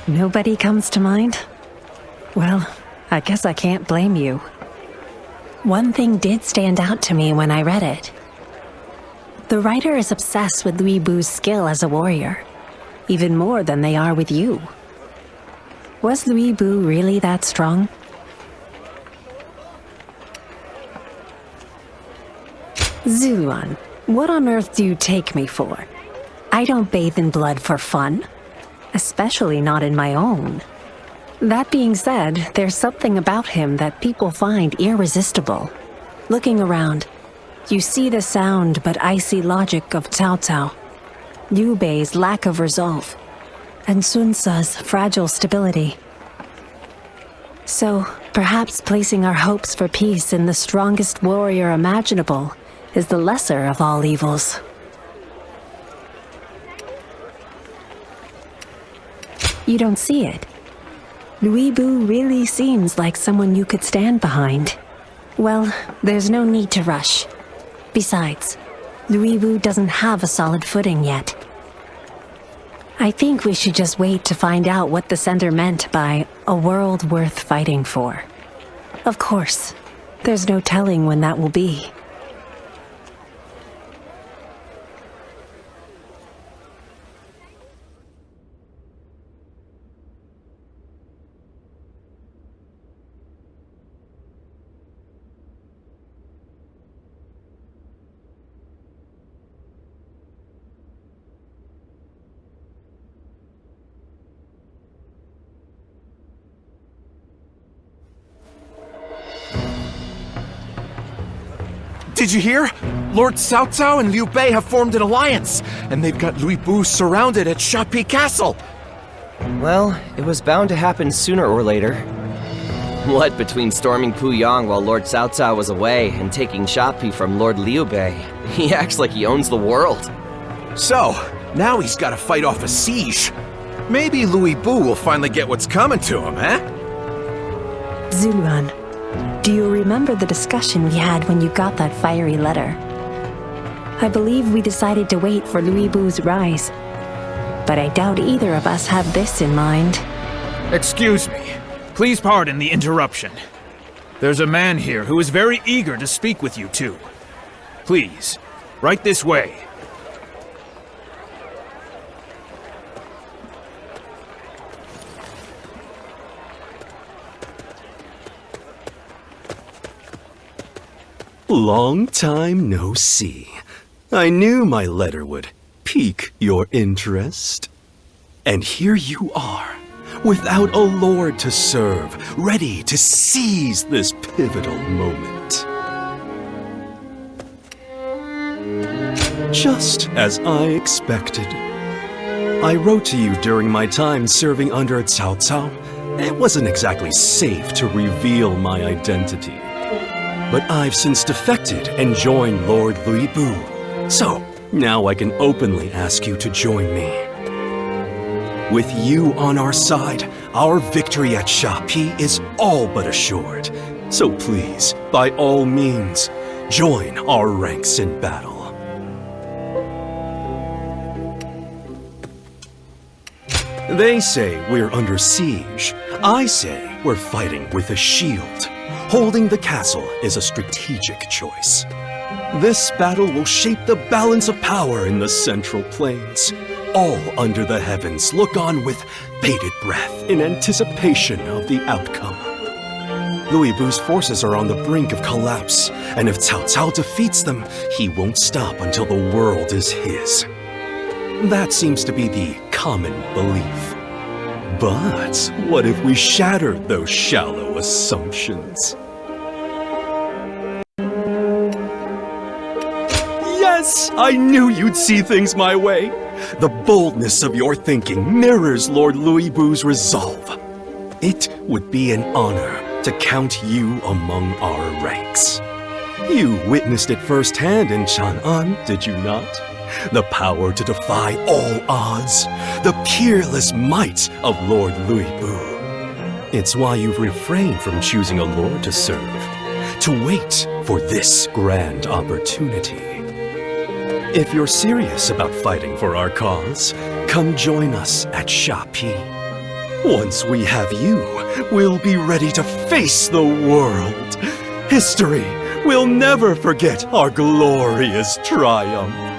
Nobody comes to mind? Well, I guess I can't blame you. One thing did stand out to me when I read it. The writer is obsessed with Weebu's skill as a warrior, even more than they are with you. Was Weebu really that strong? Yuan, what on earth do you take me for? I don't bathe in blood for fun, especially not in my own. That being said, there's something about him that people find irresistible. Looking around, you see the sound but icy logic of Cao Cao, Liu Bei's lack of resolve, and Sun Ce's fragile stability. So, perhaps placing our hopes for peace in the strongest warrior imaginable is the lesser of all evils. You don't see it. Weebu really seems like someone you could stand behind. Well, there's no need to rush. Besides, Weebu doesn't have a solid footing yet. I think we should just wait to find out what the sender meant by a world worth fighting for. Of course, there's no telling when that will be. Did you hear? Lord Cao Cao and Liu Bei have formed an alliance, and they've got Weebu surrounded at Shapi Castle. Well, it was bound to happen sooner or later. What between storming Puyang while Lord Cao Cao was away and taking Shapi from Lord Liu Bei, he acts like he owns the world. So, now he's got to fight off a siege. Maybe Weebu will finally get what's coming to him, eh? Yuan, do you remember the discussion we had when you got that fiery letter? I believe we decided to wait for Weebu's rise, but I doubt either of us have this in mind. Excuse me. Please pardon the interruption. There's a man here who is very eager to speak with you two. please. Right this way. Long time no see. I knew my letter would pique your interest. And here you are, without a lord to serve, ready to seize this pivotal moment. Just as I expected. I wrote to you during my time serving under Cao Cao. It wasn't exactly safe to reveal my identity. But I've since defected and joined Lord Lui Bu. So, now I can openly ask you to join me. With you on our side, our victory at Shapi is all but assured. So please, by all means, join our ranks in battle. They say we're under siege. I say we're fighting with a shield. Holding the castle is a strategic choice. This battle will shape the balance of power in the Central Plains. All under the heavens look on with bated breath in anticipation of the outcome. Lui Bu's forces are on the brink of collapse, and if Cao Cao defeats them, he won't stop until the world is his. That seems to be the common belief. But what if we shatter those shallow assumptions? Yes, I knew you'd see things my way. The boldness of your thinking mirrors Lord Lui Bu's resolve. It would be an honor to count you among our ranks. You witnessed it firsthand in Chang'an, did you not? The power to defy all odds, the peerless might of Lord Lui Bu. It's why you've refrained from choosing a lord to serve, to wait for this grand opportunity. If you're serious about fighting for our cause, come join us at Shapi. Once we have you, we'll be ready to face the world. History will never forget our glorious triumph.